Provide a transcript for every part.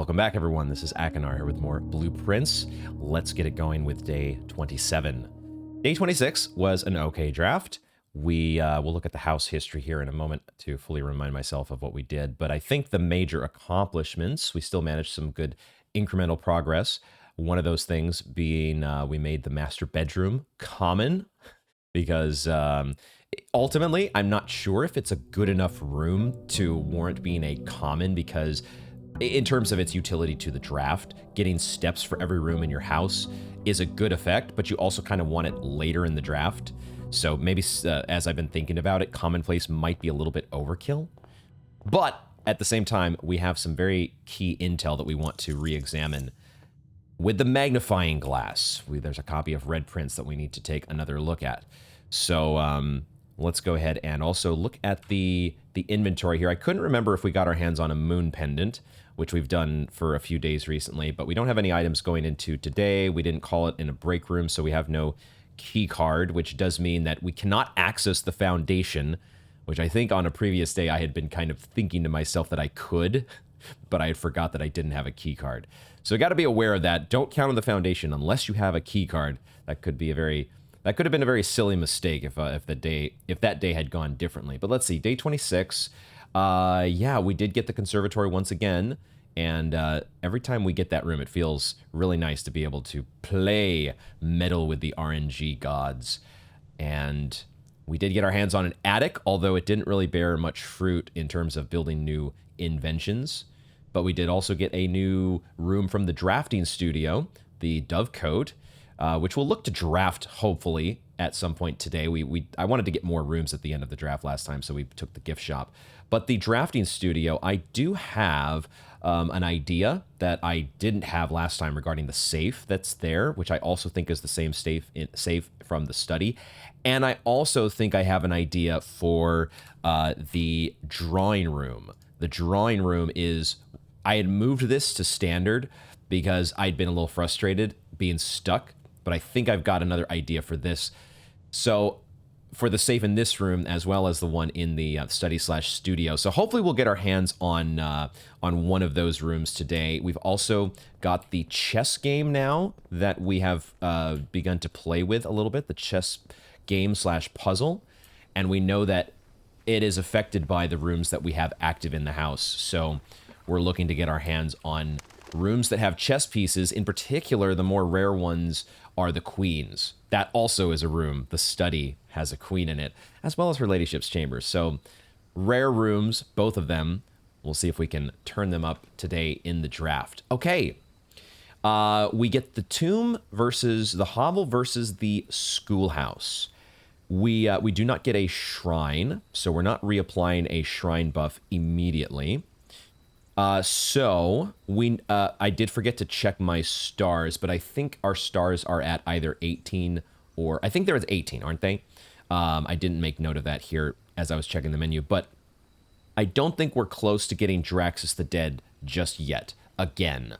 Welcome back, everyone. This is Akinar here with more blueprints. Let's get it going with day 27. Day 26 was an okay draft. We will look at the house history here in a moment to fully remind myself of what we did. But I think the major accomplishments, we still managed some good incremental progress. One of those things being we made the master bedroom common because ultimately, I'm not sure if it's a good enough room to warrant being a common because in terms of its utility to the draft, getting steps for every room in your house is a good effect, but you also kind of want it later in the draft. So maybe as I've been thinking about it, commonplace might be a little bit overkill. But at the same time, we have some very key intel that we want to re-examine with the magnifying glass. There's a copy of Red Prince that we need to take another look at. So let's go ahead and also look at the inventory here. I couldn't remember if we got our hands on a moon pendant, which we've done for a few days recently, but we don't have any items going into today. We didn't call it in a break room, so we have no key card, which does mean that we cannot access the foundation, which I think on a previous day I had been kind of thinking to myself that I could, but I had forgot that I didn't have a key card. So got to be aware of that. Don't count on the foundation unless you have a key card. That could have been a very silly mistake if that day had gone differently. But let's see, day 26. Yeah, we did get the conservatory once again, and every time we get that room, it feels really nice to be able to meddle with the RNG gods. And we did get our hands on an attic, although it didn't really bear much fruit in terms of building new inventions. But we did also get a new room from the drafting studio, the Dovecote, which we'll look to draft, hopefully, at some point today. I wanted to get more rooms at the end of the draft last time, so we took the gift shop. But the drafting studio, I do have an idea that I didn't have last time regarding the safe that's there, which I also think is the same safe from the study. And I also think I have an idea for the drawing room. The drawing room is, I had moved this to standard because I'd been a little frustrated being stuck, but I think I've got another idea for this. So for the safe in this room, as well as the one in the study/studio. So hopefully we'll get our hands on one of those rooms today. We've also got the chess game now that we have begun to play with a little bit, the chess game/puzzle. And we know that it is affected by the rooms that we have active in the house. So we're looking to get our hands on rooms that have chess pieces. In particular, the more rare ones are the queens. That also is a room. The study has a queen in it, as well as her ladyship's chambers. So rare rooms, both of them. We'll see if we can turn them up today in the draft. Okay. We get the tomb versus the hovel versus the schoolhouse. We do not get a shrine, so we're not reapplying a shrine buff immediately. So I did forget to check my stars, but I think our stars are at either 18 or I think they're at 18, aren't they? I didn't make note of that here as I was checking the menu, but I don't think we're close to getting Draxus the Dead just yet. Again,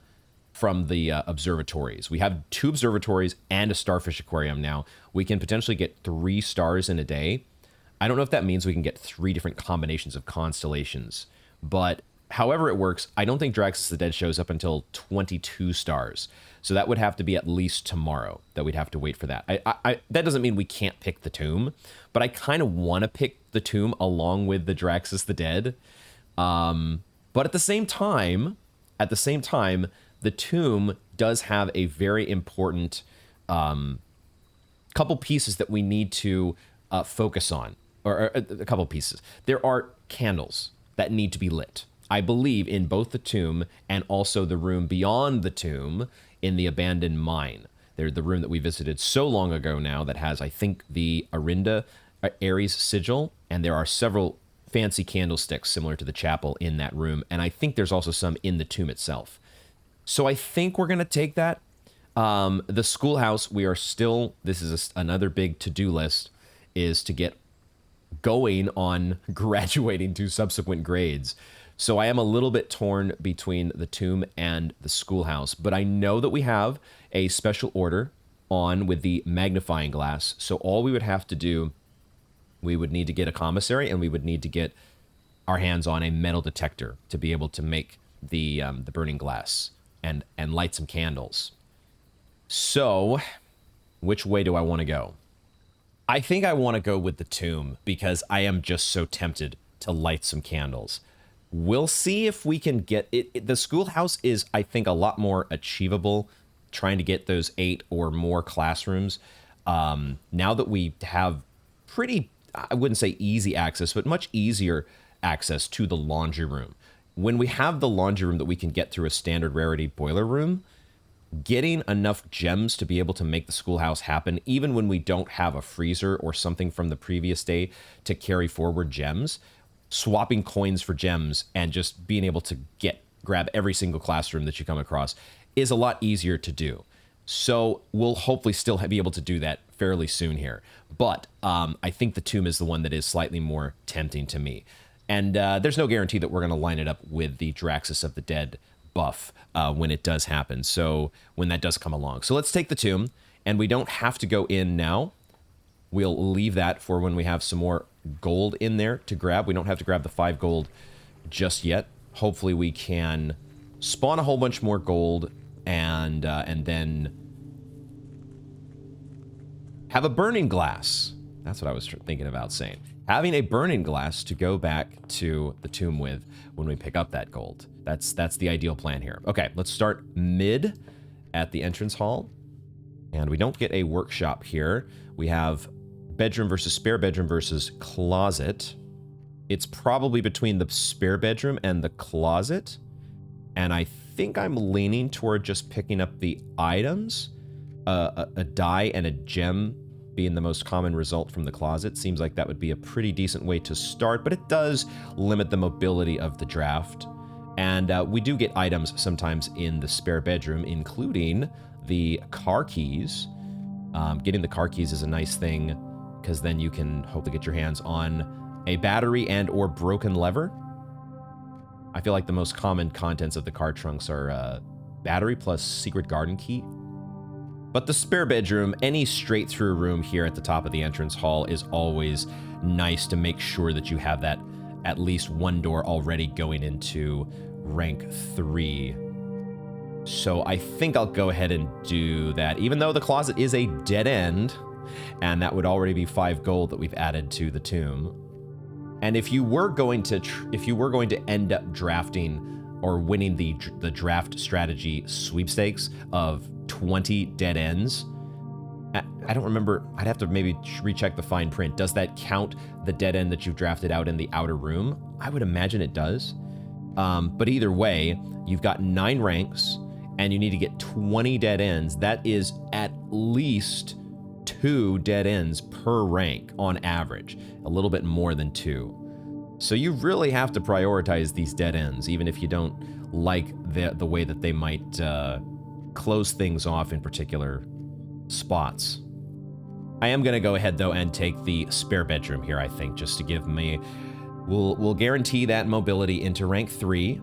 from the observatories. We have 2 observatories and a starfish aquarium now. We can potentially get 3 stars in a day. I don't know if that means we can get 3 different combinations of constellations, but however it works, I don't think Draxus the Dead shows up until 22 stars. So that would have to be at least tomorrow that we'd have to wait for that. That doesn't mean we can't pick the tomb, but I kind of want to pick the tomb along with the Draxus the Dead. But at the same time, the tomb does have a very important couple pieces that we need to focus on, or a couple pieces. There are candles that need to be lit, I believe, in both the tomb and also the room beyond the tomb in the abandoned mine. They're the room that we visited so long ago now that has, I think, the Arinda Ares sigil, and there are several fancy candlesticks similar to the chapel in that room, and I think there's also some in the tomb itself. So I think we're going to take that. The schoolhouse, we are still, this is another big to-do list, is to get going on graduating to subsequent grades. So I am a little bit torn between the tomb and the schoolhouse, but I know that we have a special order on with the magnifying glass. So all we would have to do, we would need to get a commissary and we would need to get our hands on a metal detector to be able to make the burning glass and light some candles. So, which way do I want to go? I think I want to go with the tomb because I am just so tempted to light some candles. We'll see if we can get it. The schoolhouse is, I think, a lot more achievable, trying to get those 8 or more classrooms. Now that we have pretty, I wouldn't say easy access, but much easier access to the laundry room. When we have the laundry room that we can get through a standard rarity boiler room, getting enough gems to be able to make the schoolhouse happen, even when we don't have a freezer or something from the previous day to carry forward gems, swapping coins for gems and just being able to grab every single classroom that you come across is a lot easier to do. So we'll hopefully still be able to do that fairly soon here. But I think the tomb is the one that is slightly more tempting to me. And there's no guarantee that we're going to line it up with the Draxus of the Dead buff when it does happen. So when that does come along. So let's take the tomb, and we don't have to go in now. We'll leave that for when we have some more gold in there to grab. We don't have to grab the 5 gold just yet. Hopefully we can spawn a whole bunch more gold and then have a burning glass. That's what I was thinking about saying. Having a burning glass to go back to the tomb with when we pick up that gold. That's the ideal plan here. Okay, let's start mid at the entrance hall. And we don't get a workshop here. We have bedroom versus spare bedroom versus closet. It's probably between the spare bedroom and the closet. And I think I'm leaning toward just picking up the items. A die and a gem being the most common result from the closet. Seems like that would be a pretty decent way to start, but it does limit the mobility of the draft. And we do get items sometimes in the spare bedroom, including the car keys. Getting the car keys is a nice thing, because then you can hopefully get your hands on a battery and or broken lever. I feel like the most common contents of the car trunks are battery plus secret garden key. But the spare bedroom, any straight through room here at the top of the entrance hall is always nice to make sure that you have that at least one door already going into rank 3. So I think I'll go ahead and do that, even though the closet is a dead end, and that would already be 5 gold that we've added to the tomb. And if you were going to end up drafting or winning the draft strategy sweepstakes of 20 dead ends, I don't remember. I'd have to maybe recheck the fine print. Does that count the dead end that you've drafted out in the outer room? I would imagine it does. But either way, you've got 9 ranks, and you need to get 20 dead ends. That is at least 2 dead ends per rank on average, a little bit more than 2. So you really have to prioritize these dead ends, even if you don't like the way that they might close things off in particular spots. I am going to go ahead, though, and take the spare bedroom here, I think, just to give me... We'll guarantee that mobility into rank 3.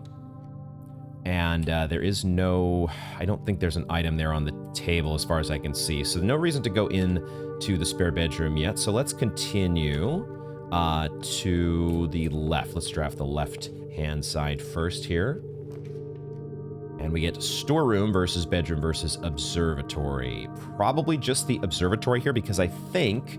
And there is no... I don't think there's an item there on the table as far as I can see. So no reason to go in to the spare bedroom yet. So let's continue to the left. Let's draft the left-hand side first here. And we get storeroom versus bedroom versus observatory. Probably just the observatory here, because I think...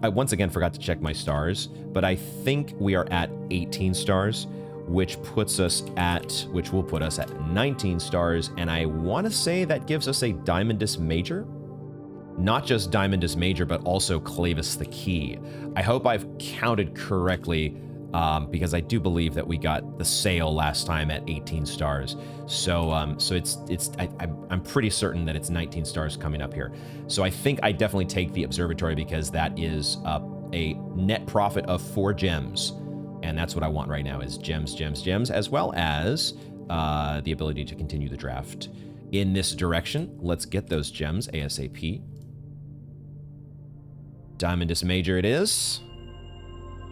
I once again forgot to check my stars, but I think we are at 18 stars, which will put us at 19 stars, and I want to say that gives us a Diamondus Major. Not just Diamondus Major, but also Clavis the Key. I hope I've counted correctly, because I do believe that we got the sale last time at 18 stars. So I'm pretty certain that it's 19 stars coming up here. So I think I definitely take the observatory, because that is a net profit of 4 gems. And that's what I want right now, is gems, gems, gems, as well as the ability to continue the draft in this direction. Let's get those gems ASAP. Diamondus Major it is.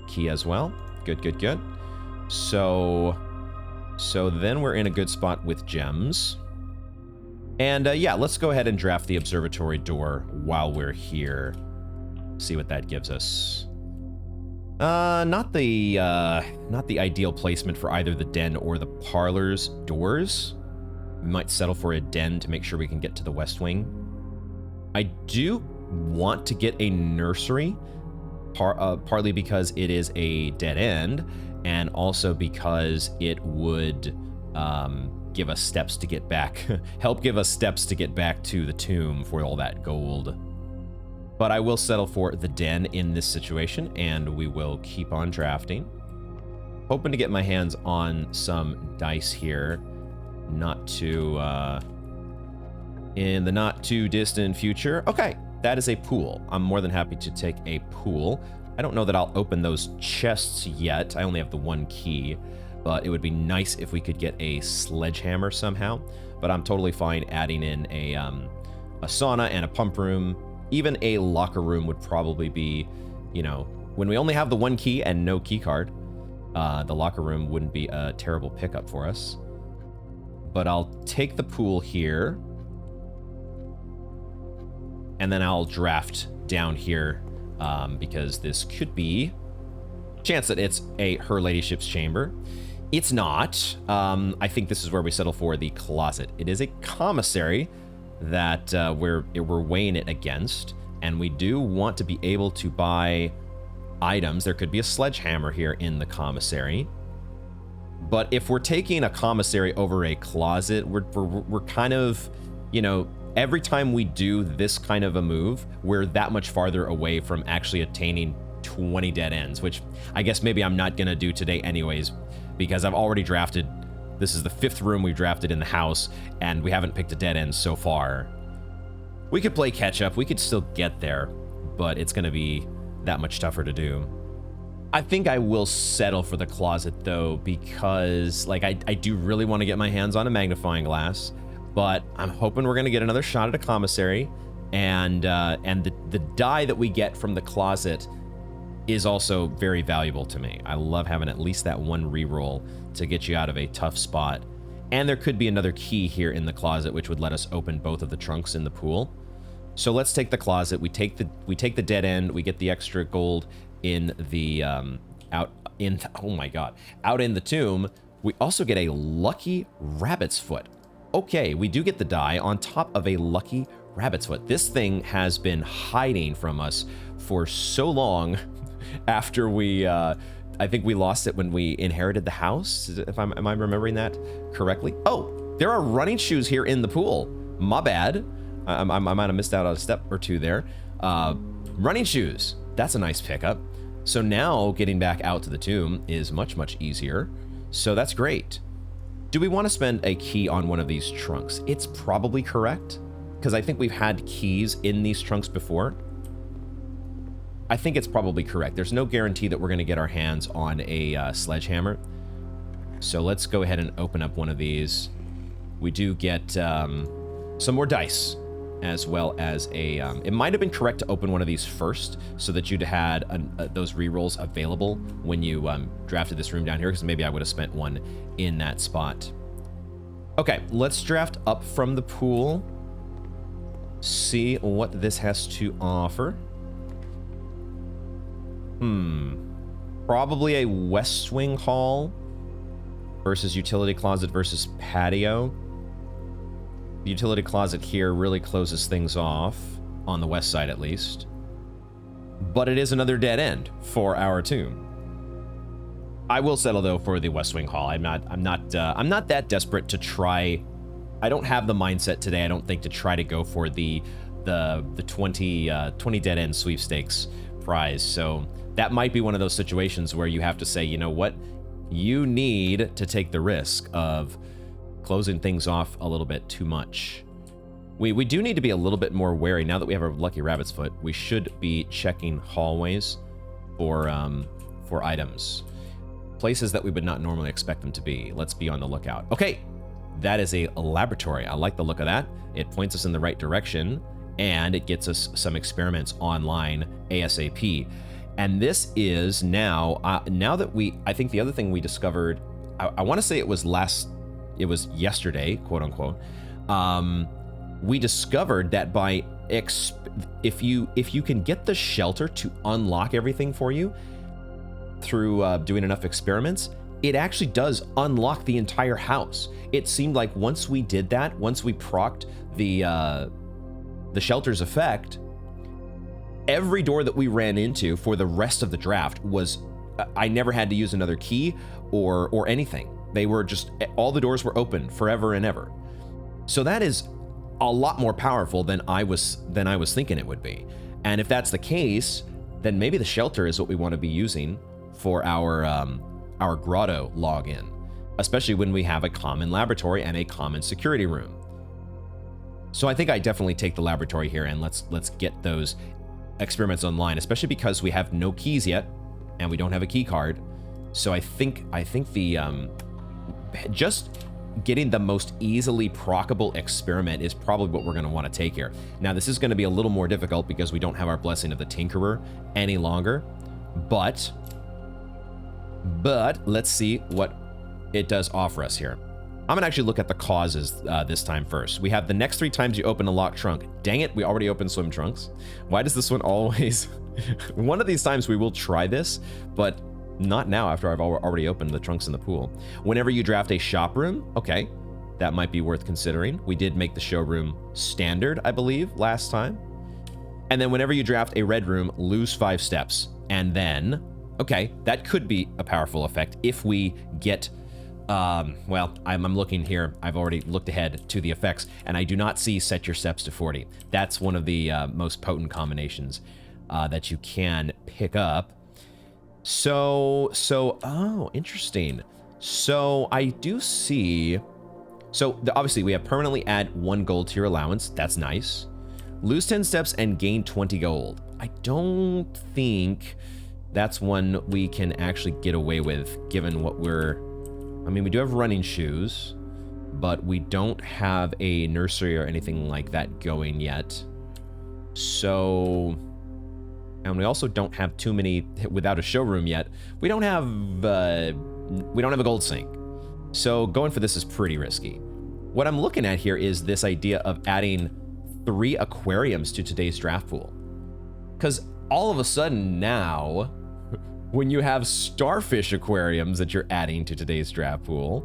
Key as well. Good, good, good. So then we're in a good spot with gems. And yeah, let's go ahead and draft the observatory door while we're here. See what that gives us. Not the ideal placement for either the den or the parlor's doors. We might settle for a den to make sure we can get to the west wing. I do want to get a nursery, partly because it is a dead end, and also because it would give us steps to get back, help give us steps to get back to the tomb for all that gold. But I will settle for the den in this situation, and we will keep on drafting. Hoping to get my hands on some dice here, in the not too distant future. Okay, that is a pool. I'm more than happy to take a pool. I don't know that I'll open those chests yet. I only have the one key, but it would be nice if we could get a sledgehammer somehow. But I'm totally fine adding in a sauna and a pump room. Even a locker room would probably be, you know, when we only have the one key and no key card, the locker room wouldn't be a terrible pickup for us. But I'll take the pool here, and then I'll draft down here, because this could be a chance that it's Her Ladyship's chamber. It's not. I think this is where we settle for the closet. It is a commissary that we're weighing it against, and we do want to be able to buy items. There could be a sledgehammer here in the commissary, but if we're taking a commissary over a closet, we're kind of, you know, every time we do this kind of a move, we're that much farther away from actually attaining 20 dead ends, which I guess maybe I'm not gonna do today anyways, because I've already drafted. This is the 5th room we've drafted in the house, and we haven't picked a dead end so far. We could play catch up. We could still get there, but it's going to be that much tougher to do. I think I will settle for the closet, though, because like I do really want to get my hands on a magnifying glass, but I'm hoping we're going to get another shot at a commissary, and the die that we get from the closet is also very valuable to me. I love having at least that one reroll to get you out of a tough spot. And there could be another key here in the closet, which would let us open both of the trunks in the pool. So let's take the closet. We take the dead end. We get the extra gold in the out in the tomb. We also get a lucky rabbit's foot. Okay, we do get the die on top of a lucky rabbit's foot. This thing has been hiding from us for so long. After we, I think we lost it when we inherited the house. Am I remembering that correctly? Oh, there are running shoes here in the pool. My bad. I might have missed out on a step or two there. Running shoes. That's a nice pickup. So now getting back out to the tomb is much, much easier. So that's great. Do we want to spend a key on one of these trunks? It's probably correct, because I think we've had keys in these trunks before. I think it's probably correct. There's no guarantee that we're going to get our hands on a sledgehammer. So let's go ahead and open up one of these. We do get some more dice, as well as a... it might have been correct to open one of these first, so that you'd had those rerolls available when you drafted this room down here, because maybe I would have spent one in that spot. Okay, let's draft up from the pool. See what this has to offer. Probably a west wing hall versus utility closet versus patio. The utility closet here really closes things off, on the west side at least. But it is another dead end for our tomb. I will settle though for the west wing hall. I'm not that desperate to try. I don't have the mindset today, I don't think, to try to go for the 20 dead end sweepstakes prize. So that might be one of those situations where you have to say, you know what, you need to take the risk of closing things off a little bit too much. We do need to be a little bit more wary now that we have our lucky rabbit's foot. We should be checking hallways for items, places that we would not normally expect them to be. Let's be on the lookout. Okay, that is a laboratory. I like the look of that. It points us in the right direction, and it gets us some experiments online ASAP. And this is now that I think the other thing we discovered, I want to say it was yesterday, quote unquote. We discovered that by if you can get the shelter to unlock everything for you, doing enough experiments, it actually does unlock the entire house. It seemed like once we did that, once we procced the shelter's effect, every door that we ran into for the rest of the draft was, I never had to use another key or anything. They were just, all the doors were open forever and ever. So that is a lot more powerful than I was thinking it would be. And if that's the case, then maybe the shelter is what we want to be using for our grotto login, especially when we have a common laboratory and a common security room. So I think I definitely take the laboratory here, and let's get those experiments online, especially because we have no keys yet and we don't have a key card. So I think the just getting the most easily proccable experiment is probably what we're going to want to take here. Now, this is going to be a little more difficult because we don't have our blessing of the Tinkerer any longer, but let's see what it does offer us here. I'm gonna actually look at the causes this time first. We have the next 3 times you open a locked trunk. Dang it, we already opened swim trunks. Why does this one always... One of these times we will try this, but not now after I've already opened the trunks in the pool. Whenever you draft a shop room, okay, that might be worth considering. We did make the showroom standard, I believe, last time. And then whenever you draft a red room, lose 5 steps. And then, okay, that could be a powerful effect if we get... well, I'm looking here. I've already looked ahead to the effects, and I do not see set your steps to 40. That's one of the most potent combinations that you can pick up. So, oh, interesting. So I do see, obviously we have permanently add 1 gold to your allowance. That's nice. Lose 10 steps and gain 20 gold. I don't think that's one we can actually get away with, given what I mean, we do have running shoes, but we don't have a nursery or anything like that going yet. So, and we also don't have too many, without a showroom yet, we don't have a gold sink. So going for this is pretty risky. What I'm looking at here is this idea of adding 3 aquariums to today's draft pool. Because all of a sudden now, when you have starfish aquariums that you're adding to today's draft pool,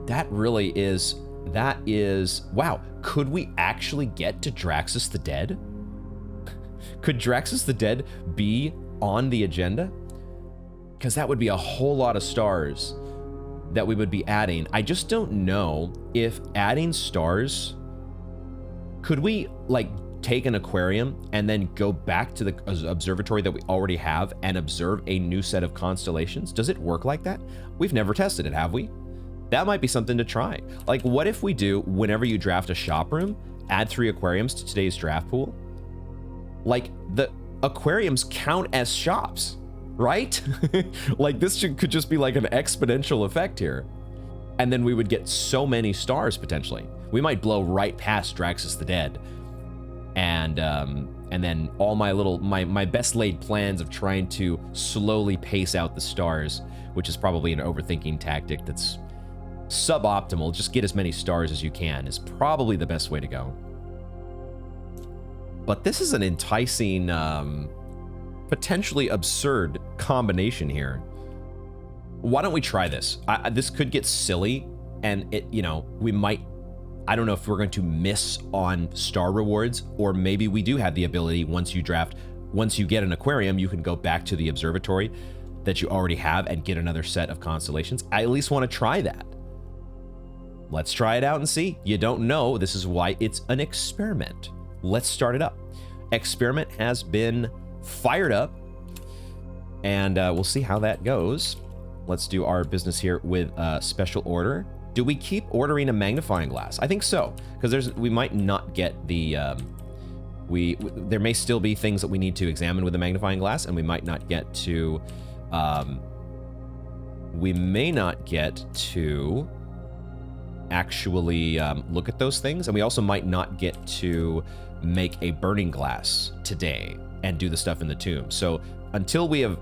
that is, wow, could we actually get to Draxus the Dead? Could Draxus the Dead be on the agenda? Because that would be a whole lot of stars that we would be adding. I just don't know if adding stars, could we like take an aquarium and then go back to the observatory that we already have and observe a new set of constellations? Does it work like that? We've never tested it, have we? That might be something to try. Like, what if we do, whenever you draft a shop room, add 3 aquariums to today's draft pool? Like, the aquariums count as shops, right? Like, this could just be like an exponential effect here. And then we would get so many stars, potentially. We might blow right past Draxus the Dead. And then all my best laid plans of trying to slowly pace out the stars, which is probably an overthinking tactic that's suboptimal. Just get as many stars as you can is probably the best way to go. But this is an enticing, potentially absurd combination here. Why don't we try this? This could get silly, and we might, I don't know if we're going to miss on star rewards, or maybe we do have the ability, once you get an aquarium, you can go back to the observatory that you already have and get another set of constellations. I at least want to try that. Let's try it out and see. You don't know. This is why it's an experiment. Let's start it up. Experiment has been fired up, and we'll see how that goes. Let's do our business here with special order. Do we keep ordering a magnifying glass? I think so, because we might not get the there may still be things that we need to examine with the magnifying glass, and we might not get to actually look at those things, and we also might not get to make a burning glass today and do the stuff in the tomb. So until we have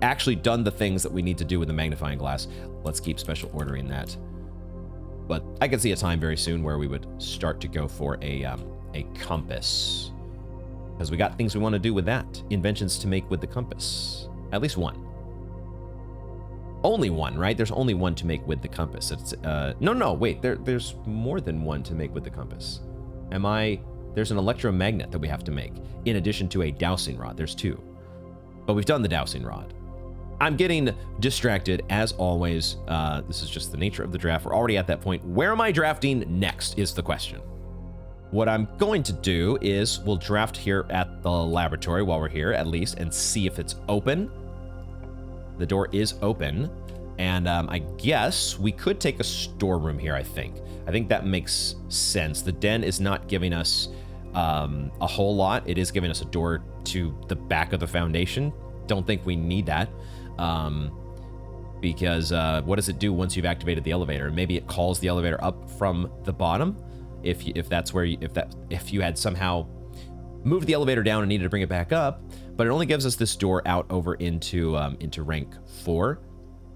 actually done the things that we need to do with the magnifying glass, let's keep special ordering that. But I can see a time very soon where we would start to go for a compass, because we got things we want to do with that. Inventions to make with the compass. At least one. Only one, right? There's only one to make with the compass. It's no, wait. There's more than one to make with the compass. There's an electromagnet that we have to make in addition to a dowsing rod. There's two. But we've done the dowsing rod. I'm getting distracted as always. This is just the nature of the draft. We're already at that point. Where am I drafting next is the question. What I'm going to do is we'll draft here at the laboratory while we're here at least and see if it's open. The door is open, and I guess we could take a storeroom here, I think. I think that makes sense. The den is not giving us a whole lot. It is giving us a door to the back of the foundation. Don't think we need that, because what does it do once you've activated the elevator? Maybe it calls the elevator up from the bottom. If that's where if you had somehow moved the elevator down and needed to bring it back up, but it only gives us this door out over into rank 4,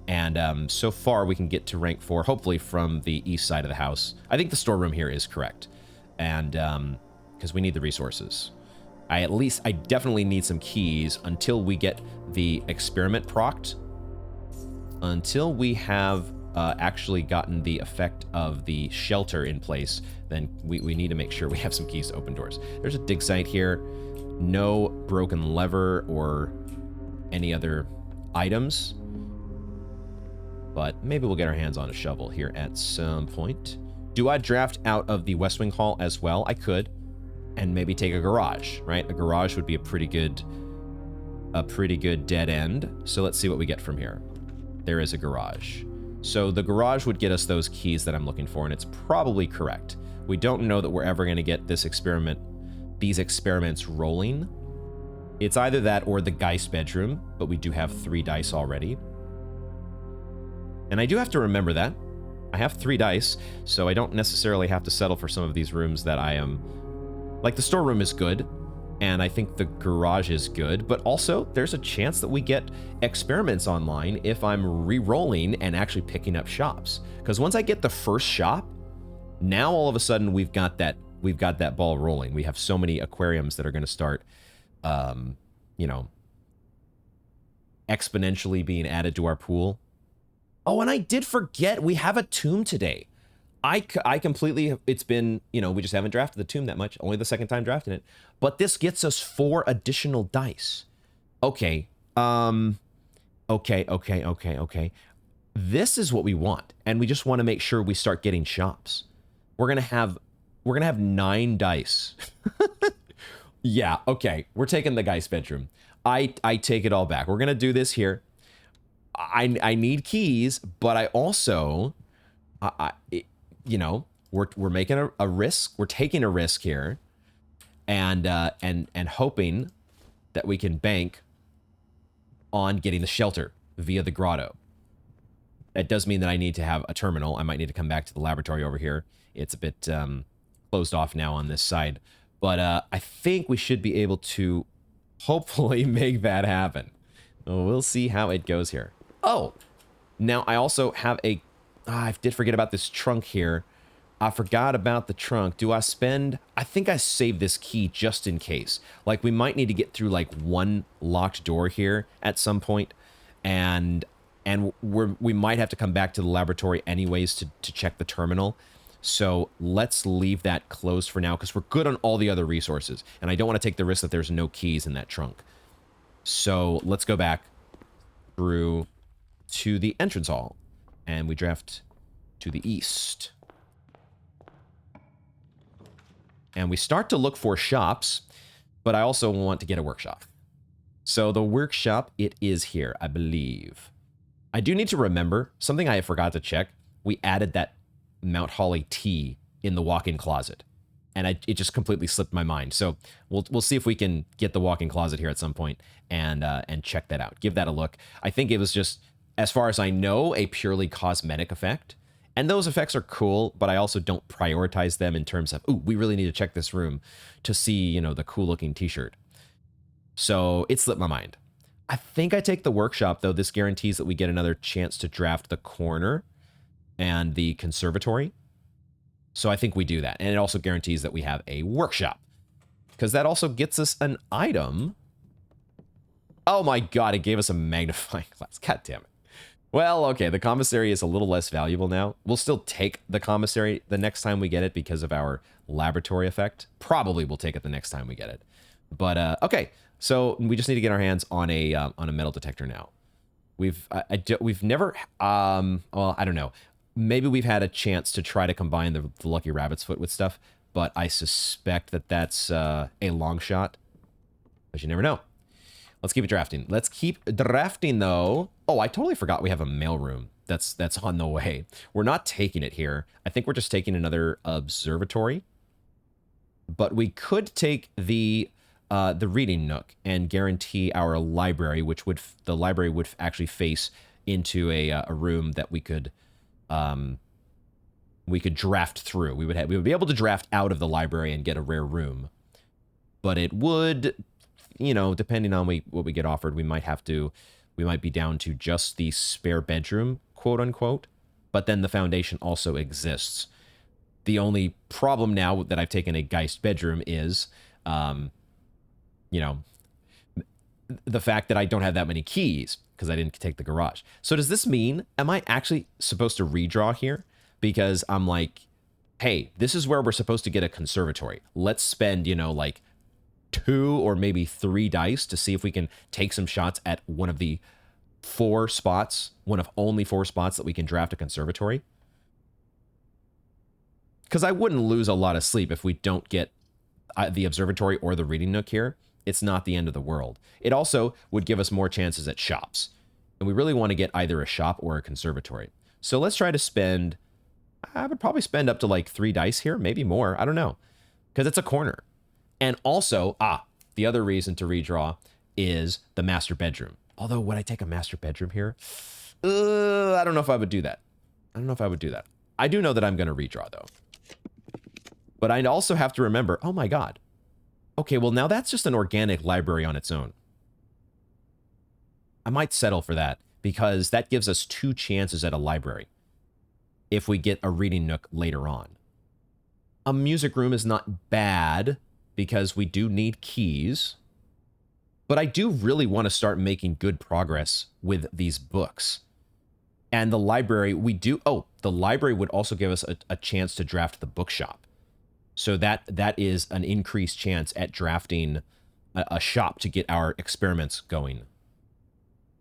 and so far we can get to rank 4 hopefully from the east side of the house. I think the storeroom here is correct, and because we need the resources. I definitely need some keys until we get the experiment procced. Until we have actually gotten the effect of the shelter in place, then we need to make sure we have some keys to open doors. There's a dig site here. No broken lever or any other items. But maybe we'll get our hands on a shovel here at some point. Do I draft out of the West Wing Hall as well? I could. And maybe take a garage, right? A garage would be a pretty good dead end. So let's see what we get from here. There is a garage. So the garage would get us those keys that I'm looking for, and it's probably correct. We don't know that we're ever going to get these experiments rolling. It's either that or the Geist bedroom, but we do have 3 dice already. And I do have to remember that. I have 3 dice, so I don't necessarily have to settle for some of these rooms that I am... Like, the storeroom is good, and I think the garage is good, but also there's a chance that we get experiments online if I'm re-rolling and actually picking up shops. Because once I get the first shop, now all of a sudden we've got that ball rolling. We have so many aquariums that are going to start, exponentially being added to our pool. Oh, and I did forget we have a tomb today. I completely, it's been, we just haven't drafted the tomb that much. Only the second time drafting it. But this gets us 4 additional dice. Okay. Okay. This is what we want. And we just want to make sure we start getting shops. We're going to have 9 dice. Yeah, okay. We're taking the Geist bedroom. I take it all back. We're going to do this here. I need keys, but I also... we're making a risk. We're taking a risk here, and hoping that we can bank on getting the shelter via the grotto. That does mean that I need to have a terminal. I might need to come back to the laboratory over here. It's a bit closed off now on this side, but I think we should be able to hopefully make that happen. We'll see how it goes here. Oh, now I also have a... I did forget about this trunk here. I forgot about the trunk. Do I spend... I think I saved this key just in case. Like, we might need to get through, like, one locked door here at some point. And we might have to come back to the laboratory anyways to check the terminal. So let's leave that closed for now because we're good on all the other resources. And I don't want to take the risk that there's no keys in that trunk. So let's go back through to the entrance hall. And we draft to the east. And we start to look for shops, but I also want to get a workshop. So the workshop, it is here, I believe. I do need to remember, something I forgot to check, we added that Mount Holly tea in the walk-in closet. And it just completely slipped my mind. So we'll see if we can get the walk-in closet here at some point and check that out. Give that a look. I think it was just... as far as I know, a purely cosmetic effect. And those effects are cool, but I also don't prioritize them in terms of, ooh, we really need to check this room to see, the cool-looking t-shirt. So it slipped my mind. I think I take the workshop, though. This guarantees that we get another chance to draft the corner and the conservatory. So I think we do that. And it also guarantees that we have a workshop. Because that also gets us an item Oh my god, it gave us a magnifying glass. God damn it. Well, okay, the commissary is a little less valuable now. We'll still take the commissary the next time we get it because of our laboratory effect. Probably we'll take it the next time we get it. But okay, so we just need to get our hands on a metal detector now. We've never well, I don't know. Maybe we've had a chance to try to combine the Lucky Rabbit's Foot with stuff, but I suspect that that's a long shot. But you never know. Let's keep it drafting. Let's keep drafting, though. Oh, I totally forgot we have a mailroom that's on the way. We're not taking it here. I think we're just taking another observatory. But we could take the reading nook and guarantee our library, the library would actually face into a room that we could draft through. We would be able to draft out of the library and get a rare room. But it would, you know, depending on what we get offered, we might be down to just the spare bedroom, quote unquote. But then the foundation also exists. The only problem now that I've taken a Geist bedroom is, you know, the fact that I don't have that many keys because I didn't take the garage. So does this mean, am I actually supposed to redraw here? Because I'm like, hey, this is where we're supposed to get a conservatory. Let's spend, you know, like 2 or maybe 3 dice to see if we can take some shots at one of the 4 spots, one of only 4 spots that we can draft a conservatory. Because I wouldn't lose a lot of sleep if we don't get the observatory or the reading nook here. It's not the end of the world. It also would give us more chances at shops. And we really want to get either a shop or a conservatory. So let's try to spend, I would probably spend up to like 3 dice here, maybe more. I don't know. Because it's a corner. And also, the other reason to redraw is the master bedroom. Although, would I take a master bedroom here? I don't know if I would do that. I do know that I'm going to redraw, though. But I also have to remember, oh my god. Okay, well now that's just an organic library on its own. I might settle for that, because that gives us 2 chances at a library if we get a reading nook later on. A music room is not bad, because we do need keys. But I do really want to start making good progress with these books. And the library, the library would also give us a chance to draft the bookshop. So that is an increased chance at drafting a shop to get our experiments going.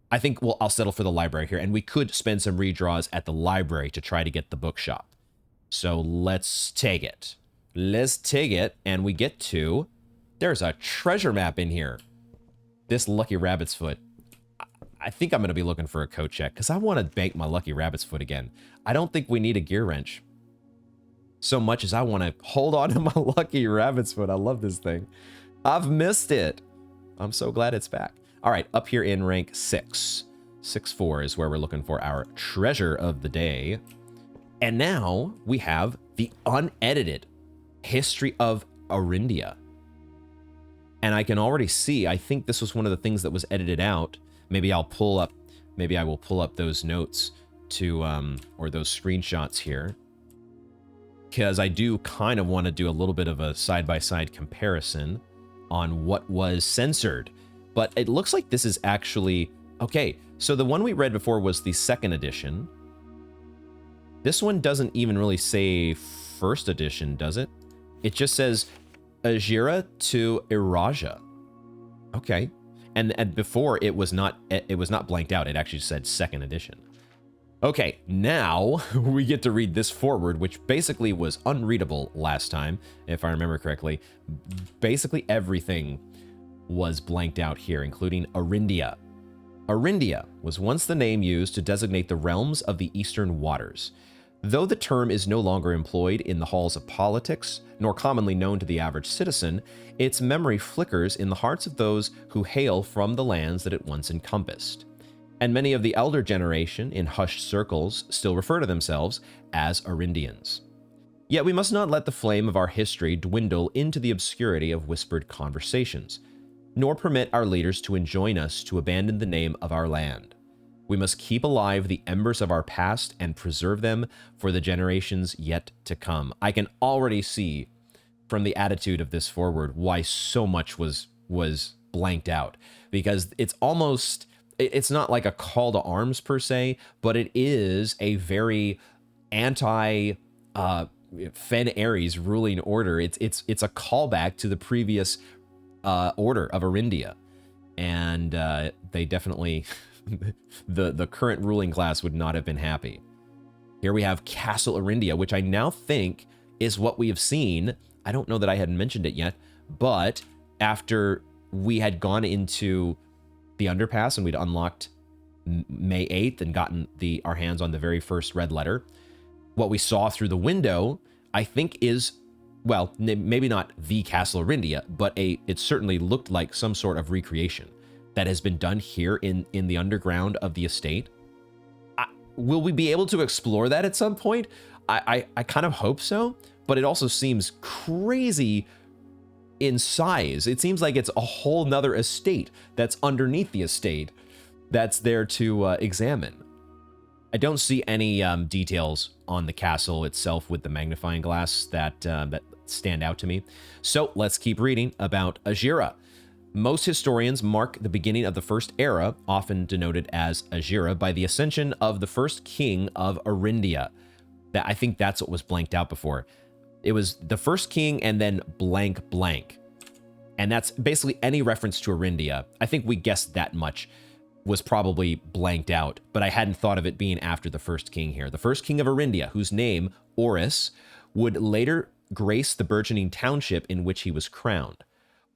I think I'll settle for the library here, and we could spend some redraws at the library to try to get the bookshop. So let's take it. And we get to, there's a treasure map in here. This Lucky Rabbit's Foot. I think I'm going to be looking for a code check, because I want to bank my Lucky Rabbit's Foot again. I don't think we need a gear wrench so much as I want to hold on to my Lucky Rabbit's Foot. I love this thing. I've missed it. I'm so glad it's back. All right, up here in rank 6. 6-4 is where we're looking for our treasure of the day. And now we have the unedited history of Arindia. And I can already see, I think this was one of the things that was edited out. Maybe I will pull up those notes to, or those screenshots here. Because I do kind of want to do a little bit of a side-by-side comparison on what was censored. But it looks like this is actually, okay, so the one we read before was the 2nd edition. This one doesn't even really say 1st edition, does it? It just says Ajira to Iraja. Okay. And before it was not blanked out. It actually said 2nd edition. Okay, now we get to read this forward, which basically was unreadable last time, if I remember correctly. Basically everything was blanked out here, including Arindia. Arindia was once the name used to designate the realms of the Eastern Waters. Though the term is no longer employed in the halls of politics, nor commonly known to the average citizen, its memory flickers in the hearts of those who hail from the lands that it once encompassed. And many of the elder generation, in hushed circles, still refer to themselves as Arindians. Yet we must not let the flame of our history dwindle into the obscurity of whispered conversations, nor permit our leaders to enjoin us to abandon the name of our land. We must keep alive the embers of our past and preserve them for the generations yet to come. I can already see from the attitude of this forward why so much was blanked out, because it's almost, it's not like a call to arms per se, but it is a very anti Fen Ares ruling order. It's a callback to the previous order of Arindia, and they definitely the current ruling class would not have been happy. Here we have Castle Arindia, which I now think is what we have seen. I don't know that I had mentioned it yet, but after we had gone into the underpass and we'd unlocked May 8th and gotten our hands on the very first red letter, what we saw through the window, I think is, well, maybe not the Castle Arindia, but it certainly looked like some sort of recreation that has been done here in the underground of the estate. Will we be able to explore that at some point? I kind of hope so, but it also seems crazy in size. It seems like it's a whole nother estate that's underneath the estate that's there to examine. I don't see any details on the castle itself with the magnifying glass that stand out to me. So let's keep reading about Ajira. Most historians mark the beginning of the first era, often denoted as Ajira, by the ascension of the first king of Arindia. I think that's what was blanked out before. It was the first king and then blank blank. And that's basically any reference to Arindia. I think we guessed that much was probably blanked out, but I hadn't thought of it being after the first king here. The first king of Arindia, whose name, Oris, would later grace the burgeoning township in which he was crowned.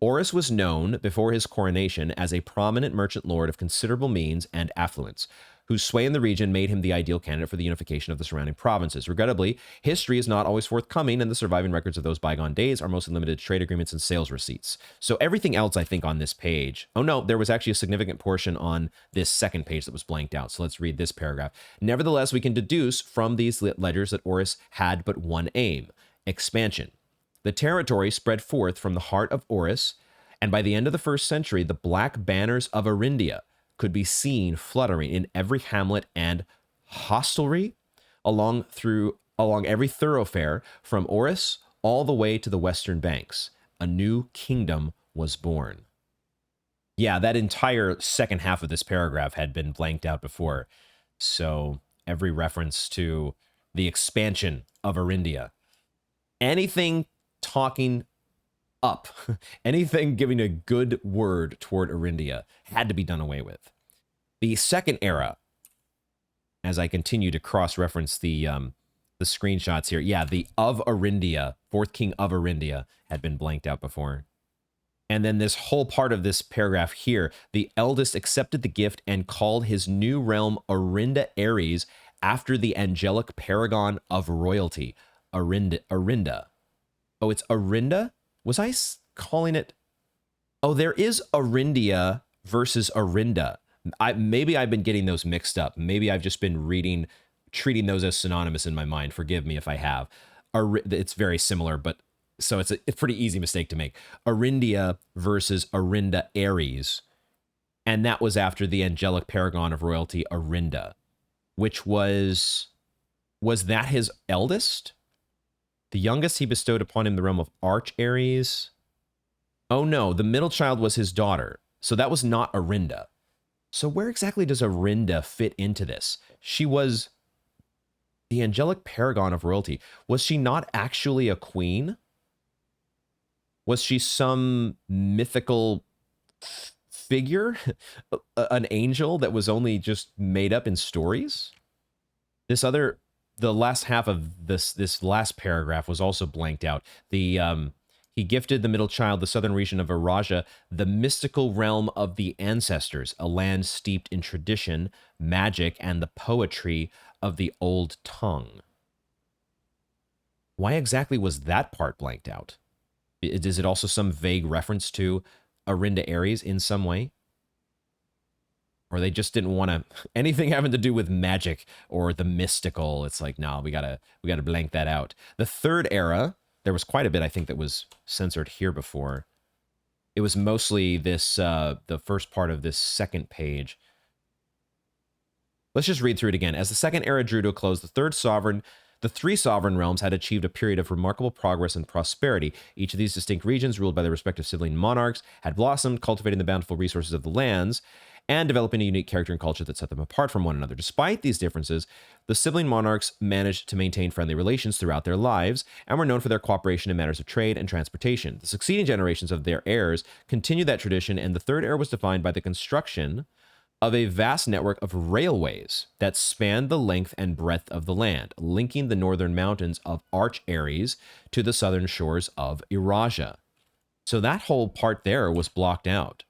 Oris was known before his coronation as a prominent merchant lord of considerable means and affluence, whose sway in the region made him the ideal candidate for the unification of the surrounding provinces. Regrettably, history is not always forthcoming, and the surviving records of those bygone days are mostly limited to trade agreements and sales receipts. So everything else, I think, on this page... Oh no, there was actually a significant portion on this second page that was blanked out, so let's read this paragraph. Nevertheless, we can deduce from these ledgers that Oris had but one aim: expansion. The territory spread forth from the heart of Oris, and by the end of the 1st century, the black banners of Arindia could be seen fluttering in every hamlet and hostelry along every thoroughfare from Oris all the way to the western banks. A new kingdom was born. Yeah, that entire second half of this paragraph had been blanked out before. So every reference to the expansion of Arindia, anything talking up, anything giving a good word toward Arindia had to be done away with. The second era, as I continue to cross-reference the screenshots here, yeah, the of Arindia, fourth king of Arindia, had been blanked out before. And then this whole part of this paragraph here, the eldest accepted the gift and called his new realm Arinda Ares after the angelic paragon of royalty, Arinda. Oh, it's Arinda? Was I calling it? Oh, there is Arindia versus Arinda. Maybe I've been getting those mixed up. Maybe I've just been treating those as synonymous in my mind. Forgive me if I have. It's very similar, but so it's a pretty easy mistake to make. Arindia versus Arinda Ares. And that was after the angelic paragon of royalty, Arinda, which was that his eldest? The youngest he bestowed upon him the realm of Arch Ares. Oh no, the middle child was his daughter. So that was not Arinda. So where exactly does Arinda fit into this? She was the angelic paragon of royalty. Was she not actually a queen? Was she some mythical figure? An angel that was only just made up in stories? The last half of this last paragraph was also blanked out. He gifted the middle child, the southern region of Araja, the mystical realm of the ancestors, a land steeped in tradition, magic, and the poetry of the old tongue. Why exactly was that part blanked out? Is it also some vague reference to Arinda Ares in some way? Or they just didn't want to anything having to do with magic or the mystical. It's like, no, we gotta blank that out. The third era, there was quite a bit, I think, that was censored here before. It was mostly this, the first part of this second page. Let's just read through it again. As the second era drew to a close, the third sovereign, The three sovereign realms had achieved a period of remarkable progress and prosperity. Each of these distinct regions, ruled by their respective sibling monarchs, had blossomed, cultivating the bountiful resources of the lands and developing a unique character and culture that set them apart from one another. Despite these differences, the sibling monarchs managed to maintain friendly relations throughout their lives and were known for their cooperation in matters of trade and transportation. The succeeding generations of their heirs continued that tradition, and the third era was defined by the construction of a vast network of railways that spanned the length and breadth of the land, linking the northern mountains of Arch Ares to the southern shores of Eurasia. So that whole part there was blocked out.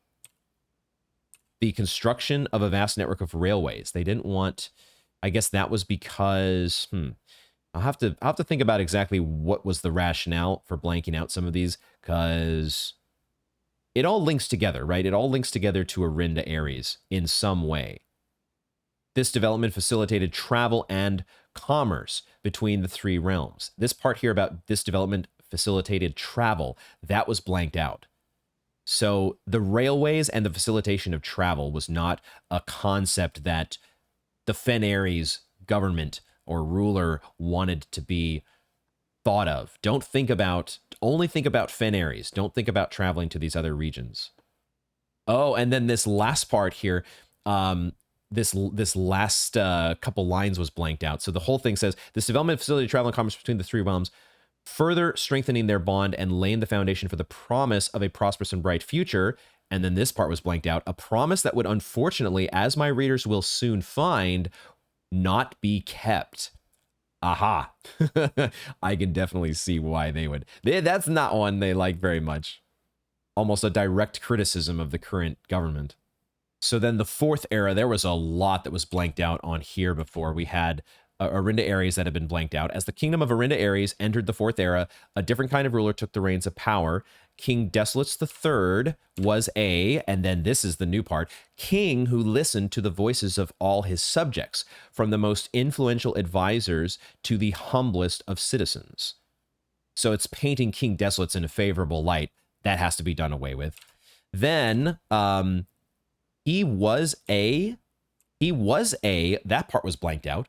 The construction of a vast network of railways. They didn't want, I guess that was because, I'll have to think about exactly what was the rationale for blanking out some of these, because it all links together, right? It all links together to Arinda Ares in some way. This development facilitated travel and commerce between the three realms. This part here about this development facilitated travel, that was blanked out. So the railways and the facilitation of travel was not a concept that the Fen Ares government or ruler wanted to be thought of. Only think about Fen Ares. Don't think about traveling to these other regions. Oh, and then this last part here, this last couple lines was blanked out. So the whole thing says, this development facilitated travel and commerce between the three realms, further strengthening their bond and laying the foundation for the promise of a prosperous and bright future. And then this part was blanked out, a promise that would unfortunately, as my readers will soon find, not be kept. Aha. I can definitely see why they would. That's not one they like very much. Almost a direct criticism of the current government. So then the fourth era, there was a lot that was blanked out on here before. We had Arinda Ares that had been blanked out. As the kingdom of Arinda Ares entered the fourth era, a different kind of ruler took the reins of power. King Desolates III was and then this is the new part, king who listened to the voices of all his subjects, from the most influential advisors to the humblest of citizens. So it's painting King Desolates in a favorable light. That has to be done away with. Then he was a, that part was blanked out.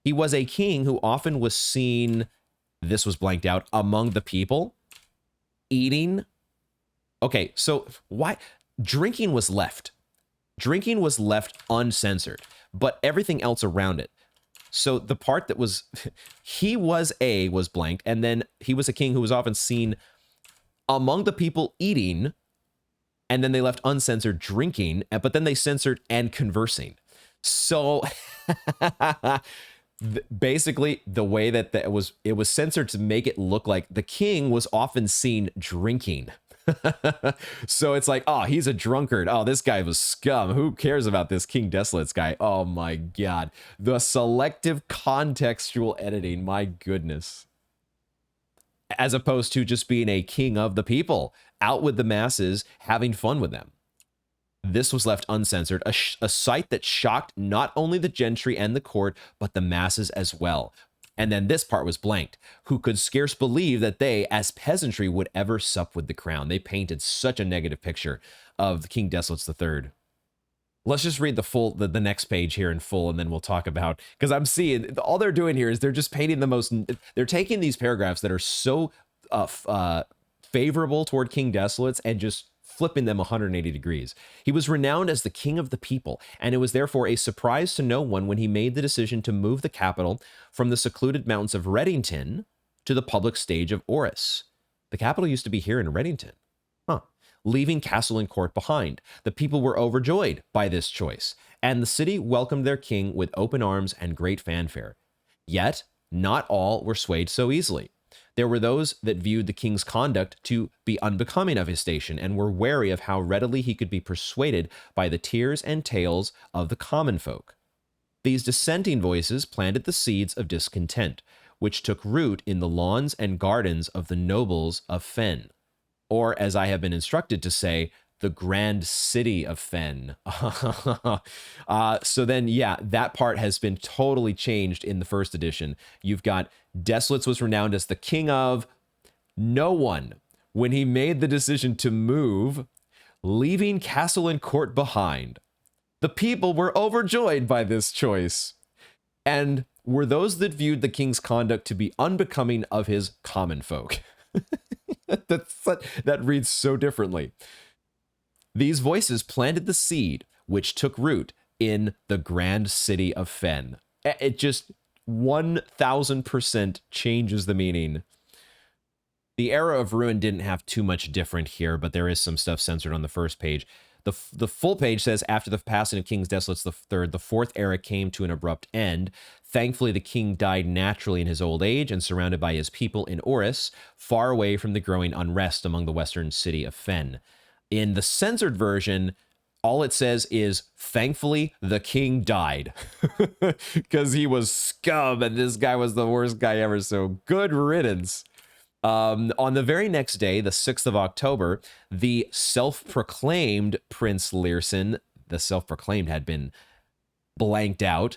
He was a king who often was seen, this was blanked out, among the people, eating. Okay, so why? Drinking was left. Drinking was left uncensored, but everything else around it. So the part that was, was blanked, and then he was a king who was often seen among the people eating, and then they left uncensored drinking, but then they censored and conversing. So basically the way that it was censored to make it look like the king was often seen drinking. So it's like, oh, he's a drunkard. Oh, this guy was scum. Who cares about this King Desolates guy? Oh my God. The selective contextual editing, my goodness. As opposed to just being a king of the people, out with the masses, having fun with them. This was left uncensored, a sight that shocked not only the gentry and the court, but the masses as well. And then this part was blanked, who could scarce believe that they, as peasantry, would ever sup with the crown. They painted such a negative picture of King Desolates III. Let's just read the next page here in full, and then we'll talk about, because I'm seeing, all they're doing here is they're just painting the most, they're taking these paragraphs that are so favorable toward King Desolates and just flipping them 180 degrees. He was renowned as the king of the people, and it was therefore a surprise to no one when he made the decision to move the capital from the secluded mountains of Reddington to the public stage of Oris. The capital used to be here in Reddington. Leaving castle and court behind. The people were overjoyed by this choice, and the city welcomed their king with open arms and great fanfare. Yet, not all were swayed so easily. There were those that viewed the king's conduct to be unbecoming of his station and were wary of how readily he could be persuaded by the tears and tales of the common folk. These dissenting voices planted the seeds of discontent, which took root in the lawns and gardens of the nobles of Fen, or, as I have been instructed to say, the grand city of Fen. So then, yeah, that part has been totally changed in the first edition. You've got Desolates was renowned as the king of no one when he made the decision to move, leaving castle and court behind. The people were overjoyed by this choice. And were those that viewed the king's conduct to be unbecoming of his common folk. That reads so differently. These voices planted the seed, which took root in the grand city of Fen. It just 1000% changes the meaning. The era of ruin didn't have too much different here, but there is some stuff censored on the first page. The full page says, after the passing of King Desolate III, the fourth era came to an abrupt end. Thankfully, the king died naturally in his old age and surrounded by his people in Oris, far away from the growing unrest among the western city of Fen. In the censored version, all it says is, thankfully, the king died. Because he was scum and this guy was the worst guy ever, so good riddance. On the very next day, the 6th of October, the self-proclaimed Prince Learson, the self-proclaimed had been blanked out,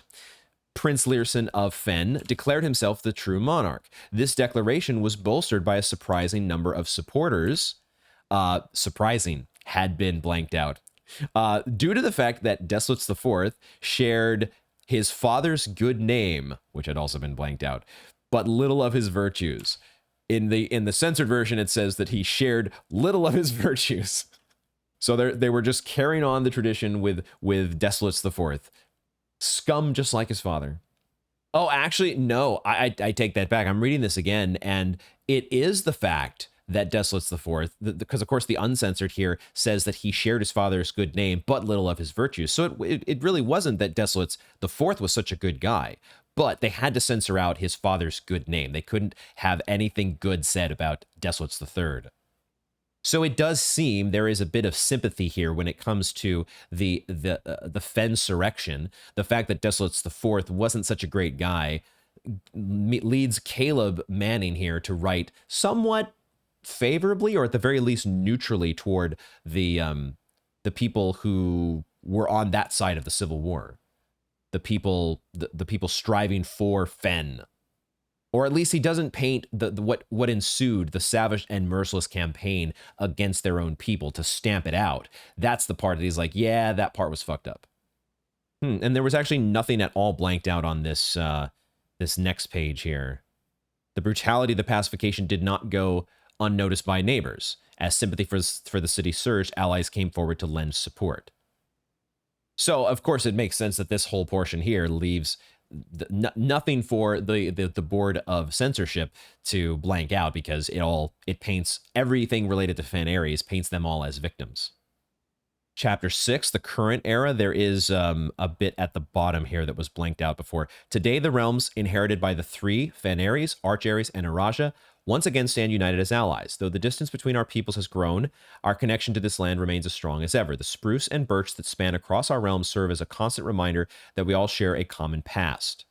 Prince Learson of Fen declared himself the true monarch. This declaration was bolstered by a surprising number of supporters. Surprising, had been blanked out. Due to the fact that Desolate IV shared his father's good name, which had also been blanked out, but little of his virtues. In the censored version, it says that he shared little of his virtues. So they were just carrying on the tradition with Desolate IV. Scum just like his father. Oh, actually, no, I take that back. I'm reading this again, and it is the fact that Desolate IV, because of course the uncensored here says that he shared his father's good name, but little of his virtues. So it really wasn't that Desolate IV was such a good guy. But they had to censor out his father's good name. They couldn't have anything good said about Desolate III. So it does seem there is a bit of sympathy here when it comes to the Fensurrection. The fact that Desolate IV wasn't such a great guy leads Caleb Manning here to write somewhat favorably, or at the very least neutrally, toward the people who were on that side of the Civil War. The people striving for Fen, or at least he doesn't paint what ensued, the savage and merciless campaign against their own people to stamp it out. That's the part that he's like, yeah, that part was fucked up. And there was actually nothing at all blanked out on this this next page here. The brutality of the pacification did not go unnoticed by neighbors. As sympathy for the city surged, allies came forward to lend support. So, of course, it makes sense that this whole portion here leaves nothing for the board of censorship to blank out, because it paints everything related to Fen Ares, paints them all as victims. Chapter 6, the current era, there is a bit at the bottom here that was blanked out before. Today, the realms inherited by the three, Fen Ares, Arch Ares, and Araja, once again stand united as allies. Though the distance between our peoples has grown, our connection to this land remains as strong as ever. The spruce and birch that span across our realms serve as a constant reminder that we all share a common past.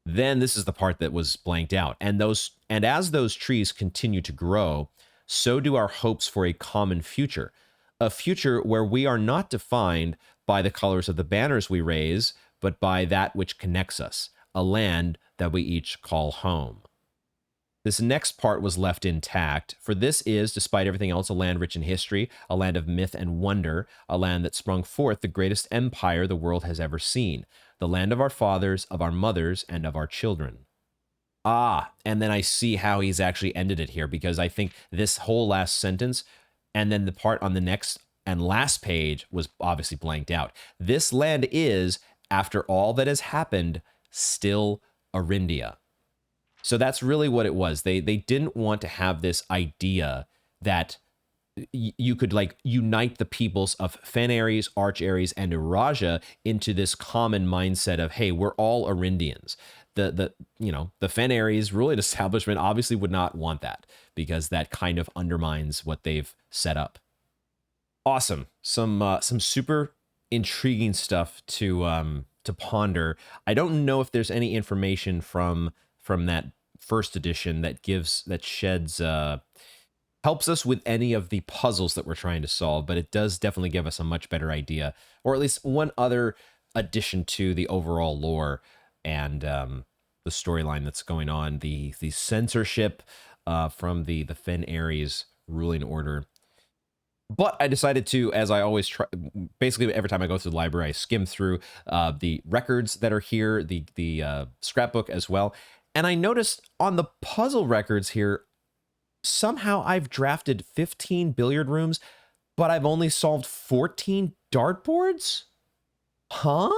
Then this is the part that was blanked out. And as those trees continue to grow, so do our hopes for a common future. A future where we are not defined by the colors of the banners we raise, but by that which connects us, a land that we each call home. This next part was left intact, for this is, despite everything else, a land rich in history, a land of myth and wonder, a land that sprung forth the greatest empire the world has ever seen, the land of our fathers, of our mothers, and of our children. And then I see how he's actually ended it here, because I think this whole last sentence, and then the part on the next and last page, was obviously blanked out. This land is, after all that has happened, still Arindia. So that's really what it was. They didn't want to have this idea that you could like unite the peoples of Fen Ares, Arch Ares, and Araja into this common mindset of, hey, we're all Arindians. The Fen Ares ruling establishment obviously would not want that, because that kind of undermines what they've set up. Awesome. Some super intriguing stuff to ponder. I don't know if there's any information from that first edition that sheds helps us with any of the puzzles that we're trying to solve, but it does definitely give us a much better idea, or at least one other addition to the overall lore and the storyline that's going on. The censorship from the Fen Ares ruling order. But I decided to, as I always try, basically every time I go through the library, I skim through the records that are here, the scrapbook as well. And I noticed on the puzzle records here, somehow I've drafted 15 billiard rooms, but I've only solved 14 dartboards? Huh?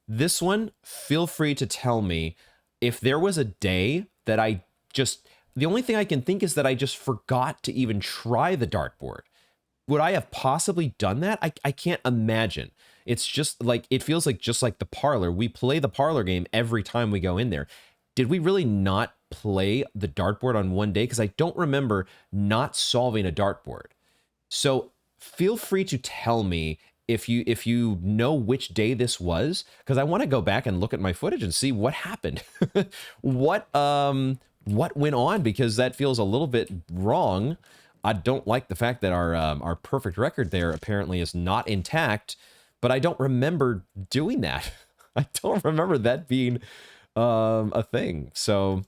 This one, feel free to tell me if there was a day that I just, the only thing I can think is that I just forgot to even try the dartboard. Would I have possibly done that? I can't imagine. It's just like, it feels like just like the parlor. We play the parlor game every time we go in there. Did we really not play the dartboard on one day? Because I don't remember not solving a dartboard. So feel free to tell me if you know which day this was, because I want to go back and look at my footage and see what happened. What went on, because that feels a little bit wrong. I don't like the fact that our perfect record there apparently is not intact, but I don't remember doing that. I don't remember that being a thing. So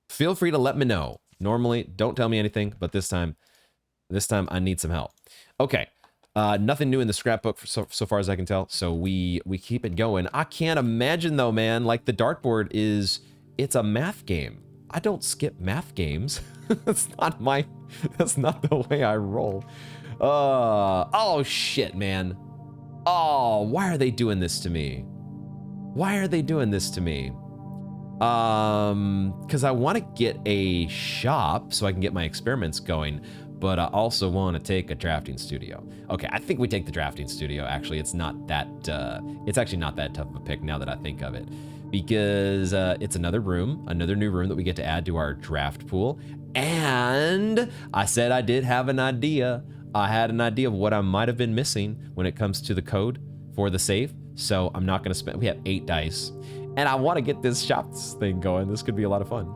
feel free to let me know. Normally, don't tell me anything, but this time I need some help. Okay. Nothing new in the scrapbook so far as I can tell. So we keep it going. I can't imagine though, man, like the dartboard it's a math game. I don't skip math games. that's not the way I roll. Oh shit, man. Oh, why are they doing this to me? Why are they doing this to me? Because I want to get a shop so I can get my experiments going, but I also want to take a drafting studio. Okay, I think we take the drafting studio. Actually, it's not that, it's actually not that tough of a pick now that I think of it, because it's another new room that we get to add to our draft pool. And I said I did have an idea. I had an idea of what I might have been missing when it comes to the code for the save. So I'm not going to spend, we have 8 dice. And I want to get this shops thing going. This could be a lot of fun.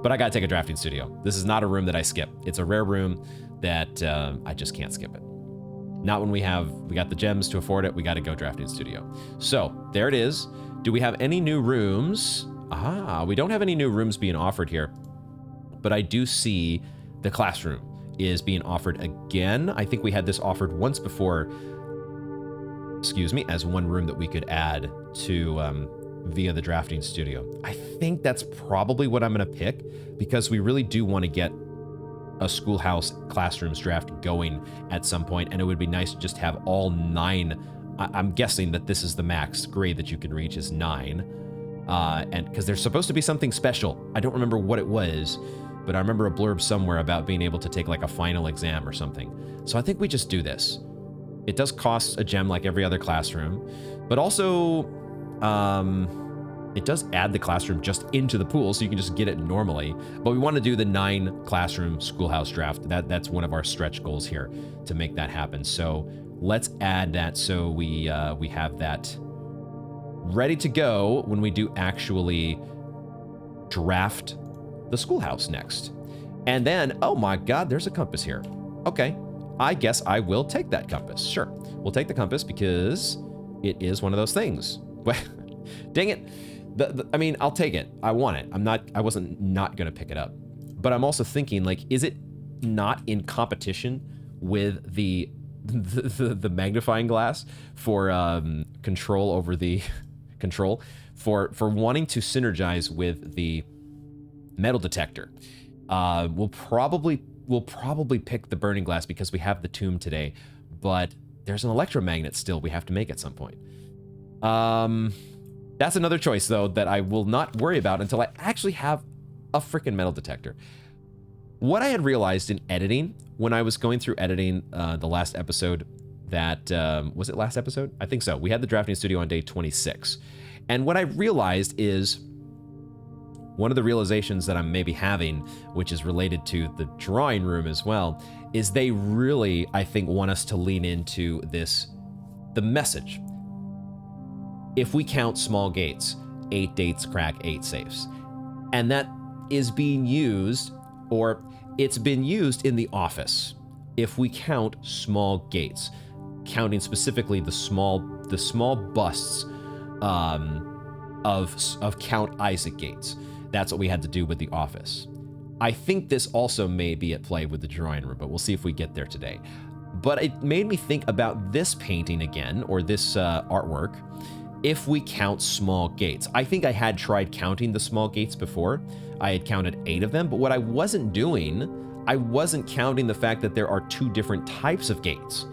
But I got to take a drafting studio. This is not a room that I skip. It's a rare room that I just can't skip it. Not when we got the gems to afford it. We got to go drafting studio. So there it is. Do we have any new rooms? We don't have any new rooms being offered here. But I do see the classroom is being offered again. I think we had this offered once before, excuse me, as one room that we could add to via the drafting studio. I think that's probably what I'm going to pick, because we really do want to get a schoolhouse classrooms draft going at some point, and it would be nice to just have all 9. I'm guessing that this is the max grade that you can reach is 9, and because there's supposed to be something special. I don't remember what it was, but I remember a blurb somewhere about being able to take like a final exam or something. So I think we just do this. It does cost a gem like every other classroom, but also it does add the classroom just into the pool, so you can just get it normally. But we want to do the 9 classroom schoolhouse draft. That's one of our stretch goals here to make that happen. So let's add that so we have that ready to go when we do actually draft the schoolhouse next. And then, oh my God, there's a compass here. Okay, I guess I will take that compass. Sure, we'll take the compass because it is one of those things. Dang it. I mean, I'll take it. I want it. I wasn't not going to pick it up. But I'm also thinking, like, is it not in competition with the magnifying glass for control over the control for wanting to synergize with the metal detector? We'll probably pick the burning glass because we have the tomb today, but there's an electromagnet still we have to make at some point. That's another choice, though, that I will not worry about until I actually have a freaking metal detector. What I had realized in editing, when I was going through editing the last episode, that, was it last episode? I think so. We had the drafting studio on day 26. And what I realized is, one of the realizations that I'm maybe having, which is related to the drawing room as well, is they really, I think, want us to lean into the message. If we count small gates, 8 dates crack 8 safes. And that is being used, or it's been used in The Office. If we count small gates, counting specifically the small busts of Count Isaac Gates. That's what we had to do with The Office. I think this also may be at play with the drawing room, but we'll see if we get there today. But it made me think about this painting again, or this artwork, if we count small gates. I think I had tried counting the small gates before. I had counted 8 of them, but what I wasn't doing, I wasn't counting the fact that there are 2 different types of gates.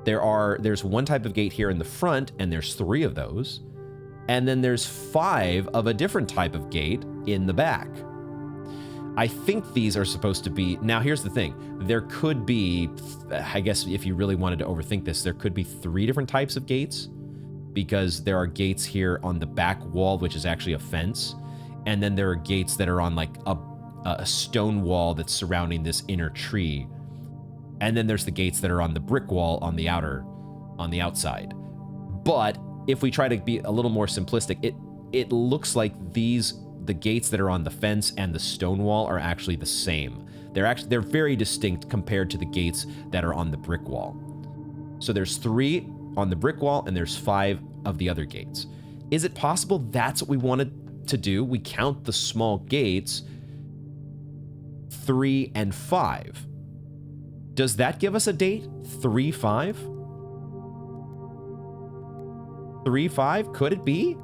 There's one type of gate here in the front, and there's 3 of those. And then there's 5 of a different type of gate in the back. I think these are supposed to be... Now, here's the thing. There could be, I guess if you really wanted to overthink this, there could be 3 different types of gates, because there are gates here on the back wall, which is actually a fence. And then there are gates that are on like a stone wall that's surrounding this inner tree. And then there's the gates that are on the brick wall on the outside. But if we try to be a little more simplistic, it looks like the gates that are on the fence and the stone wall are actually the same. They're very distinct compared to the gates that are on the brick wall. So there's 3 on the brick wall and there's 5 of the other gates. Is it possible that's what we wanted to do? We count the small gates 3 and 5. Does that give us a date? 3-5? 3-5? Could it be?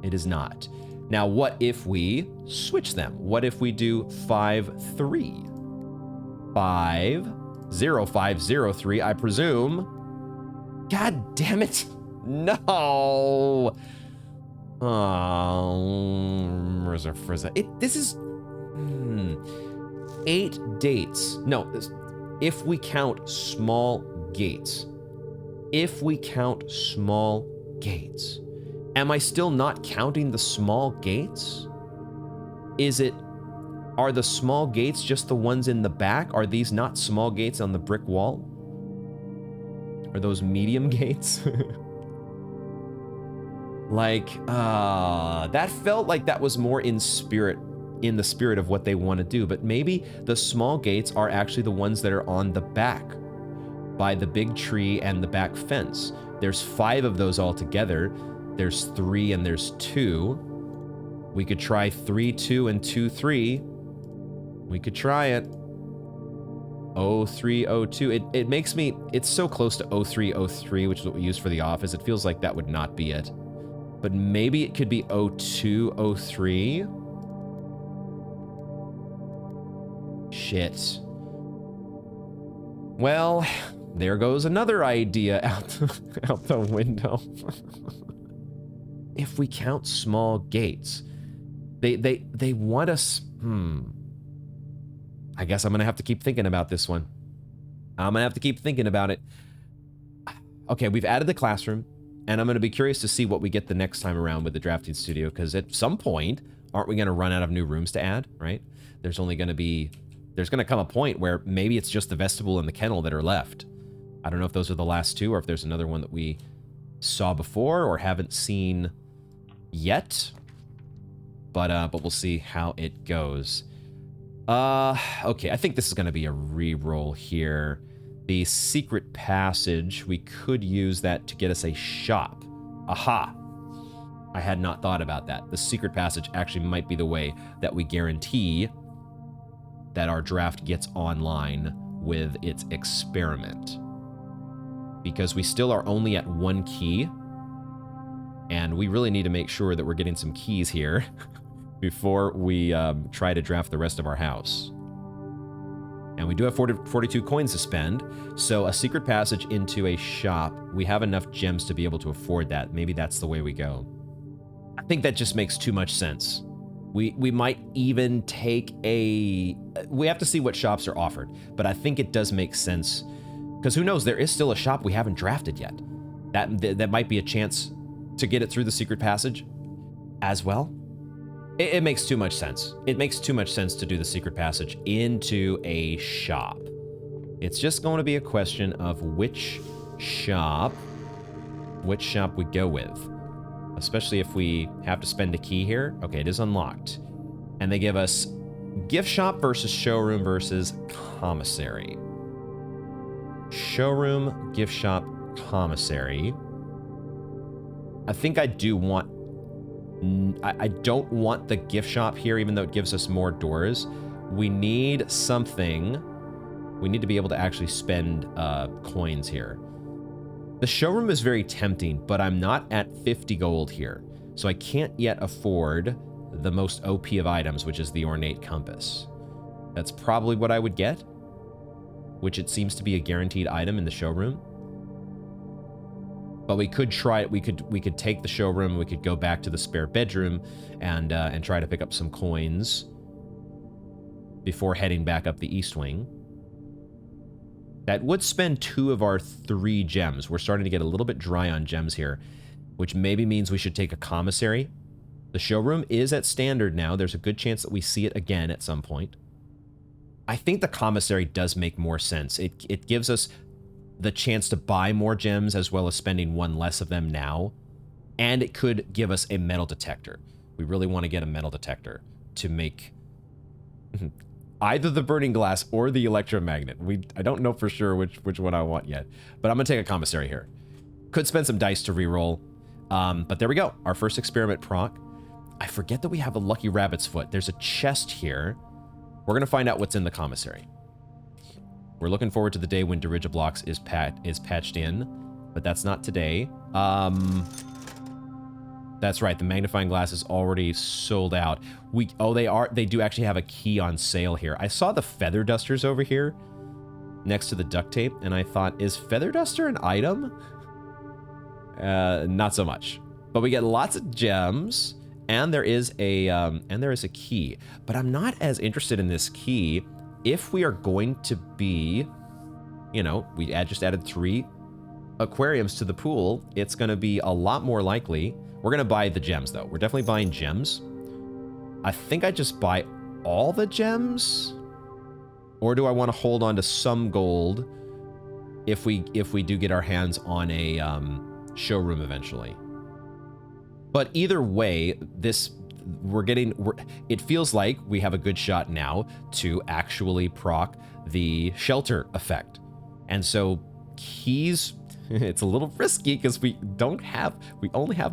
It is not. Now, what if we switch them? What if we do 5-3? 5-0-5-0-3, I presume. God damn it. No. Oh, this is 8 dates. No, if we count small gates. If we count small gates. Am I still not counting the small gates? Are the small gates just the ones in the back? Are these not small gates on the brick wall? Are those medium gates? Like, that felt like that was more in the spirit of what they want to do, but maybe the small gates are actually the ones that are on the back by the big tree and the back fence. There's 5 of those all together. There's 3 and there's 2. We could try 3-2 and 2-3. We could try it. 0302. It makes me... It's so close to 0303, which is what we use for the office. It feels like that would not be it. But maybe it could be 0203. Shit. Well, there goes another idea out the window. If we count small gates, they want us... I guess I'm gonna have to keep thinking about this one. I'm gonna have to keep thinking about it. Okay, we've added the classroom, and I'm gonna be curious to see what we get the next time around with the drafting studio, because at some point, aren't we gonna run out of new rooms to add, right? There's gonna come a point where maybe it's just the vestibule and the kennel that are left. I don't know if those are the last 2, or if there's another one that we saw before or haven't seen yet, but we'll see how it goes. Okay, I think this is going to be a re-roll here. The secret passage, we could use that to get us a shop. Aha! I had not thought about that. The secret passage actually might be the way that we guarantee that our draft gets online with its experiment. Because we still are only at 1 key, and we really need to make sure that we're getting some keys here before we try to draft the rest of our house. And we do have 42 coins to spend, so a secret passage into a shop, we have enough gems to be able to afford that. Maybe that's the way we go. I think that just makes too much sense. We might even take a... We have to see what shops are offered, but I think it does make sense. Because who knows, there is still a shop we haven't drafted yet. That might be a chance to get it through the secret passage as well. It makes too much sense. It makes too much sense to do the secret passage into a shop. It's just going to be a question of which shop we go with. Especially if we have to spend a key here. Okay, it is unlocked. And they give us gift shop versus showroom versus commissary. Showroom, gift shop, commissary. I think I do want... I don't want the gift shop here, even though it gives us more doors. We need something. We need to be able to actually spend coins here. The showroom is very tempting, but I'm not at 50 gold here. So I can't yet afford the most OP of items, which is the ornate compass. That's probably what I would get, which it seems to be a guaranteed item in the showroom. But we could try it. We could take the showroom. We could go back to the spare bedroom and try to pick up some coins before heading back up the east wing. That would spend 2 of our 3 gems. We're starting to get a little bit dry on gems here, which maybe means we should take a commissary. The showroom is at standard now. There's a good chance that we see it again at some point. I think the commissary does make more sense. It gives us the chance to buy more gems as well as spending 1 less of them now. And it could give us a metal detector. We really want to get a metal detector to make either the burning glass or the electromagnet. I don't know for sure which one I want yet, but I'm gonna take a commissary here. Could spend some dice to reroll, but there we go. Our first experiment proc. I forget that we have a lucky rabbit's foot. There's a chest here. We're gonna find out what's in the commissary. We're looking forward to the day when Dirigiblocks is patched in, but that's not today. That's right, the magnifying glass is already sold out. They do actually have a key on sale here. I saw the feather dusters over here next to the duct tape, and I thought, is feather duster an item? Not so much. But we get lots of gems, and there is a key. But I'm not as interested in this key if we are going to be, you know, we just added 3 aquariums to the pool. It's going to be a lot more likely. We're going to buy the gems, though. We're definitely buying gems. I think I just buy all the gems? Or do I want to hold on to some gold if we do get our hands on a showroom eventually? But either way, it feels like we have a good shot now to actually proc the shelter effect. And so keys... It's a little risky because we only have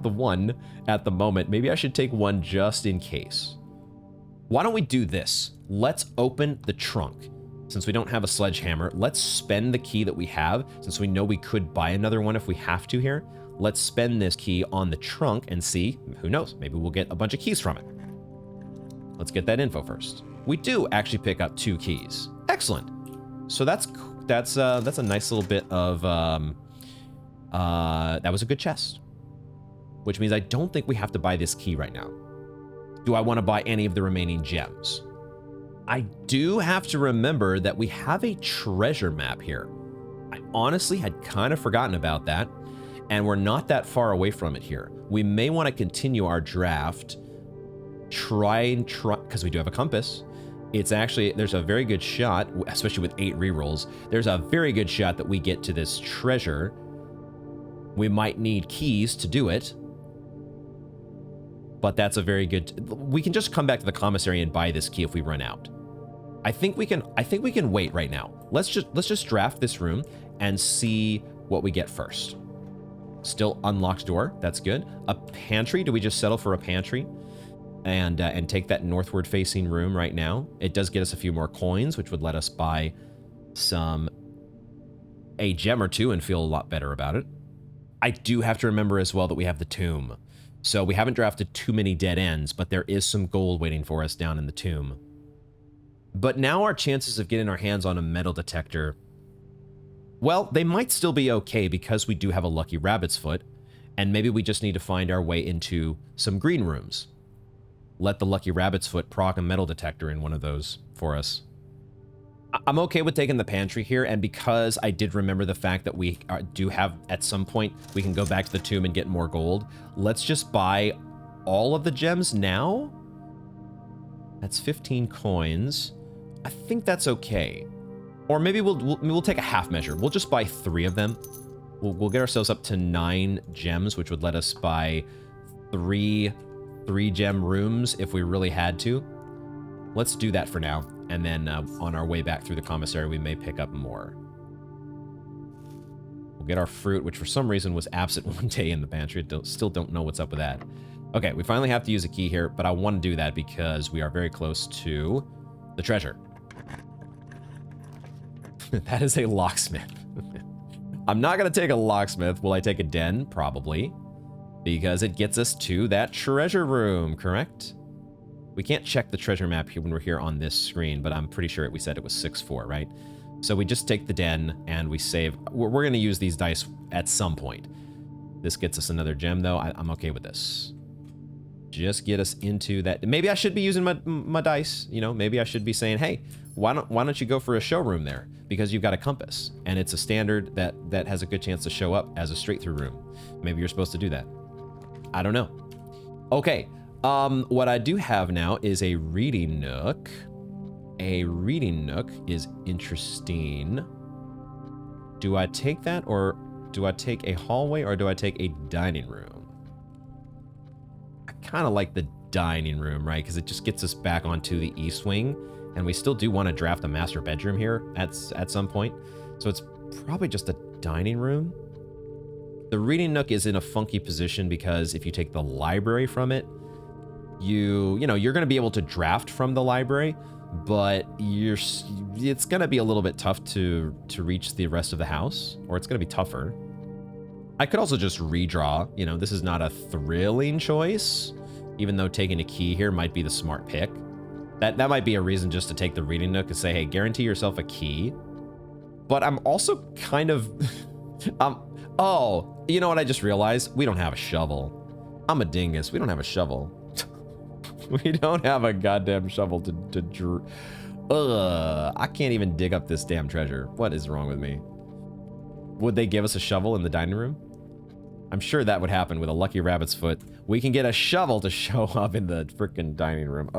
the 1 at the moment. Maybe I should take 1 just in case. Why don't we do this? Let's open the trunk. Since we don't have a sledgehammer, let's spend the key that we have. Since we know we could buy another one if we have to here, let's spend this key on the trunk and see, who knows, maybe we'll get a bunch of keys from it. Let's get that info first. We do actually pick up 2 keys. Excellent. So that's a nice little bit of... that was a good chest. Which means I don't think we have to buy this key right now. Do I want to buy any of the remaining gems? I do have to remember that we have a treasure map here. I honestly had kind of forgotten about that, and we're not that far away from it here. We may want to continue our draft, try, because we do have a compass. It's actually, there's a very good shot, especially with 8 rerolls, there's a very good shot that we get to this treasure. We might need keys to do it, but that's a very good... We can just come back to the commissary and buy this key if we run out. I think we can wait right now. Let's just draft this room and see what we get first. Still unlocked door. That's good. A pantry. Do we just settle for a pantry and take that northward facing room right now? It does get us a few more coins, which would let us buy a gem or 2 and feel a lot better about it. I do have to remember as well that we have the tomb. So we haven't drafted too many dead ends, but there is some gold waiting for us down in the tomb. But now our chances of getting our hands on a metal detector, well, they might still be okay because we do have a lucky rabbit's foot, and maybe we just need to find our way into some green rooms. Let the lucky rabbit's foot proc a metal detector in one of those for us. I'm okay with taking the pantry here, and because I did remember the fact that we do have, at some point, we can go back to the tomb and get more gold, let's just buy all of the gems now? That's 15 coins. I think that's okay. Or maybe we'll take a half measure. We'll just buy 3 of them. We'll get ourselves up to 9 gems, which would let us buy 3 gem rooms if we really had to. Let's do that for now. And then on our way back through the commissary, we may pick up more. We'll get our fruit, which for some reason was absent one day in the pantry. Still don't know what's up with that. Okay, we finally have to use a key here, but I want to do that because we are very close to the treasure. That is a locksmith. I'm not going to take a locksmith. Will I take a den? Probably. Because it gets us to that treasure room, correct? We can't check the treasure map here when we're here on this screen, but I'm pretty sure we said it was 6-4, right? So we just take the den and we save. We're going to use these dice at some point. This gets us another gem, though. I'm okay with this. Just get us into that. Maybe I should be using my dice. You know, maybe I should be saying, hey, why don't you go for a showroom there? Because you've got a compass, and it's a standard that has a good chance to show up as a straight-through room. Maybe you're supposed to do that. I don't know. Okay, what I do have now is a reading nook. A reading nook is interesting. Do I take that, or do I take a hallway, or do I take a dining room? I kind of like the dining room, right? Because it just gets us back onto the east wing, and we still do want to draft a master bedroom here at some point. So it's probably just a dining room. The reading nook is in a funky position because if you take the library from it, you know, you're going to be able to draft from the library, but it's going to be a little bit tough to reach the rest of the house, or it's going to be tougher. I could also just redraw. You know, this is not a thrilling choice, even though taking a key here might be the smart pick. That might be a reason just to take the reading nook and say, hey, guarantee yourself a key. But I'm also kind of... oh, you know what I just realized? We don't have a shovel. I'm a dingus. We don't have a shovel. We don't have a goddamn shovel to I can't even dig up this damn treasure. What is wrong with me? Would they give us a shovel in the dining room? I'm sure that would happen with a lucky rabbit's foot. We can get a shovel to show up in the freaking dining room.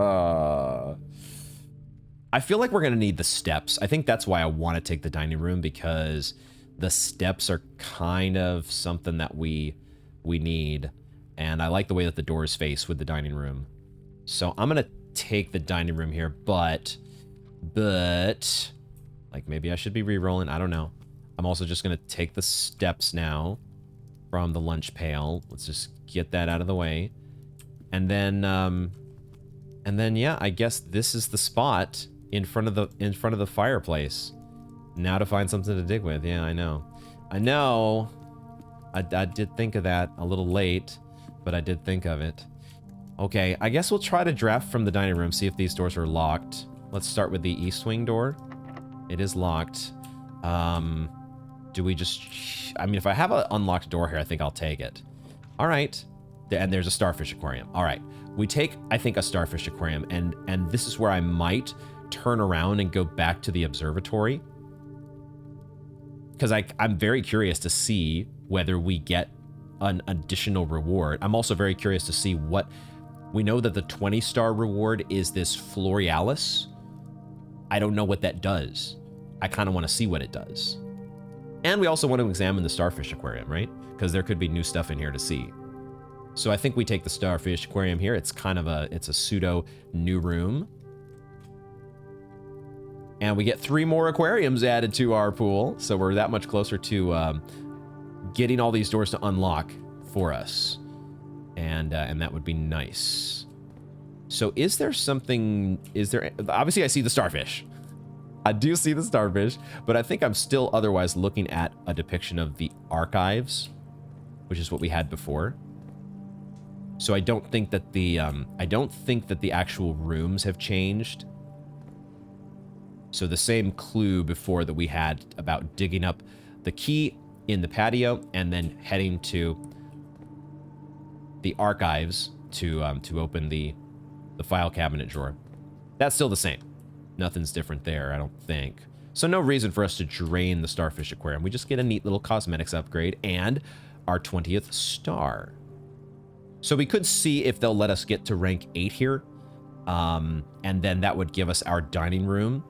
I feel like we're going to need the steps. I think that's why I want to take the dining room, because the steps are kind of something that we need. And I like the way that the doors face with the dining room. So I'm going to take the dining room here, but like maybe I should be re-rolling. I don't know. I'm also just going to take the steps now from the lunch pail. Let's just get that out of the way. And then yeah, I guess this is the spot in front of the fireplace. Now to find something to dig with. Yeah, I know. I did think of that a little late, but I did think of it. Okay, I guess we'll try to draft from the dining room, see if these doors are locked. Let's start with the east wing door. It is locked. Do we just... I mean, if I have an unlocked door here, I think I'll take it. All right. And there's a starfish aquarium. All right. We take, I think, a starfish aquarium, and this is where I might turn around and go back to the observatory. Because I'm very curious to see whether we get an additional reward. I'm also very curious to see what... We know that the 20-star reward is this Florealis. I don't know what that does. I kind of want to see what it does. And we also want to examine the starfish aquarium, right? Because there could be new stuff in here to see. So I think we take the starfish aquarium here. It's kind of it's a pseudo new room. And we get 3 more aquariums added to our pool. So we're that much closer to getting all these doors to unlock for us. And that would be nice. So is there something... Obviously, I see the starfish. I do see the starfish, but I think I'm still otherwise looking at a depiction of the archives, which is what we had before. So I don't think that the actual rooms have changed. So the same clue before that we had about digging up the key in the patio and then heading to the archives to open the file cabinet drawer. That's still the same. Nothing's different there, I don't think. So no reason for us to drain the starfish aquarium. We just get a neat little cosmetics upgrade and our 20th star. So we could see if they'll let us get to rank 8 here. And then that would give us our dining room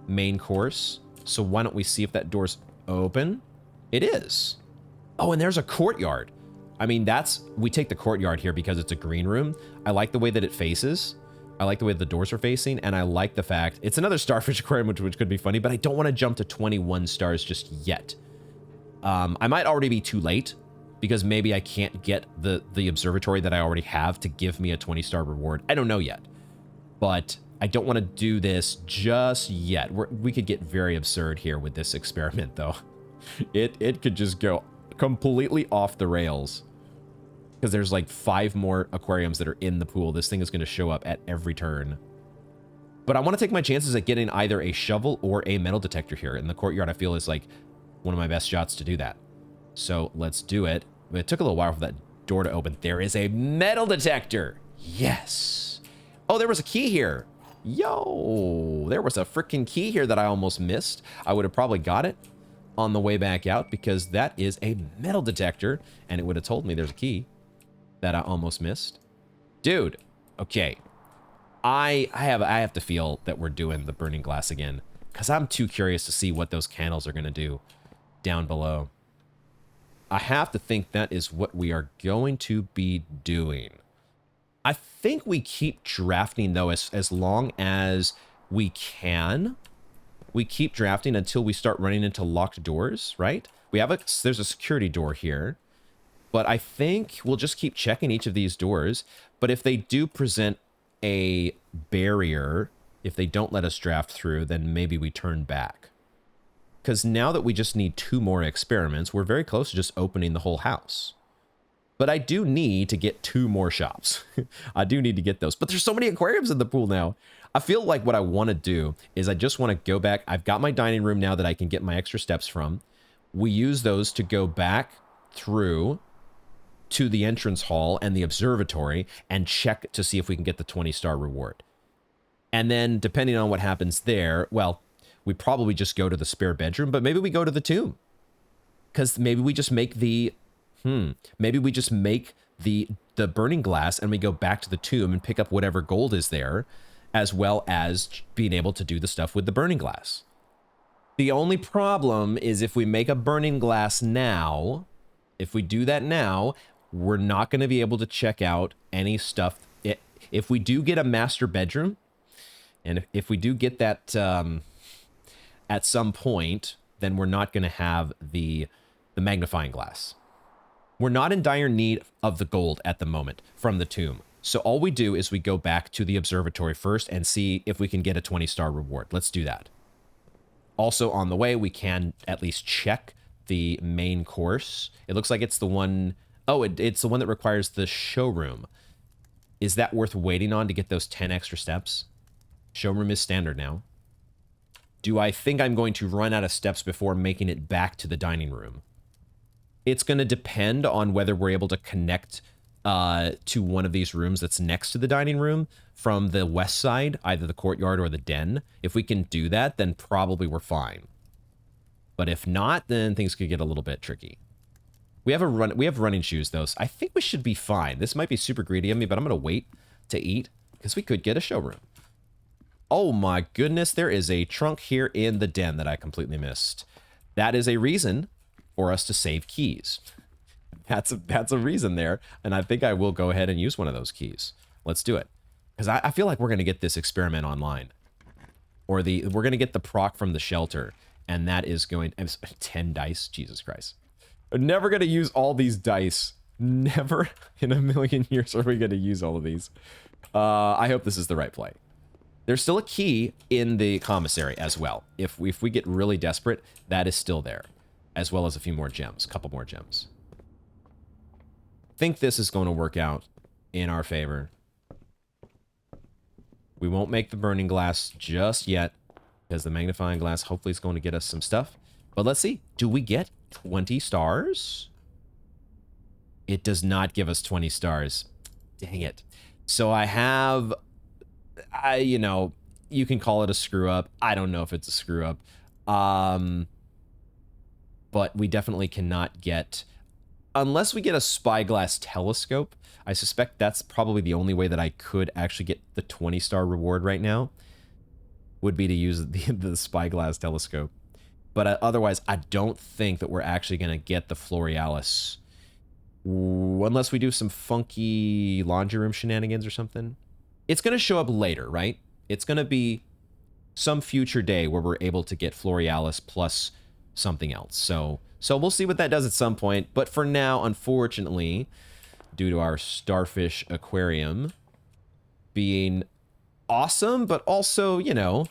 main course. So why don't we see if that door's open? It is. Oh, and there's a courtyard. I mean, we take the courtyard here because it's a green room. I like the way that it faces. I like the way the doors are facing, and I like the fact it's another starfish aquarium, which could be funny, but I don't want to jump to 21 stars just yet. I might already be too late because maybe I can't get the observatory that I already have to give me a 20-star reward. I don't know yet, but I don't want to do this just yet. We could get very absurd here with this experiment, though. It could just go completely off the rails. Because there's like 5 more aquariums that are in the pool. This thing is going to show up at every turn. But I want to take my chances at getting either a shovel or a metal detector here. In the courtyard, I feel is like one of my best shots to do that. So let's do it. It took a little while for that door to open. There is a metal detector. Yes. Oh, there was a key here. Yo, there was a freaking key here that I almost missed. I would have probably got it on the way back out because that is a metal detector and it would have told me there's a key that I almost missed. Dude, okay. I have to feel that we're doing the burning glass again because I'm too curious to see what those candles are going to do down below. I have to think that is what we are going to be doing. I think we keep drafting, though, as long as we can. We keep drafting until we start running into locked doors, right? There's a security door here. But I think we'll just keep checking each of these doors. But if they do present a barrier, if they don't let us draft through, then maybe we turn back. Because now that we just need 2 more experiments, we're very close to just opening the whole house. But I do need to get 2 more shops. I do need to get those. But there's so many aquariums in the pool now. I feel like what I want to do is I just want to go back. I've got my dining room now that I can get my extra steps from. We use those to go back through to the entrance hall and the observatory and check to see if we can get the 20-star reward. And then depending on what happens there, well, we probably just go to the spare bedroom, but maybe we go to the tomb. Because maybe we just make the burning glass and we go back to the tomb and pick up whatever gold is there, as well as being able to do the stuff with the burning glass. The only problem is if we make a burning glass now, if we do that now, we're not going to be able to check out any stuff. If we do get a master bedroom, and if we do get that at some point, then we're not going to have the magnifying glass. We're not in dire need of the gold at the moment from the tomb. So all we do is we go back to the observatory first and see if we can get a 20-star reward. Let's do that. Also on the way, we can at least check the main course. It looks like it's the one... Oh, it's the one that requires the showroom. Is that worth waiting on to get those 10 extra steps? Showroom is standard now. Do I think I'm going to run out of steps before making it back to the dining room? It's going to depend on whether we're able to connect to one of these rooms that's next to the dining room from the west side, either the courtyard or the den. If we can do that, then probably we're fine. But if not, then things could get a little bit tricky. We have running shoes, though, so I think we should be fine. This might be super greedy of me, but I'm going to wait to eat, because we could get a showroom. Oh my goodness, there is a trunk here in the den that I completely missed. That is a reason for us to save keys. That's a reason there, and I think I will go ahead and use one of those keys. Let's do it. Because I feel like we're going to get this experiment online. Or we're going to get the proc from the shelter, and that is going... 10 dice? Jesus Christ. I'm never going to use all these dice. Never in a million years are we going to use all of these. I hope this is the right play. There's still a key in the commissary as well. If we get really desperate, that is still there. As well as a few more gems. A couple more gems. I think this is going to work out in our favor. We won't make the burning glass just yet. Because the magnifying glass hopefully is going to get us some stuff. But let's see. Do we get 20 stars? It does not give us 20 stars. Dang it. So you know, you can call it a screw up. I don't know if it's a screw up. But we definitely cannot get, unless we get a spyglass telescope. I suspect that's probably the only way that I could actually get the 20-star reward right now, would be to use the spyglass telescope. But otherwise, I don't think that we're actually going to get the Florealis. Unless we do some funky laundry room shenanigans or something. It's going to show up later, right? It's going to be some future day where we're able to get Florealis plus something else. So we'll see what that does at some point. But for now, unfortunately, due to our starfish aquarium being awesome, but also, you know,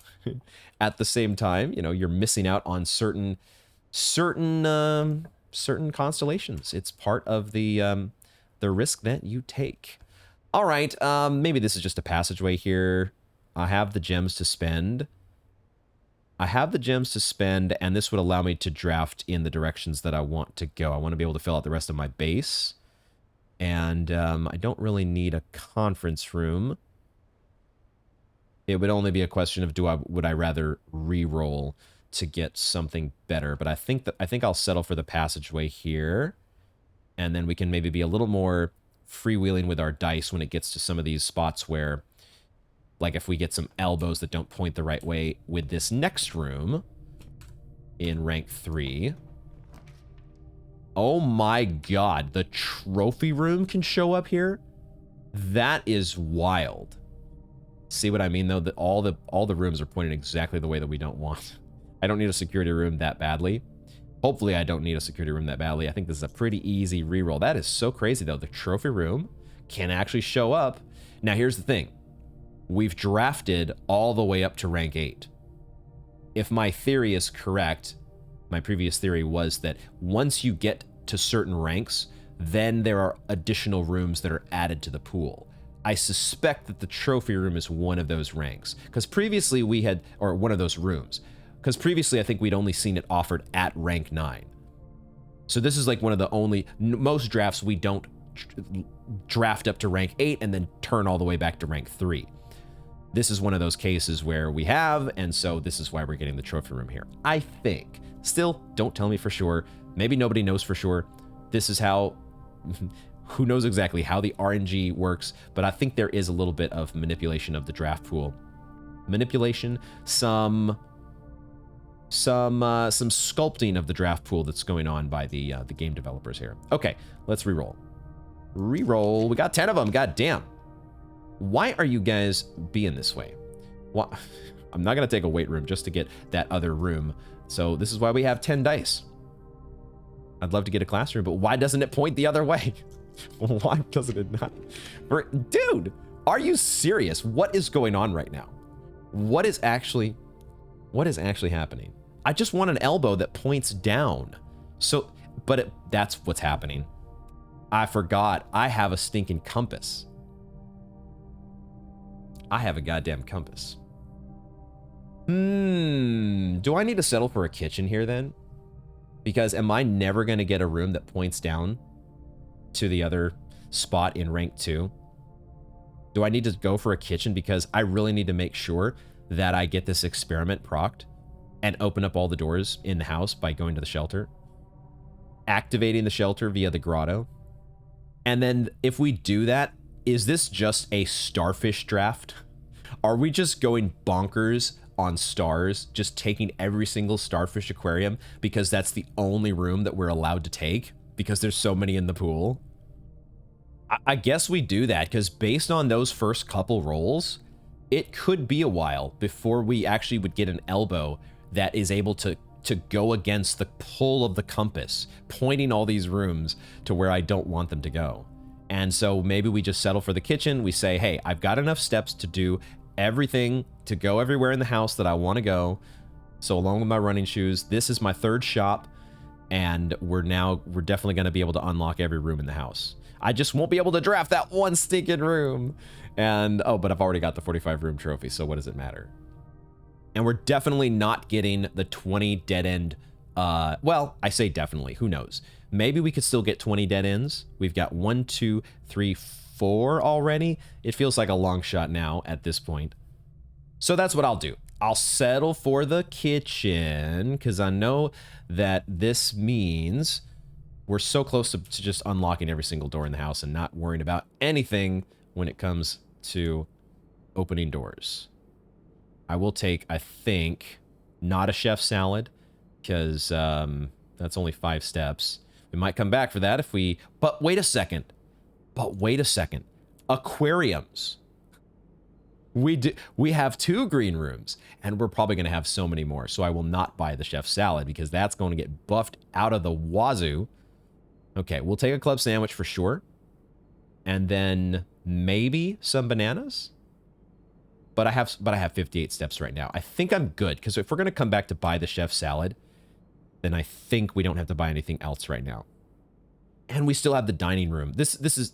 at the same time, you know, you're missing out on certain constellations. It's part of the risk that you take. All right, maybe this is just a passageway here. I have the gems to spend. And this would allow me to draft in the directions that I want to go. I want to be able to fill out the rest of my base. And I don't really need a conference room. It would only be a question of would I rather re-roll to get something better. But I think I'll settle for the passageway here. And then we can maybe be a little more freewheeling with our dice when it gets to some of these spots where, like if we get some elbows that don't point the right way with this next room in rank 3. Oh my god, the trophy room can show up here? That is wild. See what I mean though? That all the rooms are pointing exactly the way that we don't want. I don't need a security room that badly. Hopefully I don't need a security room that badly. I think this is a pretty easy reroll. That is so crazy though. The trophy room can actually show up. Now here's the thing. We've drafted all the way up to rank 8. If my theory is correct, my previous theory was that once you get to certain ranks, then there are additional rooms that are added to the pool. I suspect that the trophy room is one of those ranks. Because previously we had, or one of those rooms. Because previously I think we'd only seen it offered at rank 9. So this is like one of the only, most drafts we don't draft up to rank 8 and then turn all the way back to rank 3. This is one of those cases where we have, and so this is why we're getting the trophy room here. I think. Still, don't tell me for sure. Maybe nobody knows for sure. This is how, who knows exactly how the RNG works, but I think there is a little bit of manipulation of the draft pool. Manipulation, some sculpting of the draft pool that's going on by the game developers here. Okay, let's reroll. Reroll. We got 10 of them. God damn. Why are you guys being this way? Well, I'm not going to take a weight room just to get that other room. So this is why we have 10 dice. I'd love to get a classroom, but why doesn't it point the other way? Why doesn't it not? Dude, are you serious? What is going on right now? What is actually happening? I just want an elbow that points down. So, but that's what's happening. I forgot I have a stinking compass. I have a goddamn compass. Do I need to settle for a kitchen here then? Because am I never going to get a room that points down to the other spot in rank 2? Do I need to go for a kitchen because I really need to make sure that I get this experiment procced and open up all the doors in the house by going to the shelter? Activating the shelter via the grotto. And then if we do that, is this just a starfish draft? Are we just going bonkers on stars, just taking every single starfish aquarium because that's the only room that we're allowed to take because there's so many in the pool? I guess we do that because based on those first couple rolls, it could be a while before we actually would get an elbow that is able to go against the pull of the compass, pointing all these rooms to where I don't want them to go. And so maybe we just settle for the kitchen. We say, hey, I've got enough steps to do everything, to go everywhere in the house that I want to go. So along with my running shoes, this is my third shop. And we're definitely going to be able to unlock every room in the house. I just won't be able to draft that one stinking room. And, oh, but I've already got the 45 room trophy. So what does it matter? And we're definitely not getting the 20 dead end. Well, I say definitely, who knows? Maybe we could still get 20 dead ends. We've got 1, 2, 3, 4 already. It feels like a long shot now at this point. So that's what I'll do. I'll settle for the kitchen because I know that this means we're so close to just unlocking every single door in the house and not worrying about anything when it comes to opening doors. I will take, I think, not a chef salad because that's only 5 steps. We might come back for that if we... But wait a second. Aquariums. We have 2 green rooms, and we're probably going to have so many more. So I will not buy the chef salad because that's going to get buffed out of the wazoo. Okay, we'll take a club sandwich for sure. And then maybe some bananas. but I have 58 steps right now. I think I'm good, because if we're going to come back to buy the chef salad, then I think we don't have to buy anything else right now. And we still have the dining room.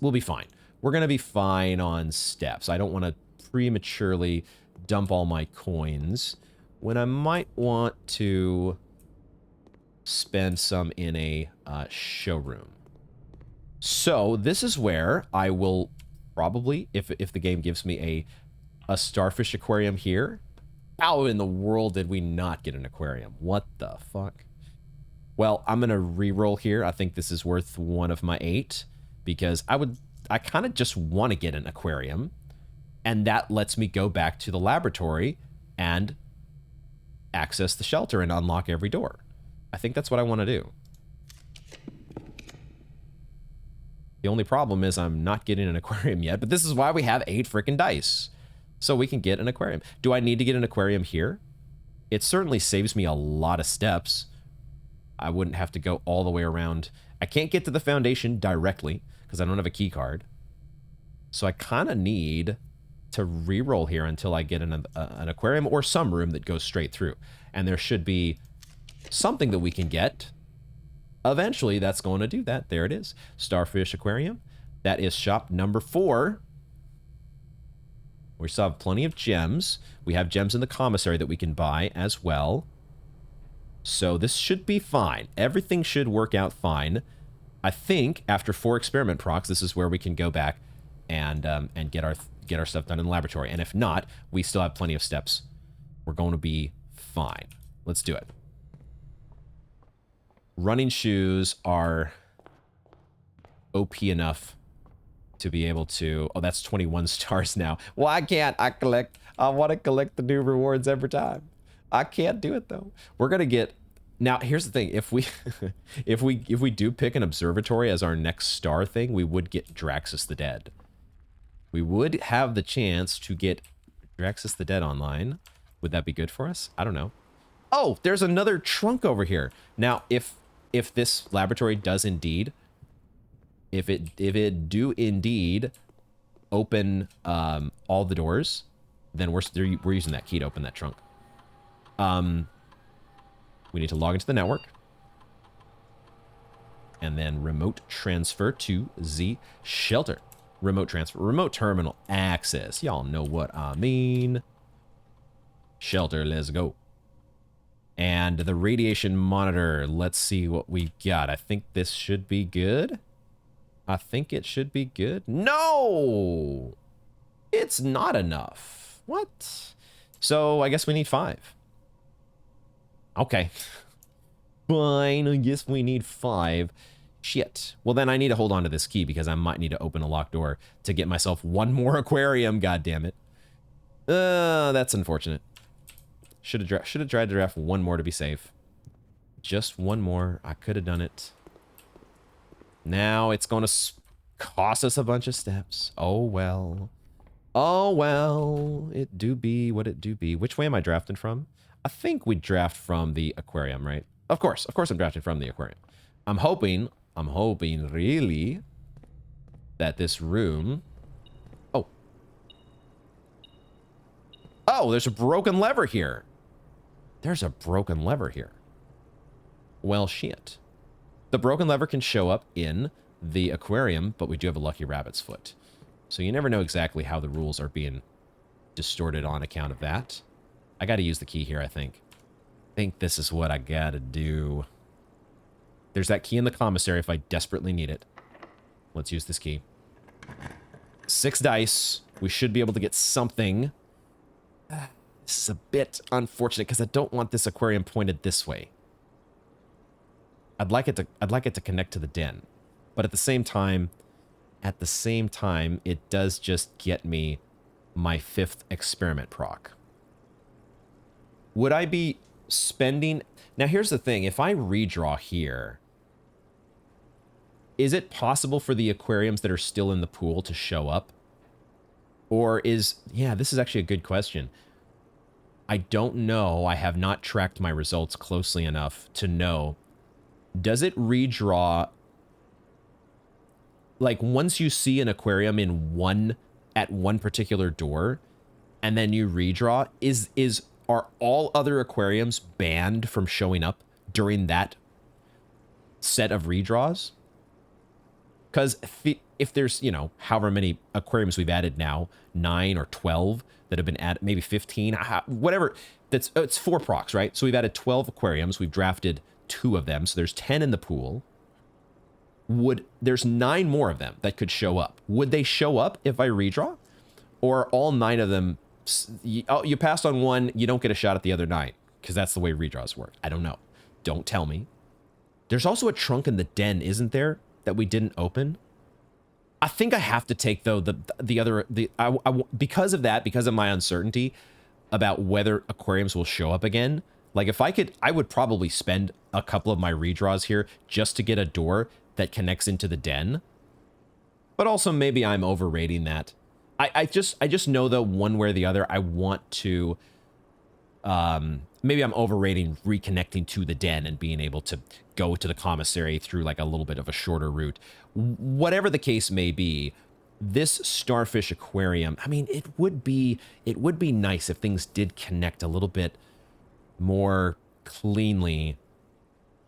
We'll be fine. We're going to be fine on steps. I don't want to prematurely dump all my coins when I might want to spend some in a showroom. So this is where I will probably, if the game gives me a starfish aquarium here. How in the world did we not get an aquarium? What the fuck? Well, I'm going to re-roll here. I think this is worth 1 of my 8 because I kind of just want to get an aquarium, and that lets me go back to the laboratory and access the shelter and unlock every door. I think that's what I want to do. The only problem is I'm not getting an aquarium yet, but this is why we have 8 freaking dice. So we can get an aquarium. Do I need to get an aquarium here? It certainly saves me a lot of steps. I wouldn't have to go all the way around. I can't get to the foundation directly because I don't have a key card. So I kind of need to re-roll here until I get an aquarium or some room that goes straight through. And there should be something that we can get. Eventually, that's going to do that. There it is. Starfish Aquarium. That is shop number 4. We still have plenty of gems. We have gems in the commissary that we can buy as well. So this should be fine. Everything should work out fine. I think after 4 experiment procs, this is where we can go back and get our stuff done in the laboratory. And if not, we still have plenty of steps. We're going to be fine. Let's do it. Running shoes are OP enough to be able to... Oh, that's 21 stars now. Why can't I collect... I want to collect the new rewards every time. I can't do it though. We're gonna get now. Here's the thing: if we if we do pick an observatory as our next star thing, we would get Draxus the Dead. We would have the chance to get Draxus the Dead online. Would that be good for us? I don't know. Oh, there's another trunk over here. Now, if this laboratory does indeed, if it do indeed open all the doors, then we're using that key to open that trunk. We need to log into the network and then remote transfer to the shelter. Remote transfer, remote terminal access. Y'all know what I mean. Shelter, let's go. And the radiation monitor, let's see what we got. I think this should be good. I think it should be good. No! It's not enough. What? So I guess we need 5. Okay. Fine, I guess we need 5. Shit. Well, then I need to hold on to this key because I might need to open a locked door to get myself 1 more aquarium, god damn it. That's unfortunate. Should have tried to draft 1 more to be safe. Just 1 more. I could have done it. Now it's going to cost us a bunch of steps. Oh, well. Oh, well. It do be what it do be. Which way am I drafting from? I think we draft from the aquarium, right? Of course I'm drafting from the aquarium. I'm hoping really that this room... Oh, there's a broken lever here. There's a broken lever here. Well, shit. The broken lever can show up in the aquarium, but we do have a lucky rabbit's foot. So you never know exactly how the rules are being distorted on account of that. I got to use the key here, I think. I think this is what I got to do. There's that key in the commissary if I desperately need it. Let's use this key. 6 dice. We should be able to get something. This is a bit unfortunate because I don't want this aquarium pointed this way. I'd like it to connect to the den. But at the same time, it does just get me my 5th experiment proc. Would I be spending... Now, here's the thing. If I redraw here, is it possible for the aquariums that are still in the pool to show up? Or is... Yeah, this is actually a good question. I don't know. I have not tracked my results closely enough to know. Does it redraw... Like, once you see an aquarium at one particular door, and then you redraw, are all other aquariums banned from showing up during that set of redraws? Because if there's, you know, however many aquariums we've added now, 9 or 12 that have been added, maybe 15, whatever, it's 4 procs, right? So we've added 12 aquariums, we've drafted 2 of them, so there's 10 in the pool. There's 9 more of them that could show up. Would they show up if I redraw? Or are all 9 of them, you passed on one, you don't get a shot at the other 9, because that's the way redraws work. I don't know. Don't tell me. There's also a trunk in the den, isn't there, that we didn't open? I think I have to take, though, because of that, because of my uncertainty about whether aquariums will show up again. Like, if I could, I would probably spend a couple of my redraws here just to get a door that connects into the den. But also, maybe I'm overrating that. I just know, though, one way or the other, I want to... maybe I'm overrating reconnecting to the den and being able to go to the commissary through like a little bit of a shorter route. Whatever the case may be, this starfish aquarium, I mean, it would be nice if things did connect a little bit more cleanly.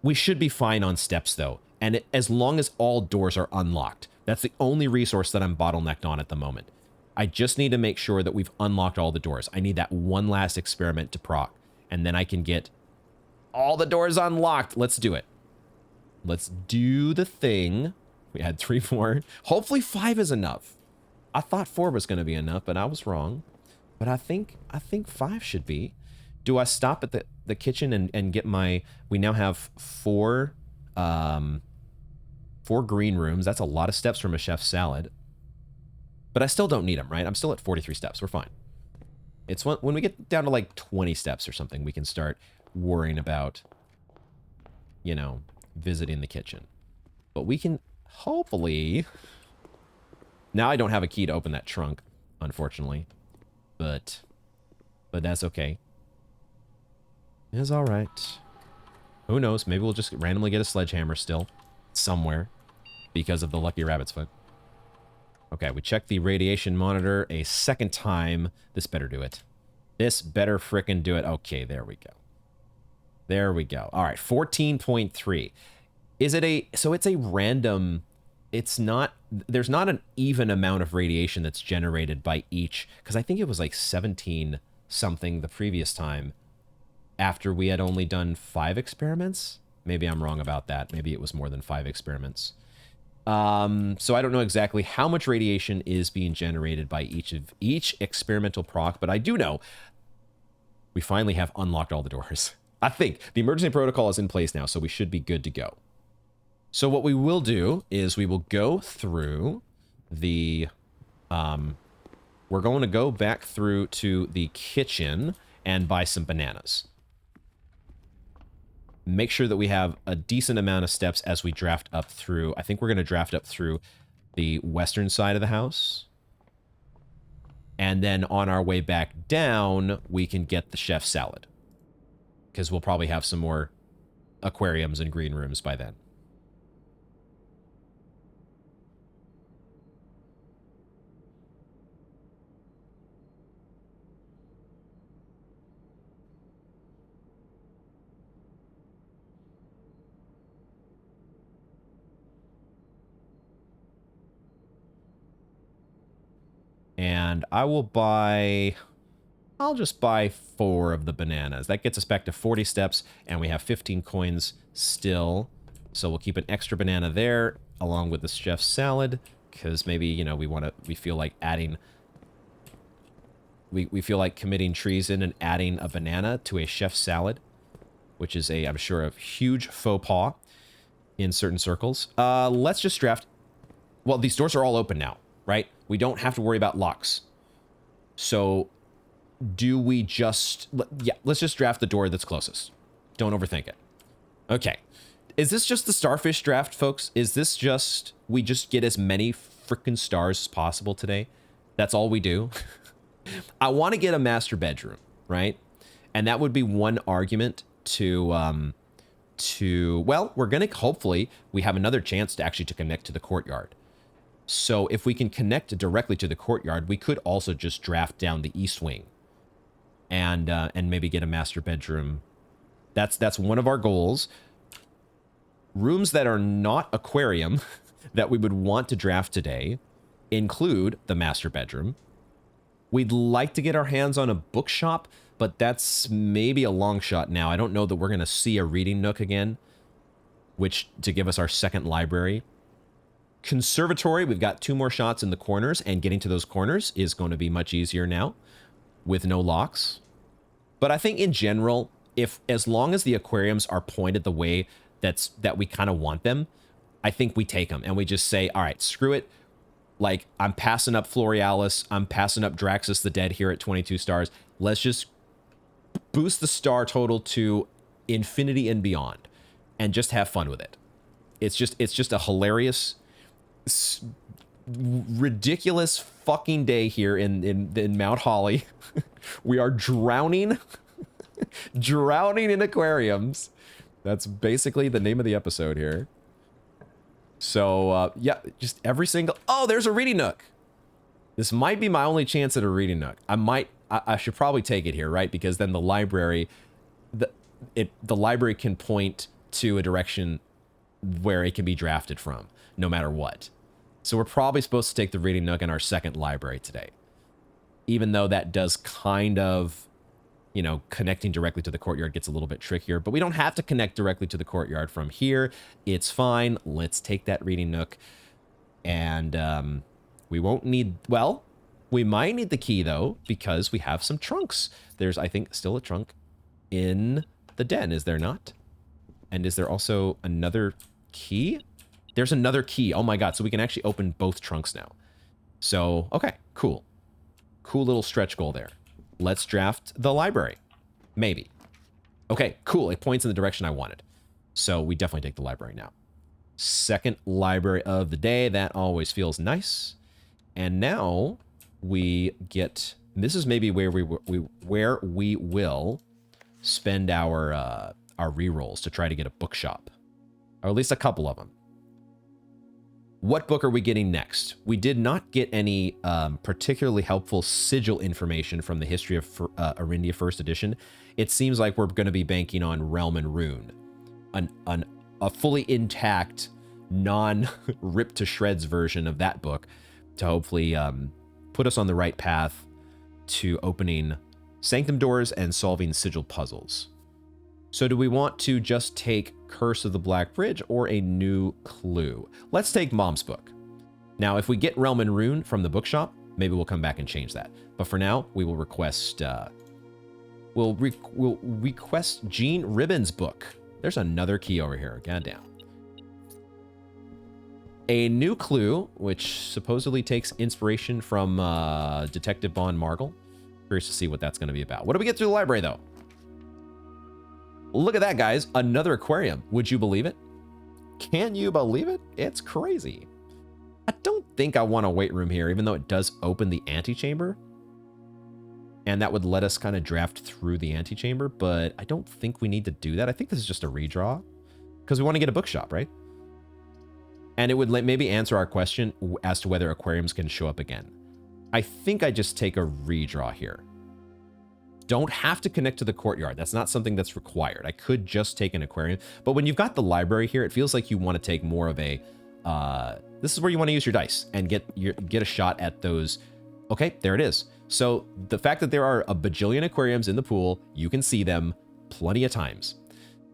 We should be fine on steps, though. And as long as all doors are unlocked, that's the only resource that I'm bottlenecked on at the moment. I just need to make sure that we've unlocked all the doors. I need that one last experiment to proc, and then I can get all the doors unlocked. Let's do it. Let's do the thing. We had 3 more. Hopefully 5 is enough. I thought 4 was going to be enough, but I was wrong. But I think 5 should be. Do I stop at the kitchen and get my... We now have 4 green rooms. That's a lot of steps from a chef's salad. But I still don't need them, right? I'm still at 43 steps. We're fine. It's when we get down to like 20 steps or something, we can start worrying about, you know, visiting the kitchen. But we can hopefully... Now I don't have a key to open that trunk, unfortunately. But that's okay. It's all right. Who knows? Maybe we'll just randomly get a sledgehammer still somewhere because of the lucky rabbit's foot. Okay, we checked the radiation monitor a second time. This better do it. This better frickin' do it. Okay, there we go. There we go. All right, 14.3. Is it a... So it's a random... It's not... There's not an even amount of radiation that's generated by each... Because I think it was like 17 something the previous time after we had only done 5 experiments. Maybe I'm wrong about that. Maybe it was more than 5 experiments. So I don't know exactly how much radiation is being generated by each experimental proc, but I do know we finally have unlocked all the doors. I think the emergency protocol is in place now, so we should be good to go. So what we will do is we will go through the, we're going to go back through to the kitchen and buy some bananas. Make sure that we have a decent amount of steps as we draft up through. I think we're going to draft up through the western side of the house. And then on our way back down, we can get the chef's salad. Because we'll probably have some more aquariums and green rooms by then. And I will buy... I'll just buy 4 of the bananas. That gets us back to 40 steps, and we have 15 coins still. So we'll keep an extra banana there, along with the chef's salad, because maybe, you know, we feel like adding... We feel like committing treason and adding a banana to a chef's salad, which is I'm sure, a huge faux pas in certain circles. Let's just draft... Well, these doors are all open now, right? We don't have to worry about locks. So, do we just... Yeah, let's just draft the door that's closest. Don't overthink it. Okay. Is this just the starfish draft, folks? Is this just... We just get as many freaking stars as possible today? That's all we do? I want to get a master bedroom, right? And that would be one argument to... Well, we're going to... Hopefully, we have another chance to actually connect to the courtyard. So if we can connect directly to the courtyard, we could also just draft down the east wing and maybe get a master bedroom. That's one of our goals. Rooms that are not aquarium that we would want to draft today include the master bedroom. We'd like to get our hands on a bookshop, but that's maybe a long shot now. I don't know that we're going to see a reading nook again, which to give us our second library. Conservatory, we've got 2 more shots in the corners, and getting to those corners is going to be much easier now with no locks. But I think in general, as long as the aquariums are pointed the way that we kind of want them, I think we take them and we just say, all right, screw it. Like, I'm passing up Florealis, I'm passing up Draxus the Dead here at 22 stars. Let's just boost the star total to infinity and beyond and just have fun with it. It's just a hilarious, ridiculous fucking day here in Mount Holly. We are drowning in aquariums. That's basically the name of the episode here. So, yeah, just every single... Oh, there's a reading nook. This might be my only chance at a reading nook. I should probably take it here, right? Because then the library... The library can point to a direction where it can be drafted from, no matter what. So we're probably supposed to take the reading nook in our second library today. Even though that does kind of... You know, connecting directly to the courtyard gets a little bit trickier, but we don't have to connect directly to the courtyard from here. It's fine. Let's take that reading nook. And we won't need, well, we might need the key though, because we have some trunks. There's, I think, still a trunk in the den, is there not? And is there also another key? There's another key. Oh my God. So we can actually open both trunks now. So, okay, cool. Cool little stretch goal there. Let's draft the library. Maybe. Okay, cool. It points in the direction I wanted. So we definitely take the library now. Second library of the day. That always feels nice. And now we get... This is maybe where we will spend our rerolls to try to get a bookshop. Or at least a couple of them. What book are we getting next? We did not get any particularly helpful sigil information from the History of Arindia First Edition. It seems like we're going to be banking on Realm and Rune. A fully intact, non-ripped to shreds version of that book to hopefully put us on the right path to opening Sanctum doors and solving sigil puzzles. So do we want to just take Curse of the Black Bridge or a new clue? Let's take Mom's book. Now, if we get Realm and Rune from the bookshop, maybe we'll come back and change that. But for now, we will request... we'll request Jean Ribbon's book. There's another key over here. Goddamn. A new clue, which supposedly takes inspiration from Detective Bond Margle. Curious to see what that's going to be about. What do we get through the library, though? Look at that, guys. Another aquarium. Would you believe it? Can you believe it? It's crazy. I don't think I want a weight room here, even though it does open the antechamber. And that would let us kind of draft through the antechamber, but I don't think we need to do that. I think this is just a redraw because we want to get a bookshop, right? And it would maybe answer our question as to whether aquariums can show up again. I think I just take a redraw here. Don't have to connect to the courtyard. That's not something that's required. I could just take an aquarium. But when you've got the library here, it feels like you want to take more of a... this is where you want to use your dice and get a shot at those... Okay, there it is. So the fact that there are a bajillion aquariums in the pool, you can see them plenty of times.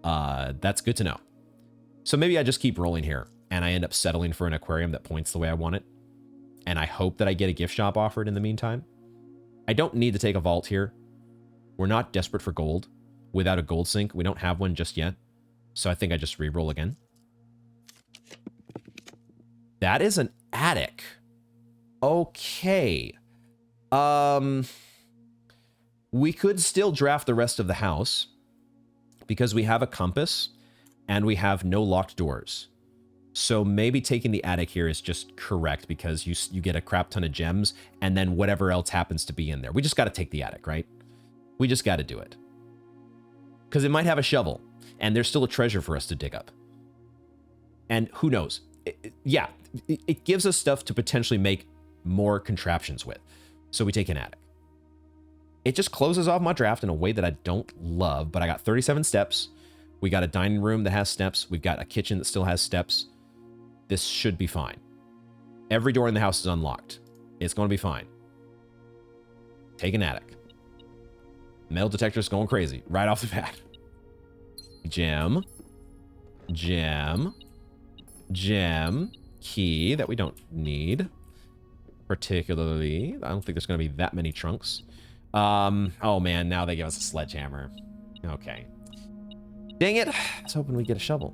That's good to know. So maybe I just keep rolling here and I end up settling for an aquarium that points the way I want it. And I hope that I get a gift shop offered in the meantime. I don't need to take a vault here. We're not desperate for gold. Without a gold sink, we don't have one just yet. So I think I just re-roll again. That is an attic. Okay. We could still draft the rest of the house because we have a compass and we have no locked doors. So maybe taking the attic here is just correct because you get a crap ton of gems and then whatever else happens to be in there. We just got to take the attic, right? We just got to do it. Because it might have a shovel and there's still a treasure for us to dig up. And who knows? Yeah, it gives us stuff to potentially make more contraptions with. So we take an attic. It just closes off my draft in a way that I don't love, but I got 37 steps. We got a dining room that has steps. We've got a kitchen that still has steps. This should be fine. Every door in the house is unlocked. It's going to be fine. Take an attic. Metal detector's going crazy right off the bat. Gem. Gem. Gem. Key that we don't need. Particularly. I don't think there's going to be that many trunks. Oh man, now they give us a sledgehammer. Okay. Dang it. I was hoping we'd get a shovel.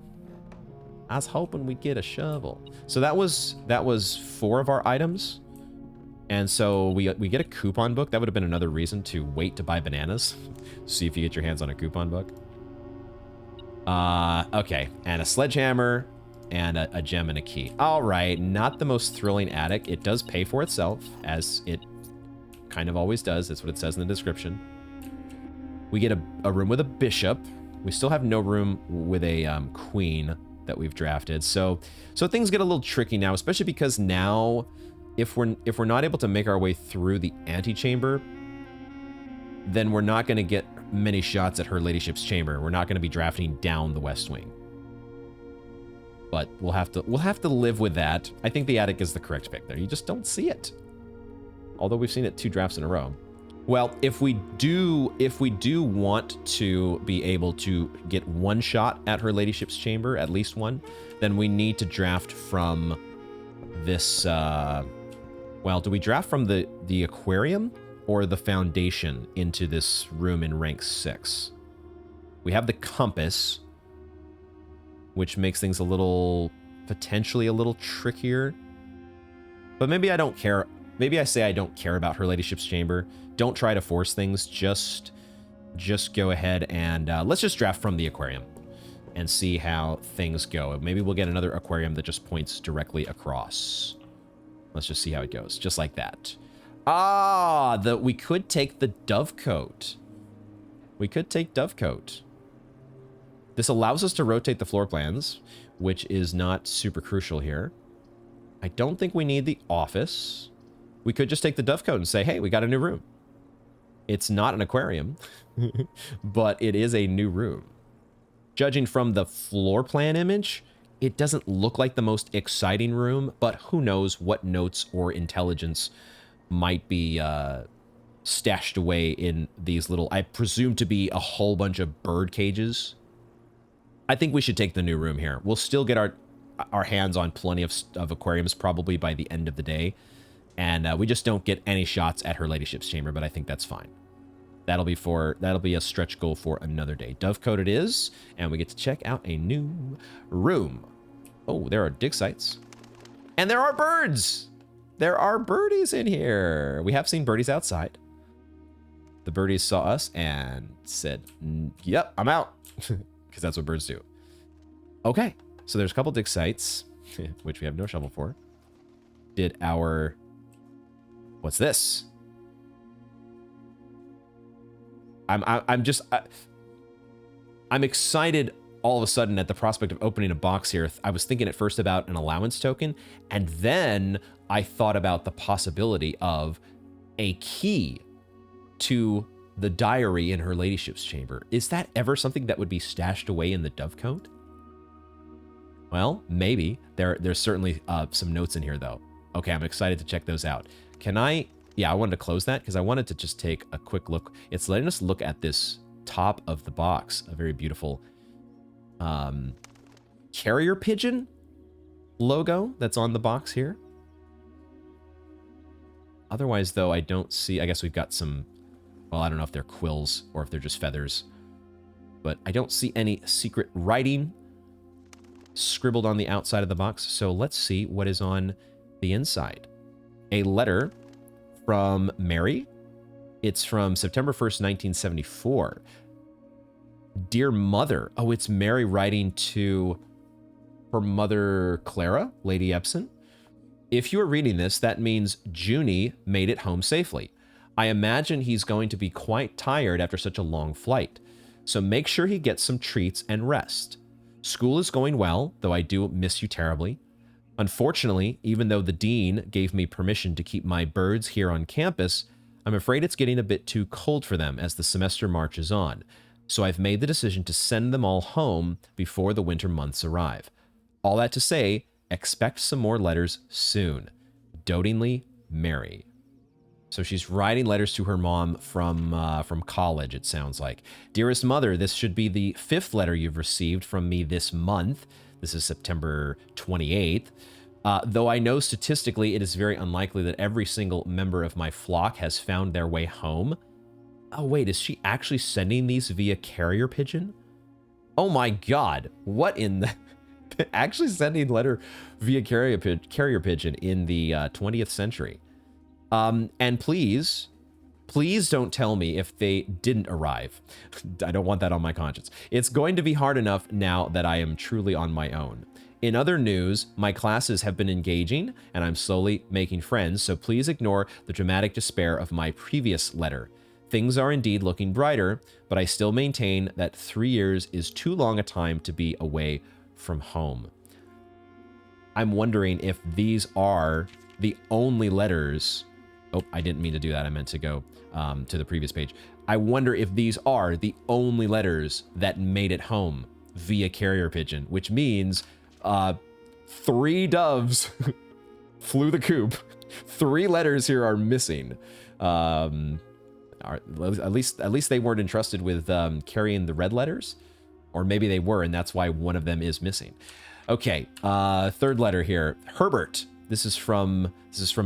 I was hoping we'd get a shovel. So that was 4 of our items. And so we get a coupon book. That would have been another reason to wait to buy bananas. See if you get your hands on a coupon book. Okay. And a sledgehammer and a gem and a key. All right. Not the most thrilling attic. It does pay for itself, as it kind of always does. That's what it says in the description. We get a room with a bishop. We still have no room with a queen that we've drafted. So things get a little tricky now, especially because now if we're not able to make our way through the antechamber, then we're not going to get many shots at Her Ladyship's chamber. We're not going to be drafting down the west wing. But we'll have to live with that. I think the attic is the correct pick there. You just don't see it. Although we've seen it 2 drafts in a row. Well, if we do want to be able to get one shot at Her Ladyship's chamber, at least one, then we need to draft from this, well, do we draft from the aquarium or the foundation into this room in rank 6? We have the compass, which makes things potentially a little trickier. But maybe I don't care. Maybe I say I don't care about Her Ladyship's chamber. Don't try to force things. Just go ahead and let's just draft from the aquarium and see how things go. Maybe we'll get another aquarium that just points directly across. Let's just see how it goes. Just like that. We could take the dovecote. We could take dovecote. This allows us to rotate the floor plans, which is not super crucial here. I don't think we need the office. We could just take the dovecote and say, hey, we got a new room. It's not an aquarium, but it is a new room. Judging from the floor plan image, it doesn't look like the most exciting room, but who knows what notes or intelligence might be stashed away in these little, I presume to be a whole bunch of bird cages. I think we should take the new room here. We'll still get our hands on plenty of aquariums probably by the end of the day. And we just don't get any shots at Her Ladyship's chamber, but I think that's fine. That'll be a stretch goal for another day. Dovecote it is, and we get to check out a new room. Oh, there are dig sites. And there are birds! There are birdies in here. We have seen birdies outside. The birdies saw us and said, yep, I'm out. Because that's what birds do. Okay, so there's a couple dig sites, which we have no shovel for. What's this? I'm excited all of a sudden at the prospect of opening a box here. I was thinking at first about an allowance token, and then I thought about the possibility of a key to the diary in Her Ladyship's chamber. Is that ever something that would be stashed away in the dovecote? Well, maybe. There's certainly some notes in here, though. Okay, I'm excited to check those out. Can I... Yeah, I wanted to close that because I wanted to just take a quick look. It's letting us look at this top of the box. A very beautiful carrier pigeon logo that's on the box here. Otherwise, though, I don't see... I guess we've got some... Well, I don't know if they're quills or if they're just feathers. But I don't see any secret writing scribbled on the outside of the box. So let's see what is on the inside. A letter from Mary. It's from September 1st, 1974. Dear Mother. Oh, it's Mary writing to her mother, Clara, Lady Epson. If you are reading this, that means Junie made it home safely. I imagine he's going to be quite tired after such a long flight. So make sure he gets some treats and rest. School is going well, though I do miss you terribly. Unfortunately, even though the dean gave me permission to keep my birds here on campus, I'm afraid it's getting a bit too cold for them as the semester marches on. So I've made the decision to send them all home before the winter months arrive. All that to say, expect some more letters soon. Dotingly, Mary. So she's writing letters to her mom from college, it sounds like. Dearest mother, this should be the 5th letter you've received from me this month. This is September 28th. Though I know statistically it is very unlikely that every single member of my flock has found their way home. Oh, wait, is she actually sending these via carrier pigeon? Oh my God, what in the... actually sending letter via carrier pigeon in the 20th century. And please don't tell me if they didn't arrive. I don't want that on my conscience. It's going to be hard enough now that I am truly on my own. In other news, my classes have been engaging and I'm slowly making friends, so please ignore the dramatic despair of my previous letter. Things are indeed looking brighter, but I still maintain that 3 years is too long a time to be away from home. I'm wondering if these are the only letters. Oh, I didn't mean to do that. I meant to go to the previous page. I wonder if these are the only letters that made it home via carrier pigeon, which means 3 doves flew the coop. 3 letters here are missing. At least they weren't entrusted with carrying the red letters, or maybe they were, and that's why one of them is missing. Okay, 3rd letter here. Herbert. This is from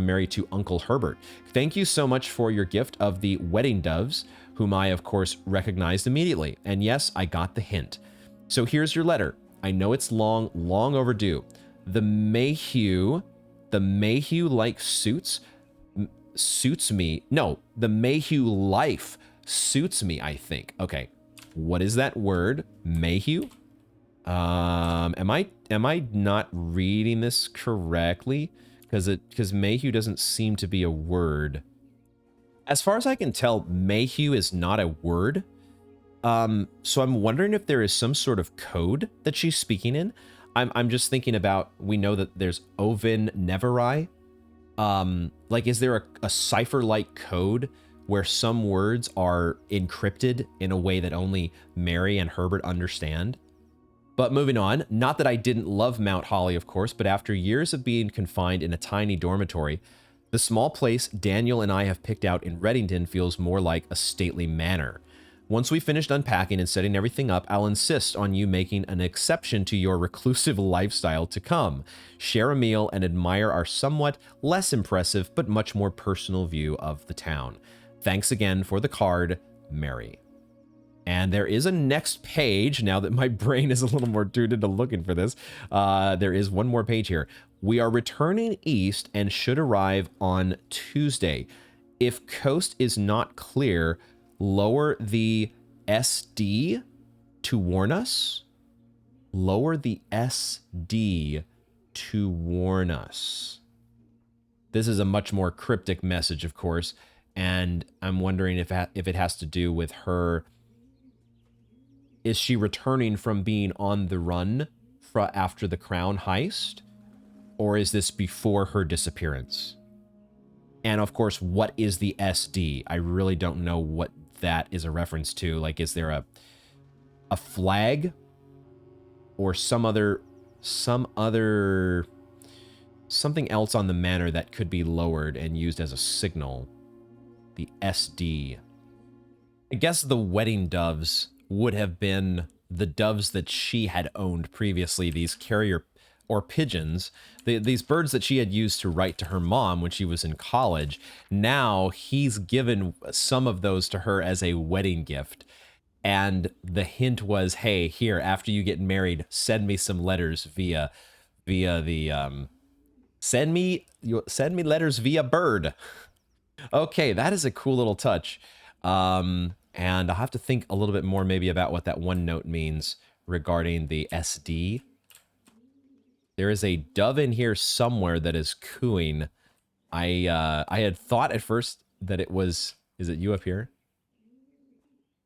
Mary to Uncle Herbert. Thank you so much for your gift of the wedding doves, whom I, of course, recognized immediately. And yes, I got the hint. So here's your letter. I know it's long overdue. The Mayhew-like suits me. No, the Mayhew life suits me, I think. Okay, what is that word? Mayhew? Am I not reading this correctly? Because Mayhew doesn't seem to be a word. As far as I can tell, Mayhew is not a word. So I'm wondering if there is some sort of code that she's speaking in. I'm just thinking about, we know that there's Oven Neveri. Like, is there a cipher-like code where some words are encrypted in a way that only Mary and Herbert understand? But moving on, not that I didn't love Mount Holly, of course, but after years of being confined in a tiny dormitory, the small place Daniel and I have picked out in Reddington feels more like a stately manor. Once we finished unpacking and setting everything up, I'll insist on you making an exception to your reclusive lifestyle to come, share a meal, and admire our somewhat less impressive but much more personal view of the town. Thanks again for the card, Mary. And there is a next page, now that my brain is a little more tuned into looking for this. There is one more page here. We are returning east and should arrive on Tuesday. If coast is not clear, lower the SD to warn us. Lower the SD to warn us. This is a much more cryptic message, of course, and I'm wondering if it has to do with her. Is she returning from being on the run after the crown heist? Or is this before her disappearance? And of course, what is the SD? I really don't know what that is a reference to. Like, is there a flag? Or something else on the manor that could be lowered and used as a signal? The SD. I guess the wedding doves would have been the doves that she had owned previously, these carrier or pigeons, these birds that she had used to write to her mom when she was in college. Now he's given some of those to her as a wedding gift. And the hint was, hey, here, after you get married, send me some letters via the send me letters via bird. Okay, that is a cool little touch. And I'll have to think a little bit more maybe about what that one note means regarding the SD. There is a dove in here somewhere that is cooing. I had thought at first that it was... Is it you up here?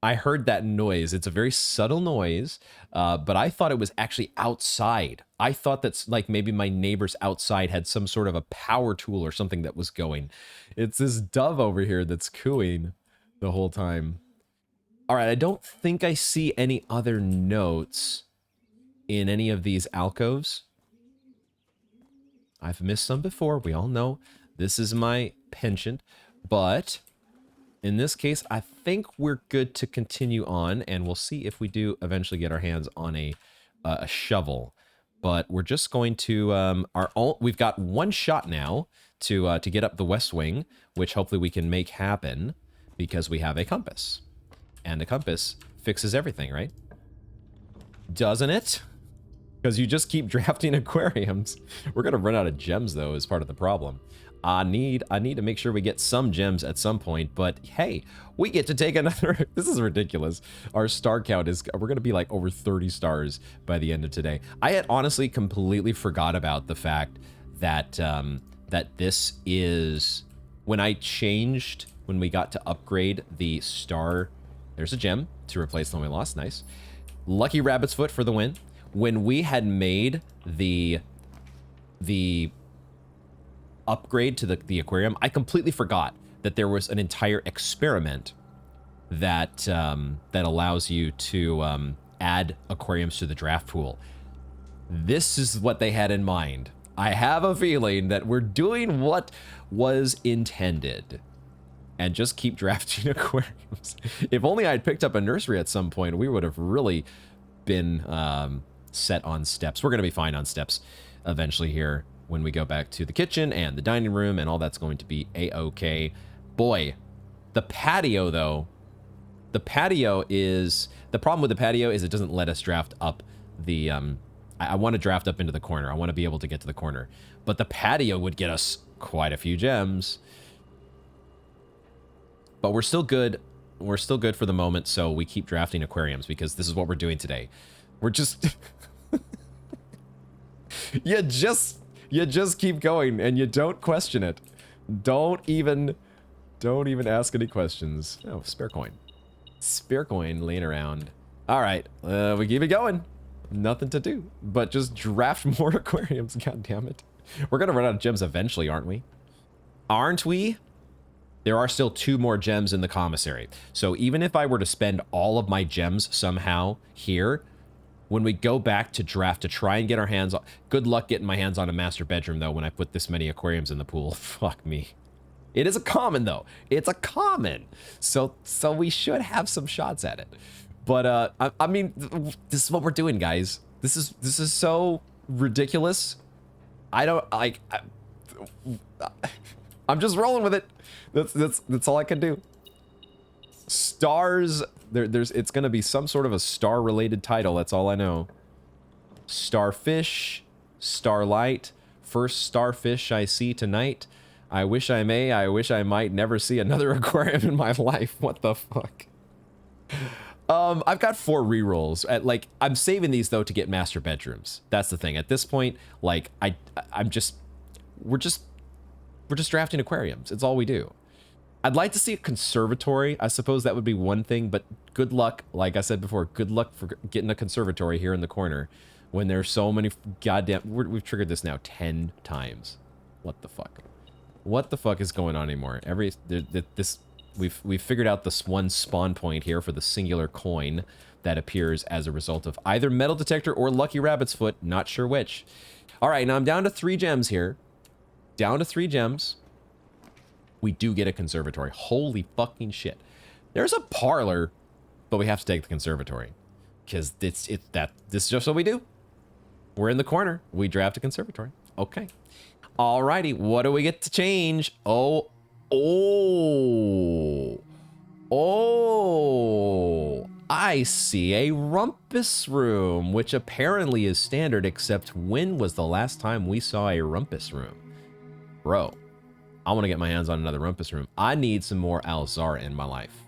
I heard that noise. It's a very subtle noise, but I thought it was actually outside. I thought that's like maybe my neighbors outside had some sort of a power tool or something that was going. It's this dove over here that's cooing the whole time. All right, I don't think I see any other notes in any of these alcoves. I've missed some before. We all know this is my penchant, but in this case, I think we're good to continue on, and we'll see if we do eventually get our hands on a shovel. But we're just going to we've got one shot now to get up the west wing, which hopefully we can make happen because we have a compass, and the compass fixes everything, right? Doesn't it? Because you just keep drafting aquariums. We're gonna run out of gems though, is part of the problem. I need to make sure we get some gems at some point, but hey, we get to take another. This is ridiculous. Our star count is, we're gonna be like over 30 stars by the end of today. I had honestly completely forgot about the fact that that this is, when we got to upgrade the star, there's a gem to replace the one we lost, nice. Lucky Rabbit's Foot for the win. When we had made the upgrade to the aquarium, I completely forgot that there was an entire experiment that that allows you to add aquariums to the draft pool. This is what they had in mind. I have a feeling that we're doing what was intended and just keep drafting aquariums. If only I'd picked up a nursery at some point, we would have really been set on steps. We're going to be fine on steps eventually here when we go back to the kitchen and the dining room, and all that's going to be a-okay. Boy, the patio though, the problem with the patio is it doesn't let us draft up the, I want to draft up into the corner. I want to be able to get to the corner, but the patio would get us quite a few gems. But we're still good. We're still good for the moment, so we keep drafting aquariums because this is what we're doing today. We're just you just keep going and you don't question it. Don't even ask any questions. Oh, spare coin. Spare coin laying around. All right, we keep it going. Nothing to do but just draft more aquariums. God damn it. We're gonna run out of gems eventually, aren't we? Aren't we? There are still 2 more gems in the commissary. So even if I were to spend all of my gems somehow here, when we go back to draft to try and get our hands on, good luck getting my hands on a master bedroom though when I put this many aquariums in the pool. Fuck me. It is a common though. It's a common. So we should have some shots at it. But I mean, this is what we're doing, guys. This is so ridiculous. I don't like. I'm just rolling with it. That's all I can do. Stars. It's gonna be some sort of a star related title. That's all I know. Starfish, starlight, first starfish I see tonight. I wish I may. I wish I might never see another aquarium in my life. What the fuck? I've got 4 rerolls. I'm saving these though to get master bedrooms. That's the thing. At this point, like we're just drafting aquariums. It's all we do. I'd like to see a conservatory. I suppose that would be one thing, but good luck. Like I said before, good luck for getting a conservatory here in the corner when there's so many goddamn... We've triggered this now 10 times. What the fuck? What the fuck is going on anymore? We've figured out this one spawn point here for the singular coin that appears as a result of either metal detector or lucky rabbit's foot. Not sure which. All right, now I'm down to 3 gems here. Down to 3 gems. We do get a conservatory. Holy fucking shit. There's a parlor, but we have to take the conservatory. Because this is just what we do. We're in the corner. We draft a conservatory. Okay. Alrighty, what do we get to change? Oh, I see a rumpus room, which apparently is standard, except when was the last time we saw a rumpus room? Bro, I want to get my hands on another rumpus room. I need some more Alzara in my life.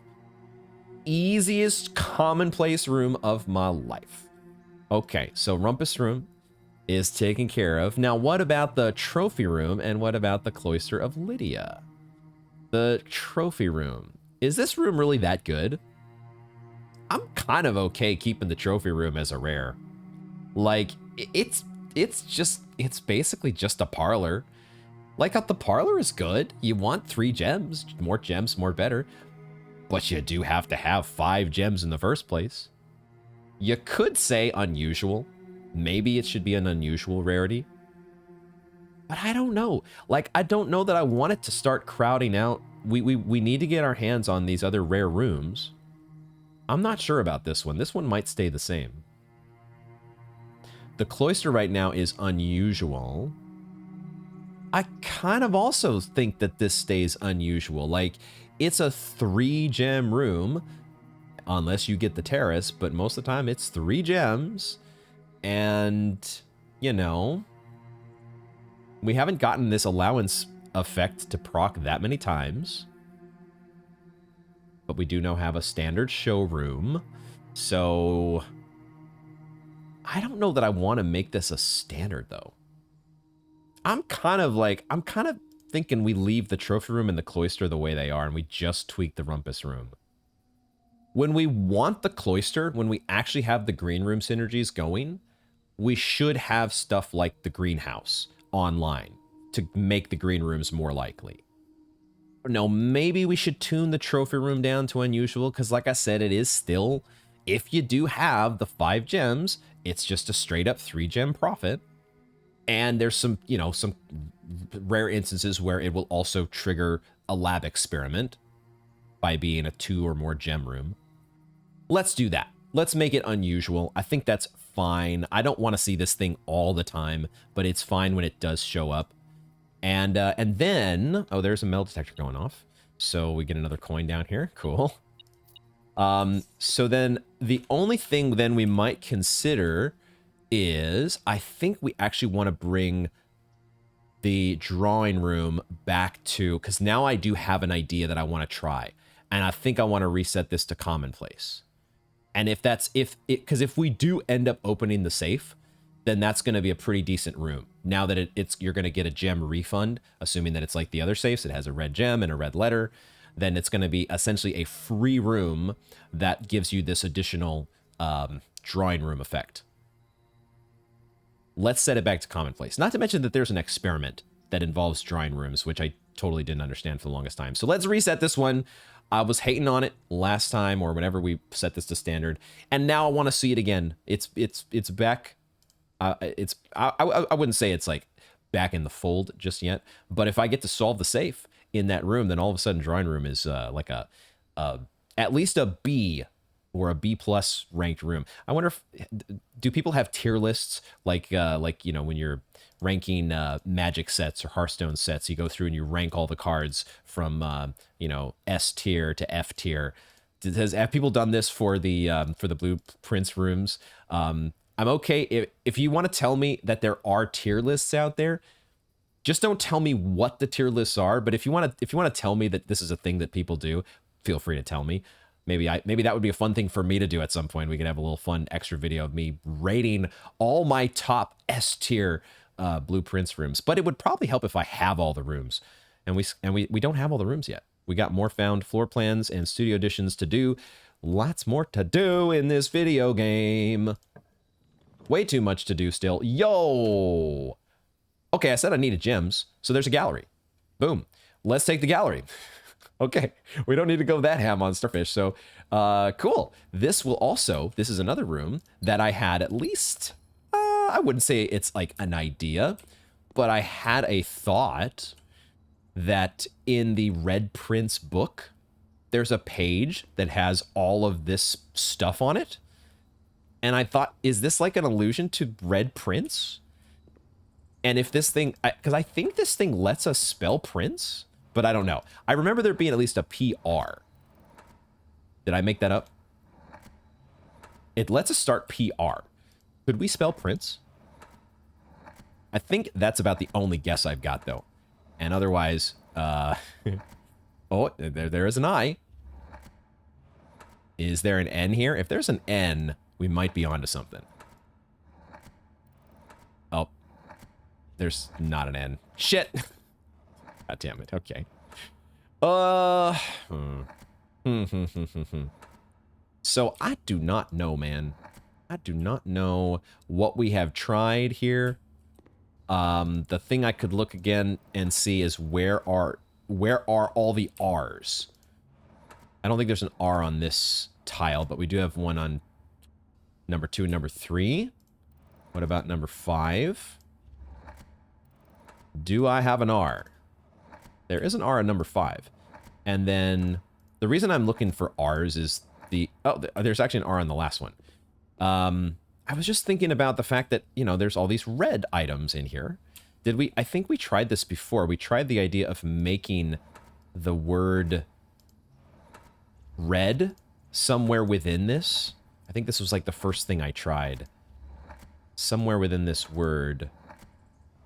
Easiest commonplace room of my life. Okay, so rumpus room is taken care of. Now, what about the trophy room, and what about the cloister of Lydia? The trophy room. Is this room really that good? I'm kind of okay keeping the trophy room as a rare. Like, it's basically just a parlor. Like, the parlor is good. You want 3 gems. More gems, more better. But you do have to have 5 gems in the first place. You could say unusual. Maybe it should be an unusual rarity. But I don't know. Like, I don't know that I want it to start crowding out. We need to get our hands on these other rare rooms. I'm not sure about this one. This one might stay the same. The cloister right now is unusual. I kind of also think that this stays unusual. Like, it's a 3 gem room, unless you get the terrace, but most of the time it's 3 gems. And, you know, we haven't gotten this allowance effect to proc that many times. But we do now have a standard showroom. So I don't know that I want to make this a standard, though. I'm kind of thinking we leave the trophy room and the cloister the way they are, and we just tweak the rumpus room. When we want the cloister, when we actually have the green room synergies going, we should have stuff like the greenhouse online to make the green rooms more likely. No, maybe we should tune the trophy room down to unusual, because like I said, it is still, if you do have the 5 gems, it's just a straight up 3 gem profit. And there's some, you know, some rare instances where it will also trigger a lab experiment by being a 2 or more gem room. Let's do that. Let's make it unusual. I think that's fine. I don't want to see this thing all the time, but it's fine when it does show up. And then, oh, there's a metal detector going off. So we get another coin down here. Cool. So then the only thing then we might consider is, I think we actually want to bring the drawing room back to, because now I do have an idea that I want to try. And I think I want to reset this to commonplace. And because if we do end up opening the safe, then that's going to be a pretty decent room. Now that you're going to get a gem refund, assuming that it's like the other safes, it has a red gem and a red letter, then it's going to be essentially a free room that gives you this additional drawing room effect. Let's set it back to commonplace. Not to mention that there's an experiment that involves drawing rooms, which I totally didn't understand for the longest time. So let's reset this one. I was hating on it last time or whenever we set this to standard, and now I want to see it again. It's back. I wouldn't say it's like back in the fold just yet, but if I get to solve the safe in that room, then all of a sudden drawing room is like at least a B or a B+ ranked room. I wonder if, do people have tier lists like you know, when you're ranking magic sets or Hearthstone sets, you go through and you rank all the cards from you know, S tier to F tier. Have people done this for the blueprints rooms? I'm okay if you want to tell me that there are tier lists out there. Just don't tell me what the tier lists are. But if you want to tell me that this is a thing that people do, feel free to tell me. Maybe that would be a fun thing for me to do at some point. We could have a little fun extra video of me rating all my top S tier blueprints rooms. But it would probably help if I have all the rooms, and we don't have all the rooms yet. We got more found floor plans and studio additions to do. Lots more to do in this video game. Way too much to do still. Yo! Okay, I said I needed gems, so there's a gallery. Boom. Let's take the gallery. Okay, we don't need to go that ham on Starfish, so cool. This is another room that I had at least, I wouldn't say it's like an idea, but I had a thought that in the Red Prince book, there's a page that has all of this stuff on it. And I thought, is this like an allusion to Red Prince? And if this thing, because I think this thing lets us spell Prince, but I don't know. I remember there being at least a PR. Did I make that up? It lets us start PR. Could we spell Prince? I think that's about the only guess I've got, though. And otherwise, oh, there is an I. Is there an N here? If there's an N, we might be onto something. Oh, there's not an N. Shit. God damn it. Okay. So I do not know, man. I do not know what we have tried here. The thing I could look again and see is where are all the R's? I don't think there's an R on this tile, but we do have one on number 2 and number 3. What about number 5? Do I have an R? There is an R on number 5. And then the reason I'm looking for R's is there's actually an R on the last one. I was just thinking about the fact that, you know, there's all these red items in here. I think we tried this before. We tried the idea of making the word red somewhere within this. I think this was like the first thing I tried. Somewhere within this word.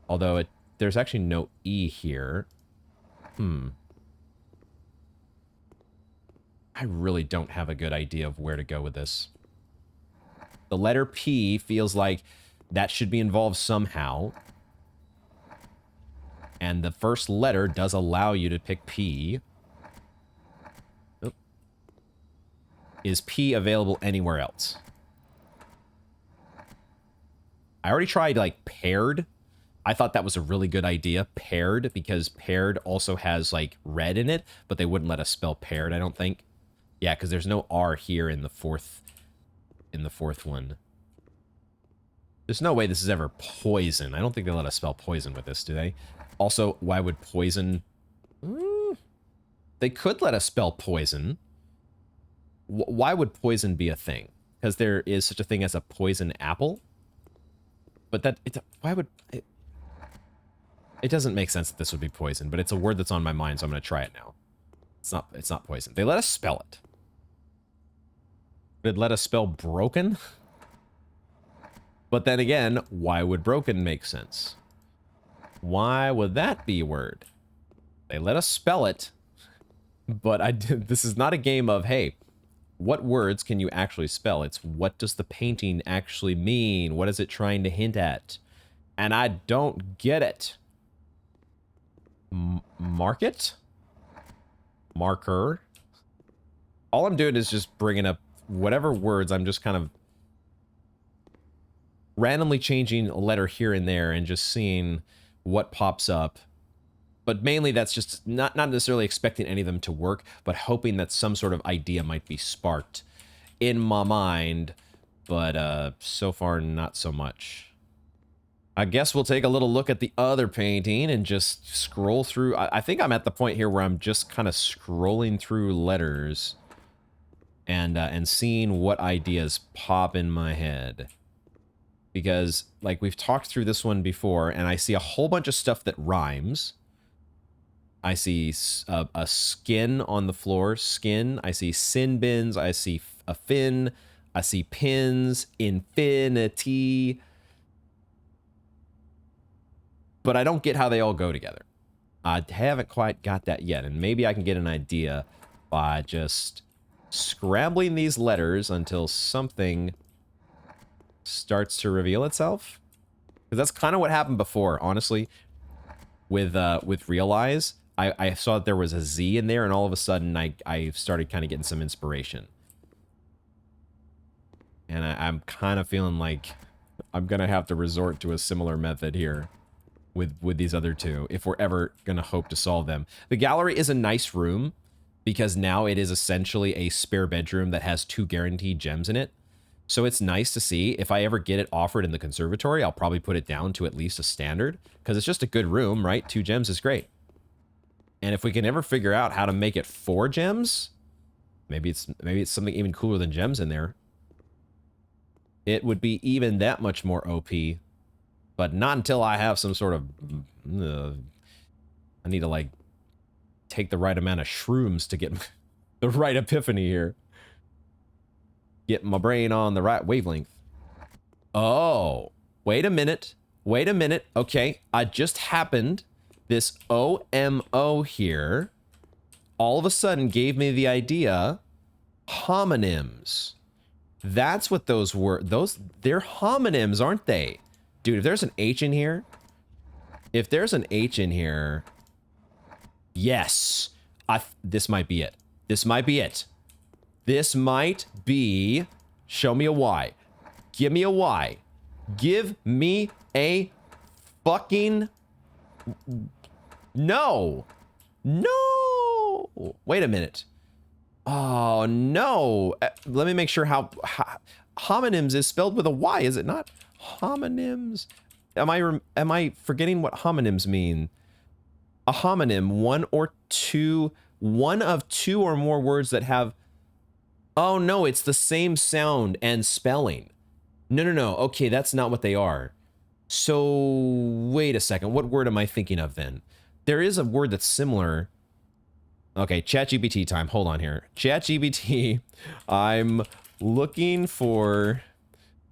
Although there's actually no E here. I really don't have a good idea of where to go with this. The letter P feels like that should be involved somehow. And the first letter does allow you to pick P. Oh. Is P available anywhere else? I already tried, like, paired. I thought that was a really good idea, paired, because paired also has, like, red in it, but they wouldn't let us spell paired, I don't think. Yeah, because there's no R here in the fourth one. There's no way this is ever poison. I don't think they let us spell poison with this, do they? Also, why would poison... They could let us spell poison. Why would poison be a thing? Because there is such a thing as a poison apple? But why would... It doesn't make sense that this would be poison, but it's a word that's on my mind, so I'm going to try it now. It's not poison. They let us spell it. They'd let us spell broken? But then again, why would broken make sense? Why would that be a word? They let us spell it, but this is not a game of, hey, what words can you actually spell? It's what does the painting actually mean? What is it trying to hint at? And I don't get it. Market? Marker? All I'm doing is just bringing up whatever words. I'm just kind of randomly changing a letter here and there and just seeing what pops up. But mainly that's just not necessarily expecting any of them to work, but hoping that some sort of idea might be sparked in my mind. But so far, not so much. I guess we'll take a little look at the other painting and just scroll through. I think I'm at the point here where I'm just kind of scrolling through letters and seeing what ideas pop in my head. Because, like, we've talked through this one before, and I see a whole bunch of stuff that rhymes. I see a skin on the floor, skin. I see sin bins. I see a fin. I see pins, infinity. But I don't get how they all go together. I haven't quite got that yet, and maybe I can get an idea by just scrambling these letters until something starts to reveal itself. Because that's kind of what happened before, honestly, with Realize. I saw that there was a Z in there, and all of a sudden I started kind of getting some inspiration. And I'm kind of feeling like I'm going to have to resort to a similar method here with these other two, if we're ever going to hope to solve them. The gallery is a nice room, because now it is essentially a spare bedroom that has 2 guaranteed gems in it. So it's nice to see. If I ever get it offered in the conservatory, I'll probably put it down to at least a standard, because it's just a good room, right? 2 gems is great. And if we can ever figure out how to make it 4 gems, maybe it's something even cooler than gems in there, it would be even that much more OP. But not until I have some sort of... I need to, like, take the right amount of shrooms to get the right epiphany here. Get my brain on the right wavelength. Oh, wait a minute. Wait a minute. Okay, I just happened. This OMO here all of a sudden gave me the idea. Homonyms. That's what those were. They're homonyms, aren't they? Dude, if there's an H in here, yes, this might be it. This might be it. This might be... Show me a Y. Give me a Y. Give me a fucking... No. No. Wait a minute. Oh, no. Let me make sure how homonyms is spelled with a Y, is it not? Homonyms. Am I forgetting what homonyms mean? A homonym, one of two or more words that have... Oh, no, it's the same sound and spelling. No. Okay, that's not what they are. So, wait a second. What word am I thinking of then? There is a word that's similar. Okay, ChatGPT time. Hold on here. ChatGPT, I'm looking for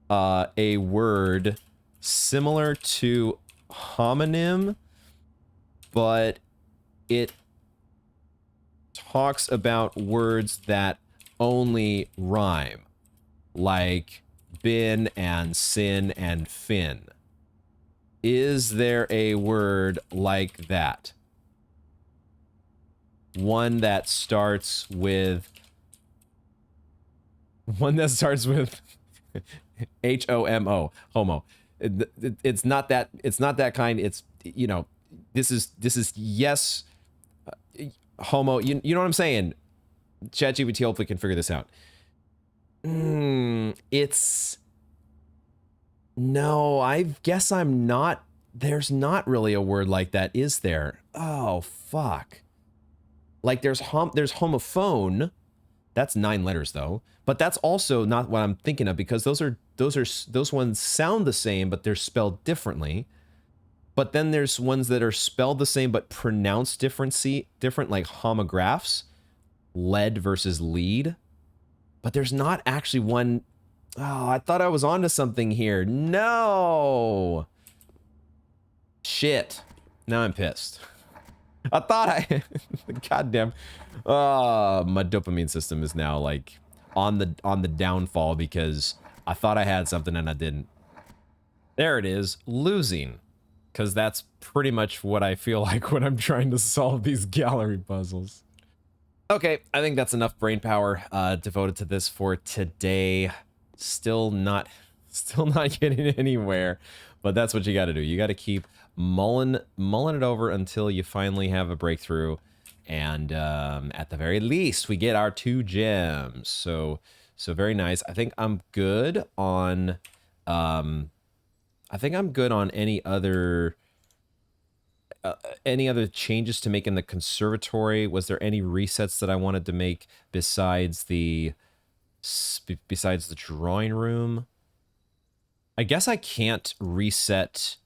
a word similar to homonym, but it talks about words that only rhyme, like bin and sin and fin. Is there a word like that? One that starts with H-O-M-O, homo. It's not that kind. It's, you know, this is yes, homo. You know what I'm saying? ChatGPT hopefully can figure this out. It's... No, I guess I'm not... There's not really a word like that, is there? Oh, fuck. Like, there's homophone. That's 9 letters, though. But that's also not what I'm thinking of, because those ones sound the same, but they're spelled differently. But then there's ones that are spelled the same, but pronounced different, like homographs. Lead versus lead. But there's not actually one... Oh, I thought I was onto something here. No! Shit. Now I'm pissed. I thought I... Goddamn. My dopamine system is now, like, on the downfall because I thought I had something and I didn't. There it is. Losing. Because that's pretty much what I feel like when I'm trying to solve these gallery puzzles. Okay, I think that's enough brain power devoted to this for today. Still not getting anywhere, but that's what you got to do. You got to keep mulling it over until you finally have a breakthrough, and at the very least, we get our 2 gems. So very nice. I think I'm good on. I think I'm good on any other changes to make in the conservatory. Was there any resets that I wanted to make besides the drawing room? I guess I can't reset.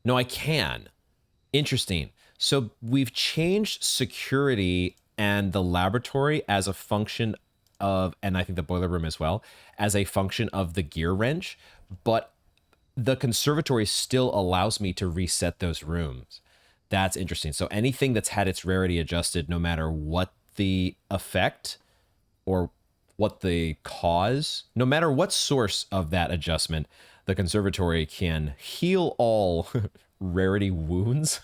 No, I can. Interesting. So we've changed security and the laboratory as a function of, and I think the boiler room as well, as a function of the gear wrench, but the conservatory still allows me to reset those rooms. That's interesting. So anything that's had its rarity adjusted, no matter what the effect or what the cause, no matter what source of that adjustment, the conservatory can heal all rarity wounds,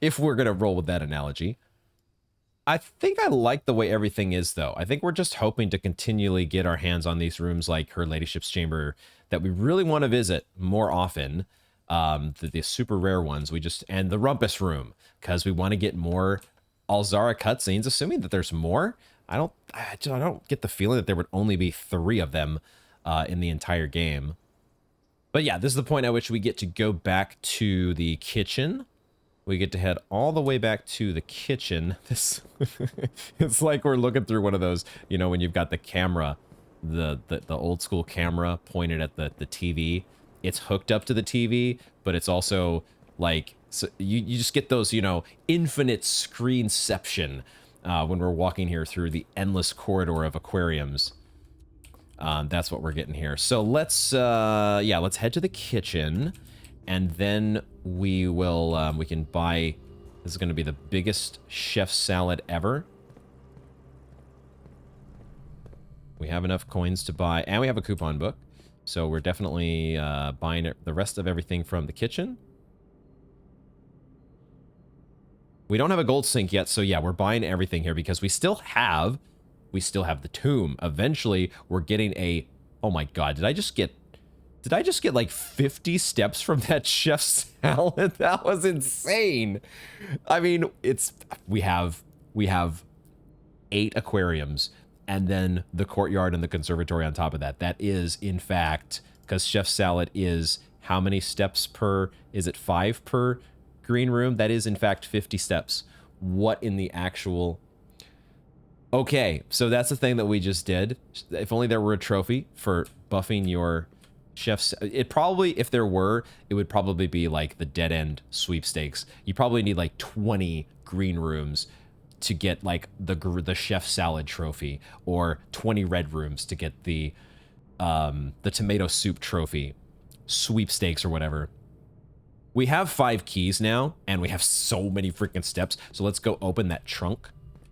if we're going to roll with that analogy. I think I like the way everything is, though. I think we're just hoping to continually get our hands on these rooms like Her Ladyship's Chamber that we really want to visit more often. The super rare ones, and the Rumpus Room, because we want to get more Alzara cutscenes, assuming that there's more. I don't get the feeling that there would only be 3 of them in the entire game. But yeah, this is the point at which we get to go back to the kitchen. We get to head all the way back to the kitchen. This it's like we're looking through one of those, you know, when you've got the camera, the old school camera pointed at the TV. It's hooked up to the TV, but it's also like, so you just get those, you know, infinite screenception when we're walking here through the endless corridor of aquariums. That's what we're getting here. So let's head to the kitchen, and then we will we can buy. This is going to be the biggest chef salad ever. We have enough coins to buy, and we have a coupon book. So we're definitely buying the rest of everything from the kitchen. We don't have a gold sink yet, so yeah, we're buying everything here because we still have We still have the tomb. Eventually, we're getting a... Oh my god, did I just get like 50 steps from that chef's salad? That was insane. I mean, we have 8 aquariums and then the courtyard and the conservatory on top of that. That is, in fact, because chef's salad is how many steps per... Is it 5 per green room? That is, in fact, 50 steps. What in the actual... Okay, so that's the thing that we just did. If only there were a trophy for buffing your chef's... It probably, if there were, it would probably be like the dead end sweepstakes. You probably need like 20 green rooms to get like the chef salad trophy, or 20 red rooms to get the tomato soup trophy, sweepstakes or whatever. We have 5 keys now, and we have so many freaking steps. So let's go open that trunk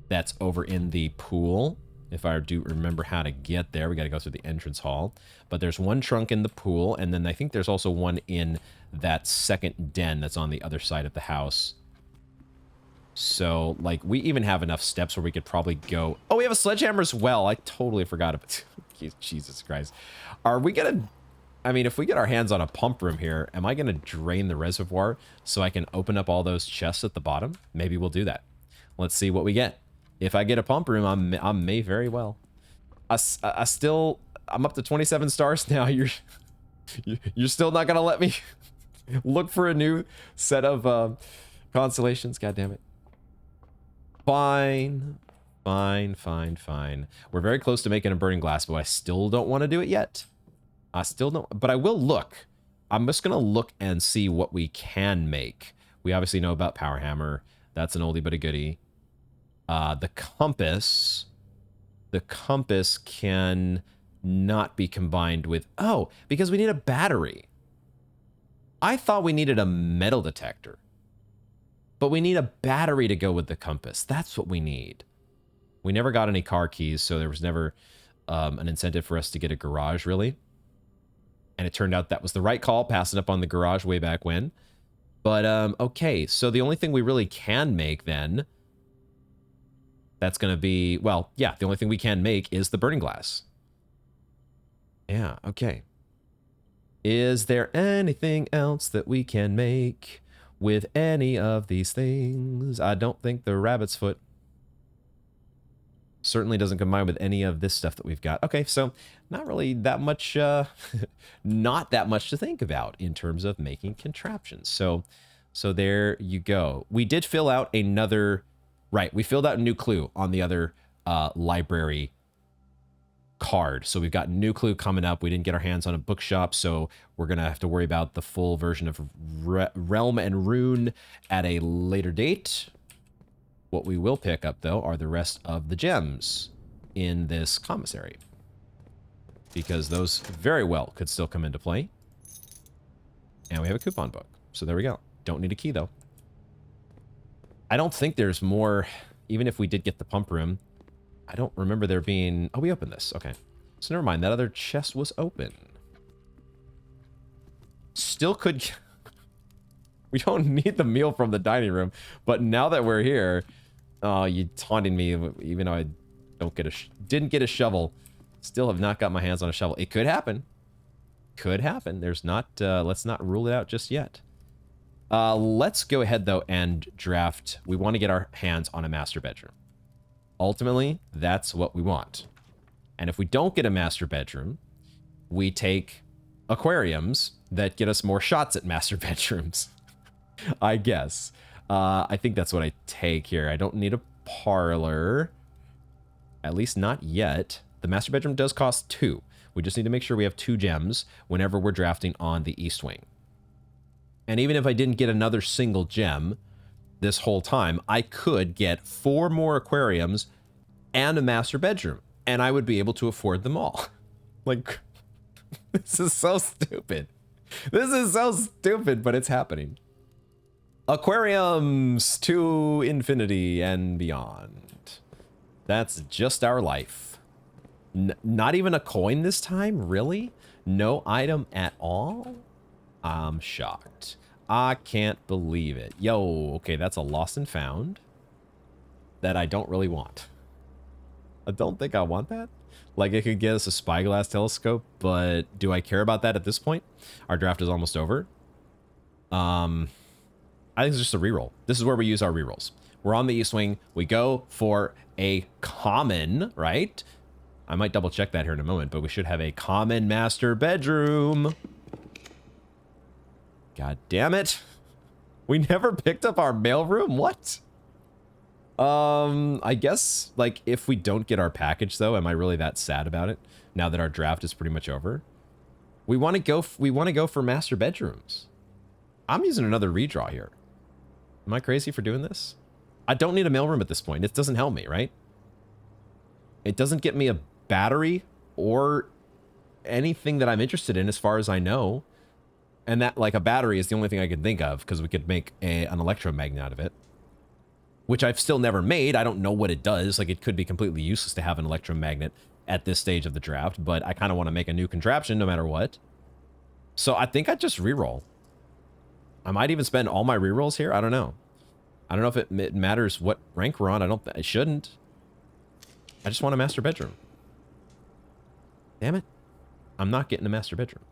that's over in the pool. If I do remember how to get there, we got to go through the entrance hall. But there's one trunk in the pool, and then I think there's also one in that second den that's on the other side of the house. So, like, we even have enough steps where we could probably go... Oh, we have a sledgehammer as well. I totally forgot about... Jesus Christ. Are we going to... I mean, if we get our hands on a pump room here, am I going to drain the reservoir so I can open up all those chests at the bottom? Maybe we'll do that. Let's see what we get. If I get a pump room, I may very well. I'm up to 27 stars now. You're still not going to let me look for a new set of constellations? God damn it. Fine. Fine. We're very close to making a burning glass, but I still don't want to do it yet. I still don't, but I will look. I'm just going to look and see what we can make. We obviously know about Power Hammer. That's an oldie but a goodie. The compass can not be combined with... Oh, because we need a battery. I thought we needed a metal detector. But we need a battery to go with the compass. That's what we need. We never got any car keys, so there was never an incentive for us to get a garage, really. And it turned out that was the right call, passing up on the garage way back when. But, okay, so the only thing we really can make then... That's going to be... Well, yeah, the only thing we can make is the burning glass. Yeah, okay. Is there anything else that we can make with any of these things? I don't think the rabbit's foot certainly doesn't combine with any of this stuff that we've got. Okay, so not really that much, not that much to think about in terms of making contraptions. So there you go. We did fill out another, right, we filled out a new clue on the other library card. So we've got new clue coming up. We didn't get our hands on a bookshop, so we're going to have to worry about the full version of Realm and Rune at a later date. What we will pick up, though, are the rest of the gems in this commissary, because those very well could still come into play. And we have a coupon book. So there we go. Don't need a key, though. I don't think there's more, even if we did get the pump room. I don't remember there being... Oh, we opened this. Okay. So never mind. That other chest was open. Still could... We don't need the meal from the dining room. But now that we're here... Oh, you taunting me, even though I didn't get a shovel. Still have not got my hands on a shovel. It could happen. Could happen. There's not... let's not rule it out just yet. Let's go ahead, though, and draft... We want to get our hands on a master bedroom. Ultimately, that's what we want. And if we don't get a master bedroom, we take aquariums that get us more shots at master bedrooms. I guess. I think that's what I take here. I don't need a parlor. At least not yet. The master bedroom does cost 2. We just need to make sure we have 2 gems whenever we're drafting on the east wing. And even if I didn't get another single gem this whole time, I could get 4 more aquariums and a master bedroom, and I would be able to afford them all. Like, this is so stupid. This is so stupid, but it's happening. Aquariums to infinity and beyond. That's just our life. Not even a coin this time? Really? No item at all? I'm shocked. I can't believe it. Yo, okay, that's a lost and found that I don't really want. I don't think I want that. Like, it could get us a spyglass telescope, but do I care about that at this point? Our draft is almost over. I think it's just a reroll. This is where we use our rerolls. We're on the East Wing. We go for a common, right? I might double check that here in a moment, but we should have a common master bedroom. God damn it. We never picked up our mailroom? What? I guess, like, if we don't get our package, though, am I really that sad about it? Now that our draft is pretty much over? We want to go for master bedrooms. I'm using another redraw here. Am I crazy for doing this? I don't need a mailroom at this point. It doesn't help me, right? It doesn't get me a battery or anything that I'm interested in as far as I know. And that, like, a battery is the only thing I can think of because we could make an electromagnet out of it. Which I've still never made. I don't know what it does. Like, it could be completely useless to have an electromagnet at this stage of the draft, but I kind of want to make a new contraption no matter what. So I think I'd just reroll. I might even spend all my rerolls here. I don't know. I don't know if it matters what rank we're on. It shouldn't. I just want a master bedroom. Damn it. I'm not getting a master bedroom.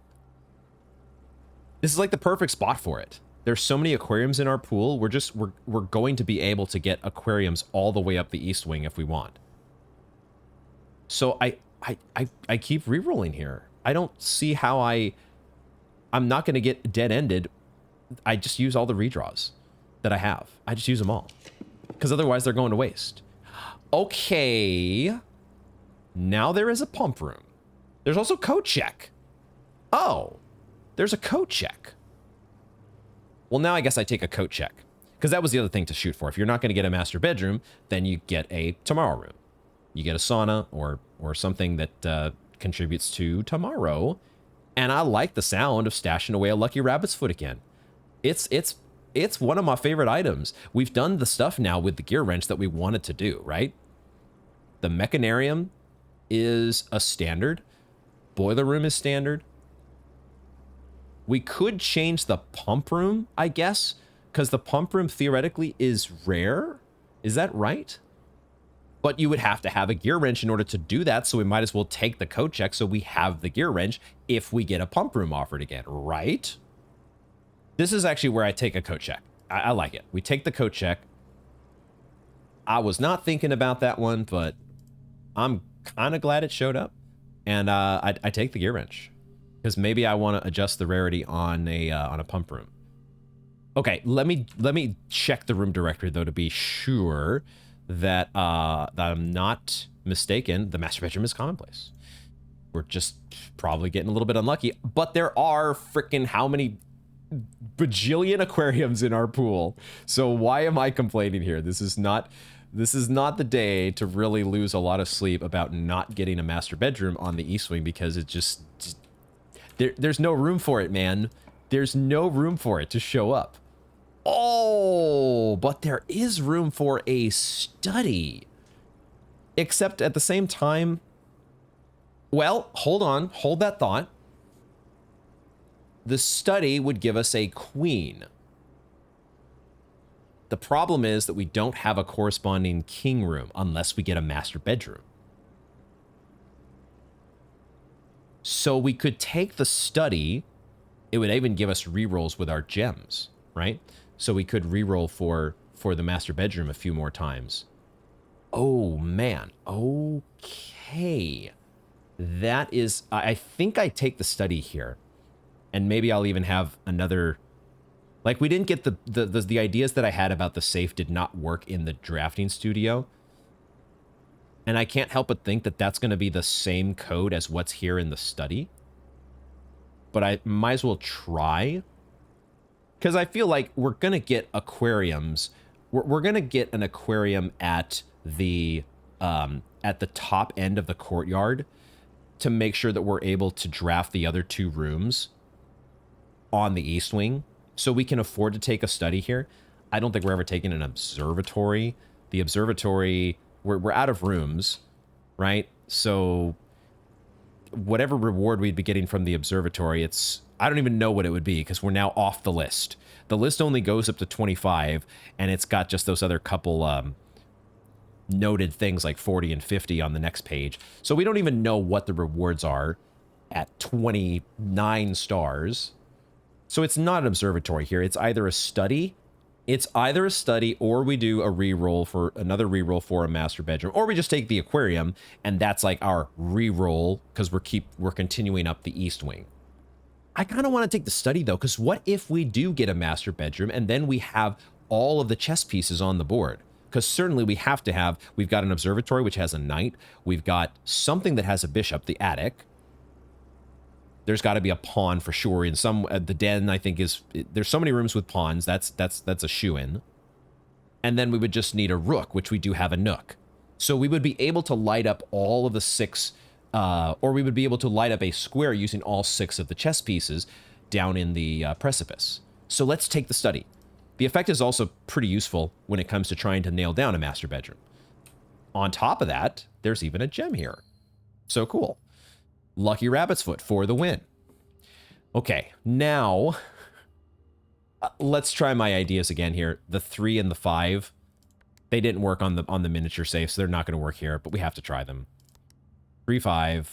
This is like the perfect spot for it. There's so many aquariums in our pool. We're going to be able to get aquariums all the way up the East Wing if we want. So I keep rerolling here. I don't see how I'm not going to get dead-ended. I just use all the redraws that I have. I just use them all. Because otherwise they're going to waste. Okay. Now there is a pump room. There's also code check. Oh. There's a code check. Well, now I guess I take a coat check. Because that was the other thing to shoot for. If you're not going to get a master bedroom, then you get a tomorrow room. You get a sauna or something that contributes to tomorrow. And I like the sound of stashing away a lucky rabbit's foot again. It's one of my favorite items. We've done the stuff now with the gear wrench that we wanted to do, right? The mechanarium is a standard. Boiler room is standard. We could change the pump room, I guess, because the pump room theoretically is rare. Is that right? But you would have to have a gear wrench in order to do that, so we might as well take the code check so we have the gear wrench if we get a pump room offered again, right? This is actually where I take a code check. I like it. We take the code check. I was not thinking about that one, but I'm kind of glad it showed up. And I take the gear wrench. Because maybe I want to adjust the rarity on a pump room. Okay, let me check the room directory though to be sure that that I'm not mistaken. The master bedroom is commonplace. We're just probably getting a little bit unlucky, but there are freaking how many bajillion aquariums in our pool. So why am I complaining here? This is not the day to really lose a lot of sleep about not getting a master bedroom on the East Wing because it just there's no room for it, man. There's no room for it to show up. Oh, but there is room for a study. Except at the same time, well, hold on, hold that thought. The study would give us a queen. The problem is that we don't have a corresponding king room unless we get a master bedroom. So we could take the study. It would even give us rerolls with our gems, right? So we could reroll for the master bedroom a few more times. Oh, man. Okay. That is... I think I take the study here. And maybe I'll even have another... Like, we didn't get the ideas that I had about the safe did not work in the drafting studio. And I can't help but think that that's going to be the same code as what's here in the study. But I might as well try. Because I feel like we're going to get aquariums. We're going to get an aquarium at the top end of the courtyard to make sure that we're able to draft the other two rooms on the East Wing. So we can afford to take a study here. I don't think we're ever taking an observatory. The observatory... We're out of rooms, right? So whatever reward we'd be getting from the observatory, I don't even know what it would be because we're now off the list. The list only goes up to 25, and it's got just those other couple noted things like 40 and 50 on the next page. So we don't even know what the rewards are at 29 stars. So it's not an observatory here. It's either a study. It's either a study, or we do a reroll for another reroll for a master bedroom, or we just take the aquarium and that's like our reroll because we're continuing up the east wing. I kind of want to take the study though, because what if we do get a master bedroom and then we have all of the chess pieces on the board? Because certainly we've got an observatory which has a knight. We've got something that has a bishop, the attic. There's got to be a pawn for sure. In some, the den, I think, there's so many rooms with pawns. That's a shoo-in. And then we would just need a rook, which we do have a nook. So we would be able to light up all of the 6, or we would be able to light up a square using all 6 of the chess pieces down in the precipice. So let's take the study. The effect is also pretty useful when it comes to trying to nail down a master bedroom. On top of that, there's even a gem here. So cool. Lucky Rabbit's Foot for the win. Okay, now let's try my ideas again here. The 3 and the 5, they didn't work on the miniature safe, so they're not going to work here, but we have to try them. 3-5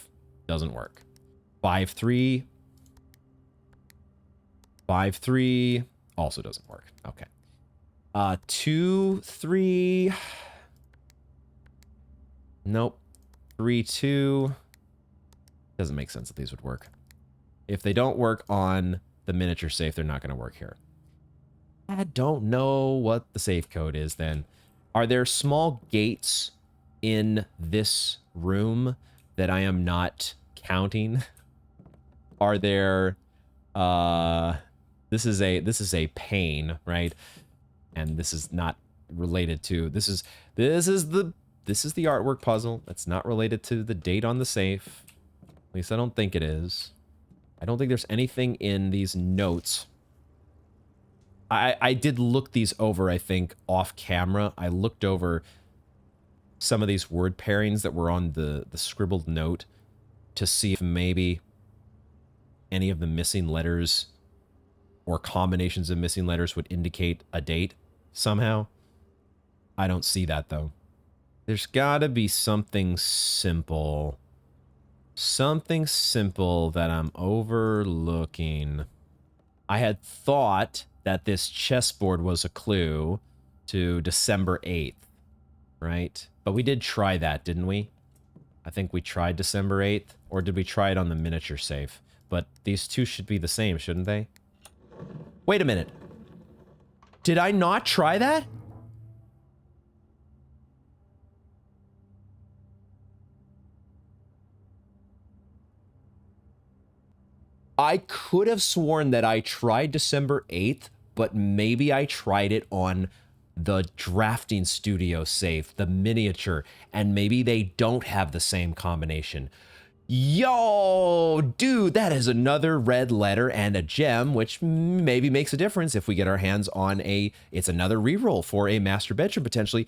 doesn't work. 5-3. 5-3 also doesn't work. Okay. 2-3. Nope. 3-2. Doesn't make sense that these would work. If they don't work on the miniature safe, they're not going to work here. I don't know what the safe code is then. Are there small gates in this room that I am not counting? Are there this is a pane, right? And this is not related to this is the artwork puzzle. That's not related to the date on the safe. At least I don't think it is. I don't think there's anything in these notes. I did look these over, I think, off camera. I looked over some of these word pairings that were on the scribbled note to see if maybe any of the missing letters or combinations of missing letters would indicate a date somehow. I don't see that, though. There's gotta be something simple. Something simple that I'm overlooking. I had thought that this chessboard was a clue to December 8th, right? But we did try that, didn't we? I think we tried December 8th, or did we try it on the miniature safe? But these two should be the same, shouldn't they? Wait a minute. Did I not try that? I could have sworn that I tried December 8th, but maybe I tried it on the drafting studio safe, the miniature, and maybe they don't have the same combination. Yo, dude, that is another red letter and a gem, which maybe makes a difference if we get our hands on it's another reroll for a master bedroom potentially.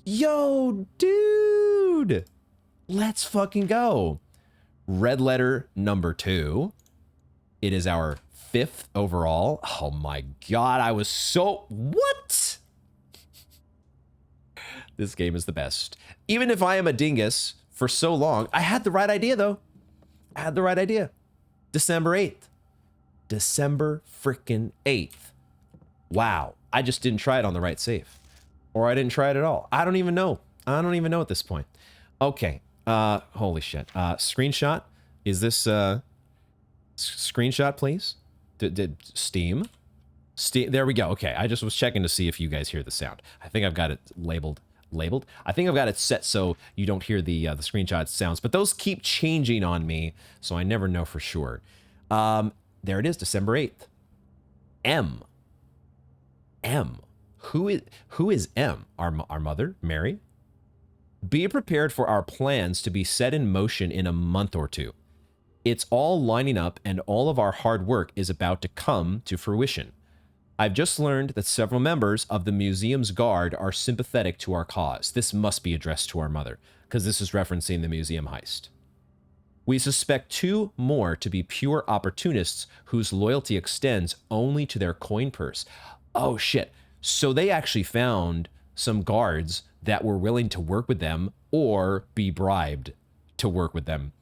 Yo, dude, let's fucking go. Red letter number 2. It is our 5th overall. Oh my god, I was so... What? This game is the best. Even if I am a dingus for so long, I had the right idea, though. I had the right idea. December 8th. December freaking 8th. Wow. I just didn't try it on the right safe. Or I didn't try it at all. I don't even know. I don't even know at this point. Okay. Holy shit. Screenshot. Is this... Screenshot, please. Did Steam? There we go. Okay, I just was checking to see if you guys hear the sound. I think I've got it labeled. I think I've got it set so you don't hear the screenshot sounds, but those keep changing on me, so I never know for sure. There it is, December 8th. M. Who is M? Our mother, Mary? Be prepared for our plans to be set in motion in a month or two. It's all lining up and all of our hard work is about to come to fruition. I've just learned that several members of the museum's guard are sympathetic to our cause. This must be addressed to our mother, because this is referencing the museum heist. We suspect 2 more to be pure opportunists whose loyalty extends only to their coin purse. Oh shit. So they actually found some guards that were willing to work with them or be bribed to work with them.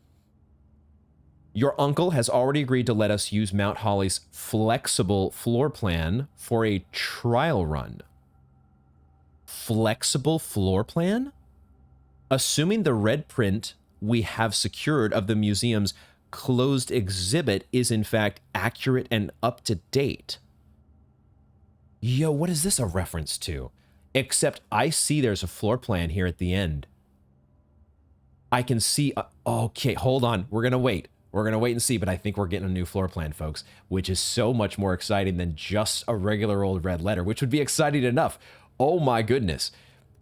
Your uncle has already agreed to let us use Mount Holly's flexible floor plan for a trial run. Flexible floor plan? Assuming the red print we have secured of the museum's closed exhibit is in fact accurate and up to date. Yo, what is this a reference to? Except I see there's a floor plan here at the end. I can see, okay, hold on. We're going to wait. We're going to wait and see, but I think we're getting a new floor plan, folks, which is so much more exciting than just a regular old red letter, which would be exciting enough. Oh my goodness.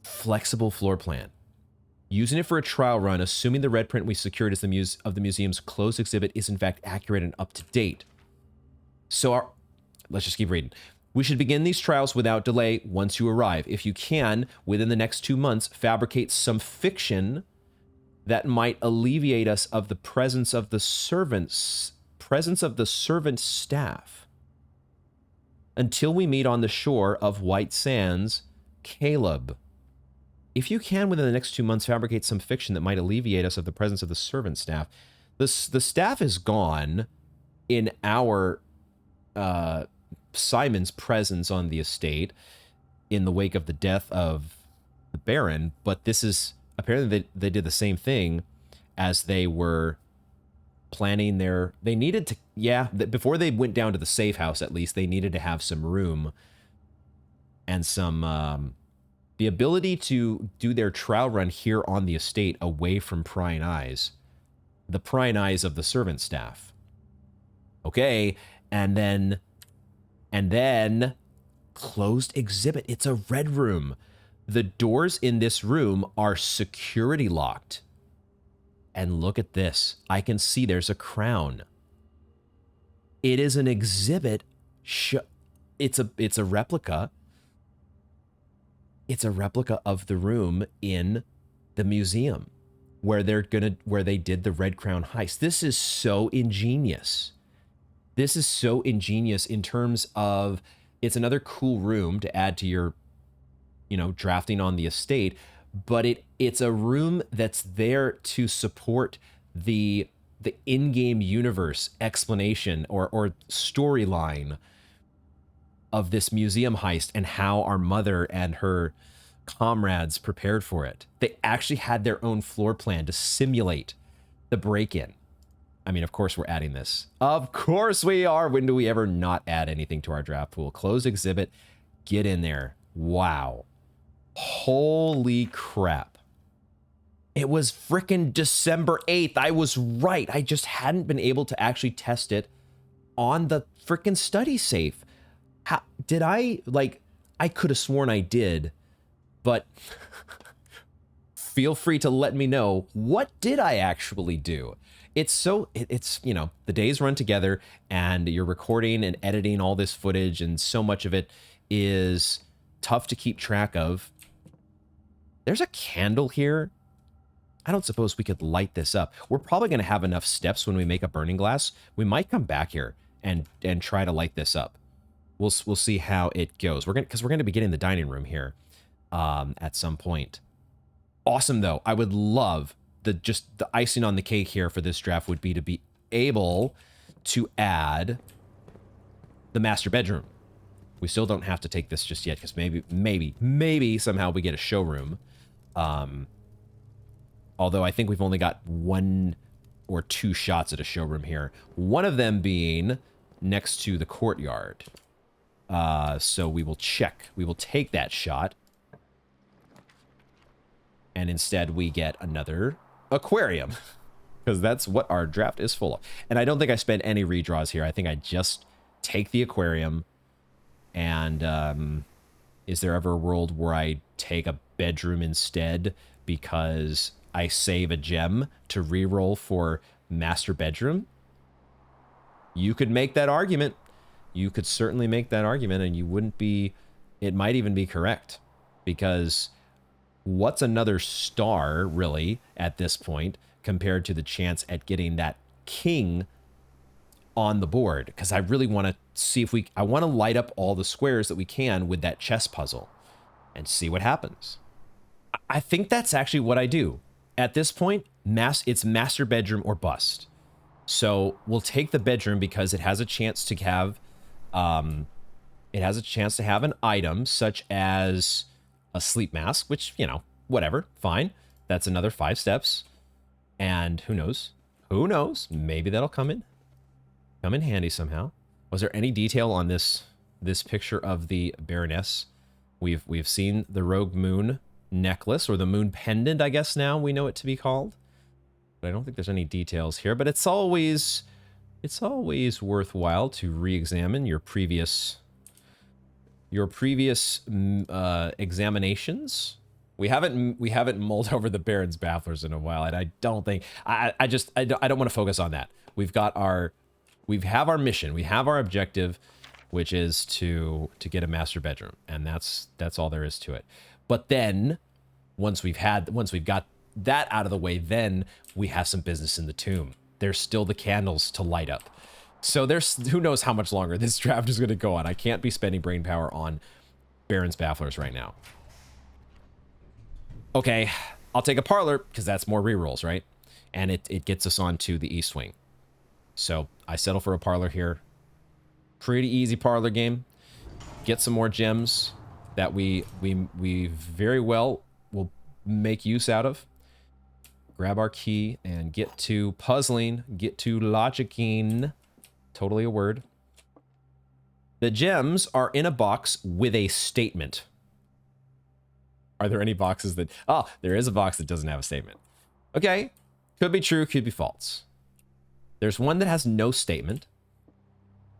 Flexible floor plan. Using it for a trial run, assuming the red print we secured as the museum's closed exhibit is in fact accurate and up to date. So let's just keep reading. We should begin these trials without delay once you arrive. If you can, within the next 2 months, fabricate some fiction that might alleviate us of the presence of the servant staff. Until we meet on the shore of White Sands, Caleb. If you can, within the next 2 months, fabricate some fiction that might alleviate us of the presence of the servant staff. The staff is gone in our Simon's presence on the estate in the wake of the death of the Baron, but this is apparently they did the same thing as they were planning they needed to, before they went down to the safe house, at least they needed to have some room and some the ability to do their trial run here on the estate away from prying eyes, the prying eyes of the servant staff. Okay, and then closed exhibit. It's a red room. The doors in this room are security locked. And look at this. I can see there's a crown. It is an exhibit. It's a replica. It's a replica of the room in the museum where they did the Red Crown heist. This is so ingenious. This is so ingenious in terms of it's another cool room to add to your, drafting on the estate, but it's a room that's there to support the in-game universe explanation or storyline of this museum heist and how our mother and her comrades prepared for it. They actually had their own floor plan to simulate the break-in. I mean, of course we're adding this. Of course we are. When do we ever not add anything to our draft pool? Close exhibit. Get in there. Wow. Holy crap. It was frickin' December 8th. I was right. I just hadn't been able to actually test it on the frickin' study safe. How did I could have sworn I did, but feel free to let me know. What did I actually do? It's the days run together and you're recording and editing all this footage and so much of it is tough to keep track of. There's a candle here. I don't suppose we could light this up. We're probably going to have enough steps when we make a burning glass. We might come back here and try to light this up. We'll see how it goes. Because we're going to be getting the dining room here at some point. Awesome, though. I would love the icing on the cake here for this draft would be to be able to add the master bedroom. We still don't have to take this just yet because maybe somehow we get a showroom. Although I think we've only got 1 or 2 shots at a showroom here. One of them being next to the courtyard. So we will check. We will take that shot. And instead we get another aquarium. Because that's what our draft is full of. And I don't think I spend any redraws here. I think I just take the aquarium. And is there ever a world where I take a bedroom instead because I save a gem to reroll for master bedroom? You could make that argument. You could certainly make that argument, and you wouldn't be... It might even be correct. Because what's another star, really, at this point, compared to the chance at getting that king on the board? Because I really want to see if I want to light up all the squares that we can with that chess puzzle. and see what happens. I think that's actually what I do. At this point, it's master bedroom or bust. So we'll take the bedroom because it has a chance to have, an item such as a sleep mask, which, you know, whatever, fine. That's another 5 steps. And who knows? Who knows? Maybe that'll come in handy somehow. Was there any detail on this picture of the Baroness? We've seen the Rogue Moon necklace, or the moon pendant, I guess now we know it to be called. But I don't think there's any details here, but it's always worthwhile to re-examine your previous examinations. We haven't mulled over the Baron's bafflers in a while, and I don't think I don't want to focus on that. We have our mission, we have our objective, which is to get a master bedroom, and that's all there is to it. But then once we've got that out of the way, then we have some business in the tomb. There's still the candles to light up. So who knows how much longer this draft is going to go on. I can't be spending brain power on Baron's bafflers right now. Okay, I'll take a parlor because that's more rerolls, right? And it gets us onto the East Wing. So I settle for a parlor here. Pretty easy parlor game. Get some more gems that we very well will make use out of. Grab our key and get to puzzling, get to logicking. Totally a word. The gems are in a box with a statement. Are there any boxes that... Oh, there is a box that doesn't have a statement. Okay. Could be true, could be false. There's one that has no statement.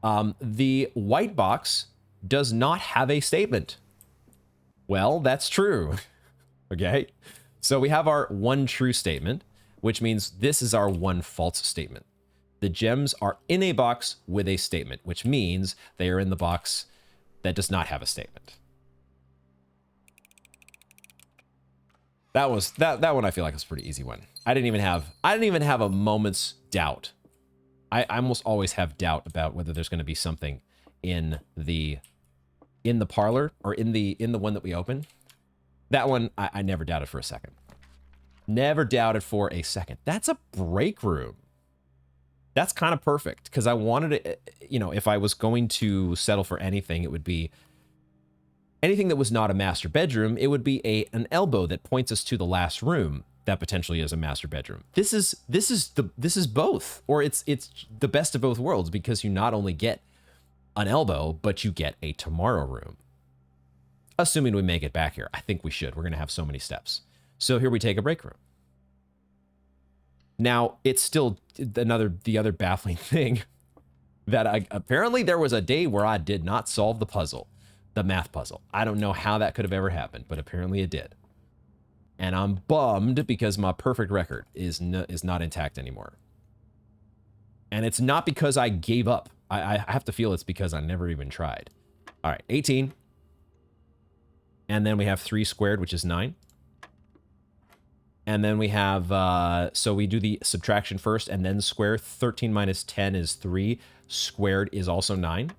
The white box does not have a statement. Well, that's true. Okay. So we have our one true statement, which means this is our one false statement. The gems are in a box with a statement, which means they are in the box that does not have a statement. That one I feel like was a pretty easy one. I didn't even have a moment's doubt. I almost always have doubt about whether there's going to be something in the parlor or in the one that we open. That one I never doubted for a second. Never doubted for a second. That's a break room. That's kind of perfect because I wanted it, you know, if I was going to settle for anything, it would be anything that was not a master bedroom. It would be an elbow that points us to the last room that potentially is a master bedroom. This is both, or it's the best of both worlds because you not only get an elbow, but you get a tomorrow room. Assuming we make it back here. I think we should. We're going to have so many steps. So here we take a break room. Now, it's still the other baffling thing that apparently there was a day where I did not solve the puzzle, the math puzzle. I don't know how that could have ever happened, but apparently it did. And I'm bummed because my perfect record is not intact anymore. And it's not because I gave up. I have to feel it's because I never even tried. All right, 18. And then we have 3 squared, which is 9. And then we have, so we do the subtraction first and then square. 13 minus 10 is 3. Squared is also 9.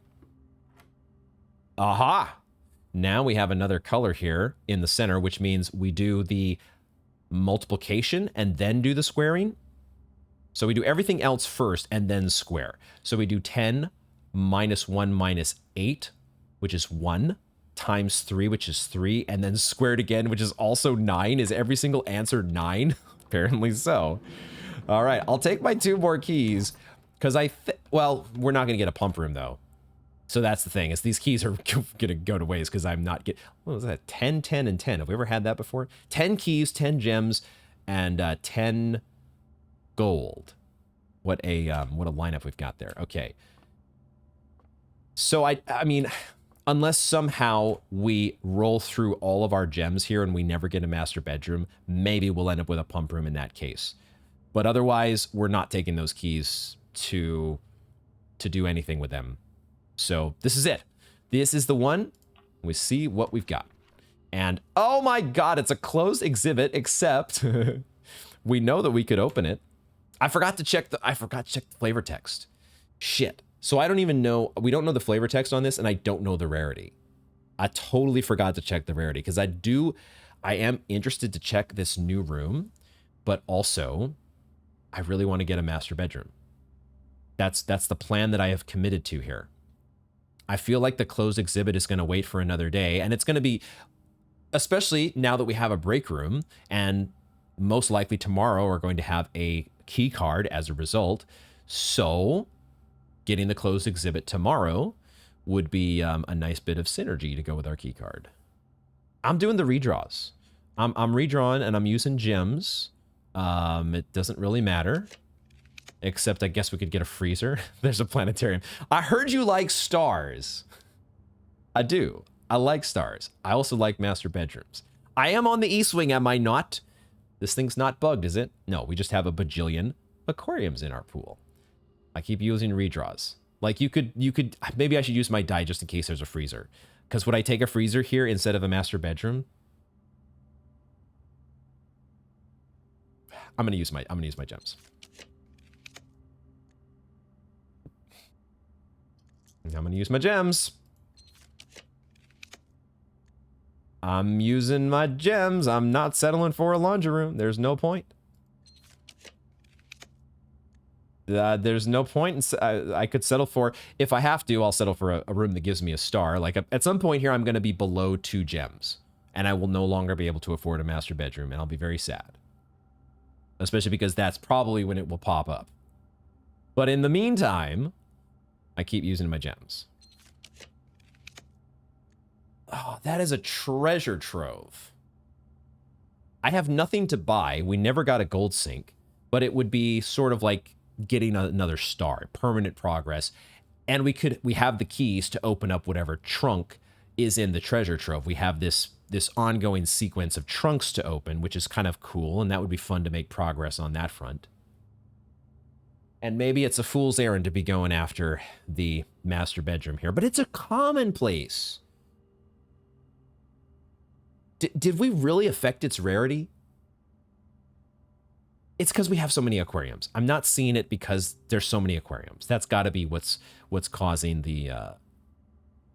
Aha! Now we have another color here in the center, which means we do the multiplication and then do the squaring. So we do everything else first and then square. So we do 10 minus 1 minus 8, which is 1. Times 3, which is 3, and then squared again, which is also 9. Is every single answer 9? Apparently so. All right, I'll take my 2 more keys, because well, we're not going to get a pump room, though. So that's the thing, is these keys are going to go to waste, because I'm not getting... What was that? 10, 10, and 10. Have we ever had that before? 10 keys, 10 gems, and 10 gold. What a lineup we've got there. Okay. So, I mean... Unless somehow we roll through all of our gems here and we never get a master bedroom, maybe we'll end up with a pump room in that case. But otherwise, we're not taking those keys to do anything with them. So this is it. This is the one. We see what we've got. And oh my God, it's a closed exhibit, except we know that we could open it. I forgot to check the flavor text. Shit. So I don't even know, we don't know the flavor text on this, and I don't know the rarity. I totally forgot to check the rarity because I am interested to check this new room, but also I really want to get a master bedroom. That's the plan that I have committed to here. I feel like the closed exhibit is going to wait for another day, and it's going to be, especially now that we have a break room, and most likely tomorrow we're going to have a key card as a result. So getting the closed exhibit tomorrow would be a nice bit of synergy to go with our key card. I'm doing the redraws. I'm redrawing and I'm using gems. It doesn't really matter. Except I guess we could get a freezer. There's a planetarium. I heard you like stars. I do. I like stars. I also like master bedrooms. I am on the east wing, am I not? This thing's not bugged, is it? No, we just have a bajillion aquariums in our pool. I keep using redraws. Like you could, maybe I should use my die just in case there's a freezer. Because would I take a freezer here instead of a master bedroom? I'm gonna use my gems. I'm gonna use my gems. I'm using my gems. I'm not settling for a laundry room. There's no point. There's no point. I could settle for, if I have to, I'll settle for a room that gives me a star. Like at some point here, I'm going to be below 2 gems. And I will no longer be able to afford a master bedroom. And I'll be very sad. Especially because that's probably when it will pop up. But in the meantime, I keep using my gems. Oh, that is a treasure trove. I have nothing to buy. We never got a gold sink. But it would be sort of like getting another star, permanent progress. And we have the keys to open up whatever trunk is in the treasure trove. We have this ongoing sequence of trunks to open, which is kind of cool, and that would be fun to make progress on that front. And maybe it's a fool's errand to be going after the master bedroom here, but it's a commonplace. Did we really affect its rarity? It's because we have so many aquariums. I'm not seeing it because there's so many aquariums. That's got to be what's causing the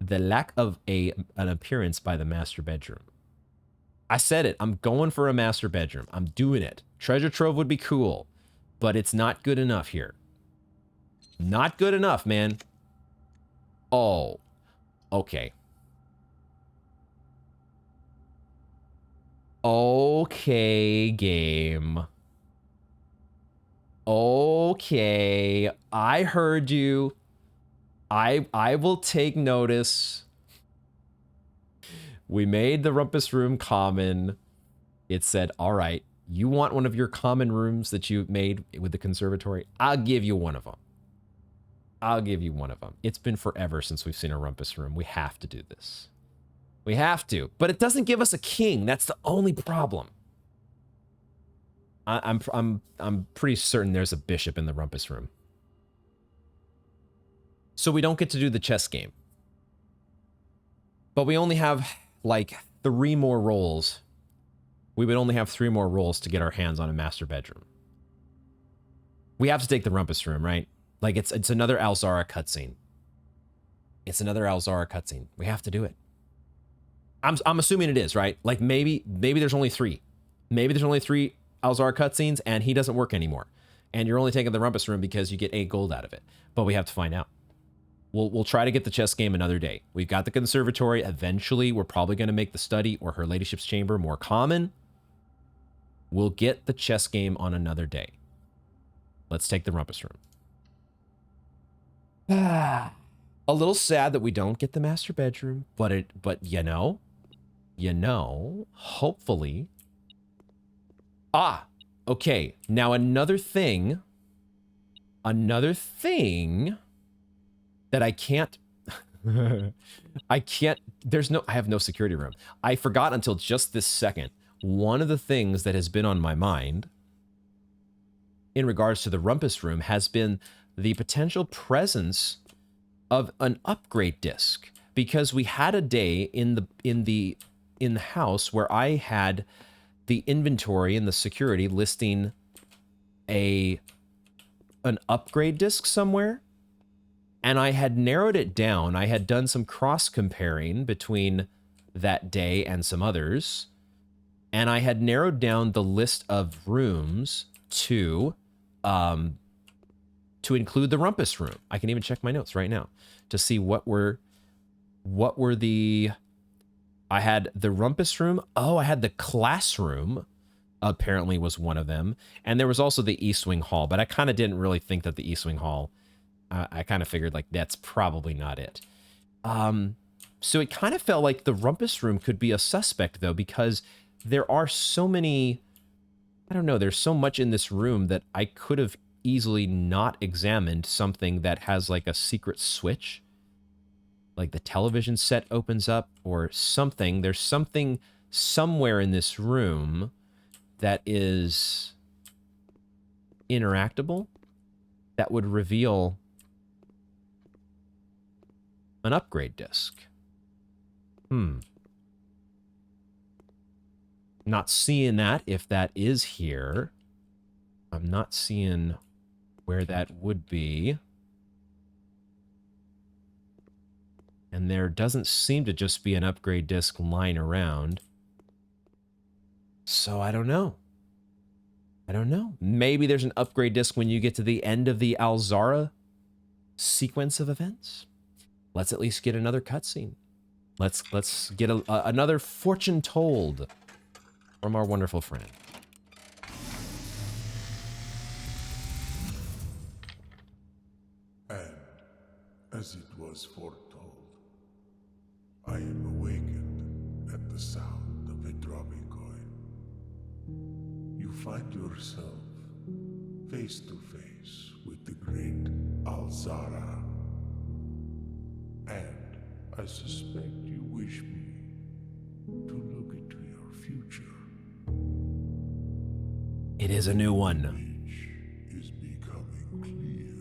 lack of an appearance by the master bedroom. I said it. I'm going for a master bedroom. I'm doing it. Treasure trove would be cool, but it's not good enough here. Not good enough, man. Oh, okay. Okay, game. Okay, I heard you. I will take notice. We made the rumpus room common. It said, all right, you want one of your common rooms that you made with the conservatory? I'll give you one of them. I'll give you one of them. It's been forever since we've seen a rumpus room. We have to do this. We have to. But it doesn't give us a king. That's the only problem. I'm pretty certain there's a bishop in the rumpus room. So we don't get to do the chess game. But we only have like 3 more rolls. We would only have 3 more rolls to get our hands on a master bedroom. We have to take the rumpus room, right? Like it's another Alzara cutscene. It's another Alzara cutscene. We have to do it. I'm assuming it is, right? Like maybe there's only 3. Maybe there's only 3 Alzara cutscenes and he doesn't work anymore. And you're only taking the rumpus room because you get 8 gold out of it. But we have to find out. We'll try to get the chess game another day. We've got the conservatory. Eventually, we're probably going to make the study or her ladyship's chamber more common. We'll get the chess game on another day. Let's take the rumpus room. A little sad that we don't get the master bedroom, but you know, hopefully. Okay. Now another thing that I can't, I have no security room. I forgot until just this second. One of the things that has been on my mind in regards to the rumpus room has been the potential presence of an upgrade disc, because we had a day in the house where I had the inventory and the security listing an upgrade disc somewhere. And I had narrowed it down. I had done some cross comparing between that day and some others. And I had narrowed down the list of rooms to include the rumpus room. I can even check my notes right now to see what were the... I had the rumpus room. Oh, I had the classroom, apparently was one of them. And there was also the East Wing Hall, but I kind of didn't really think that the East Wing Hall, I kind of figured like that's probably not it. So it kind of felt like the rumpus room could be a suspect though, because there are so many, I don't know, there's so much in this room that I could have easily not examined something that has like a secret switch. Like the television set opens up or something. There's something somewhere in this room that is interactable that would reveal an upgrade disc. Not seeing that, if that is here. I'm not seeing where that would be. And there doesn't seem to just be an upgrade disc lying around. So I don't know. I don't know. Maybe there's an upgrade disc when you get to the end of the Alzara sequence of events. Let's at least get another cutscene. Let's get another fortune told from our wonderful friend. And as it was foretold, I am awakened at the sound of a dropping coin. You find yourself face to face with the great Alzara. And I suspect you wish me to look into your future. It is a new one. Which is becoming clear.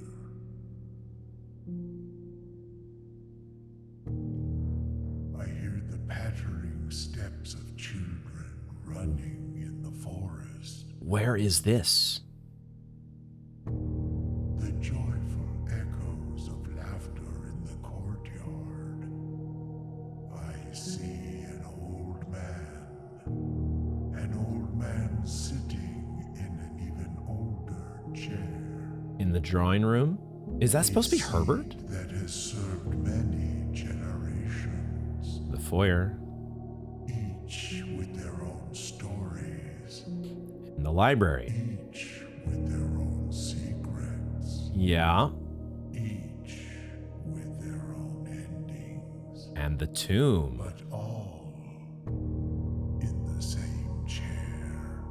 I hear the pattering steps of children running in the forest. Where is this? The joyful echoes of laughter in the courtyard. I see an old man sitting in an even older chair. In the drawing room? Is that supposed to be Herbert? That has served many generations. The foyer. Each with their own stories. In the library. Each with their own secrets. Yeah. Each with their own endings. And the tomb. But all in the same chair.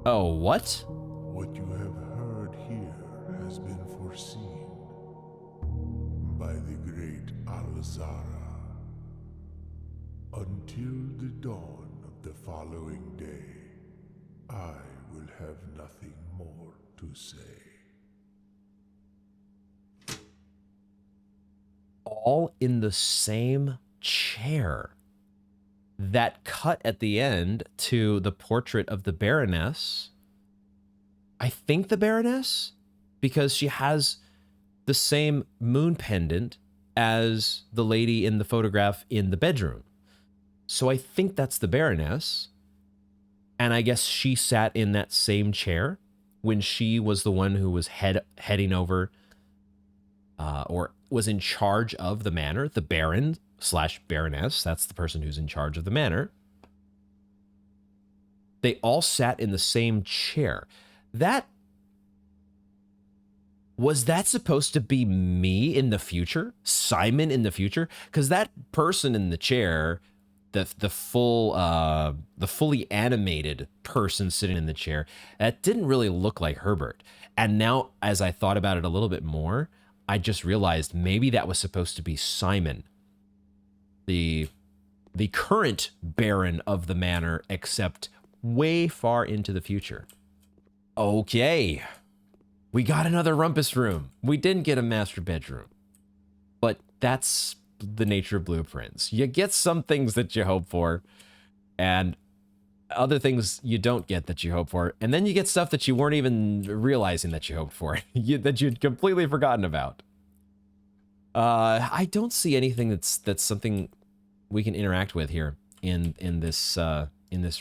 Oh, what? What you have heard here has been foreseen by the great Alzara. Until the dawn of the following day, I will have nothing more to say. All in the same chair. That cut at the end to the portrait of the Baroness. I think the Baroness, because she has the same moon pendant as the lady in the photograph in the bedroom. So I think that's the Baroness. And I guess she sat in that same chair when she was the one who was heading over or was in charge of the manor, the Baron / Baroness. That's the person who's in charge of the manor. They all sat in the same chair. Was that supposed to be me in the future? Simon in the future? Because that person in the chair, the fully animated person sitting in the chair, that didn't really look like Herbert. And now, as I thought about it a little bit more, I just realized maybe that was supposed to be Simon, the current Baron of the manor, except way far into the future. Okay. We got another rumpus room. We didn't get a master bedroom. But that's the nature of blueprints. You get some things that you hope for, and other things you don't get that you hope for. And then you get stuff that you weren't even realizing that you hoped for, that you'd completely forgotten about. I don't see anything that's something we can interact with here in this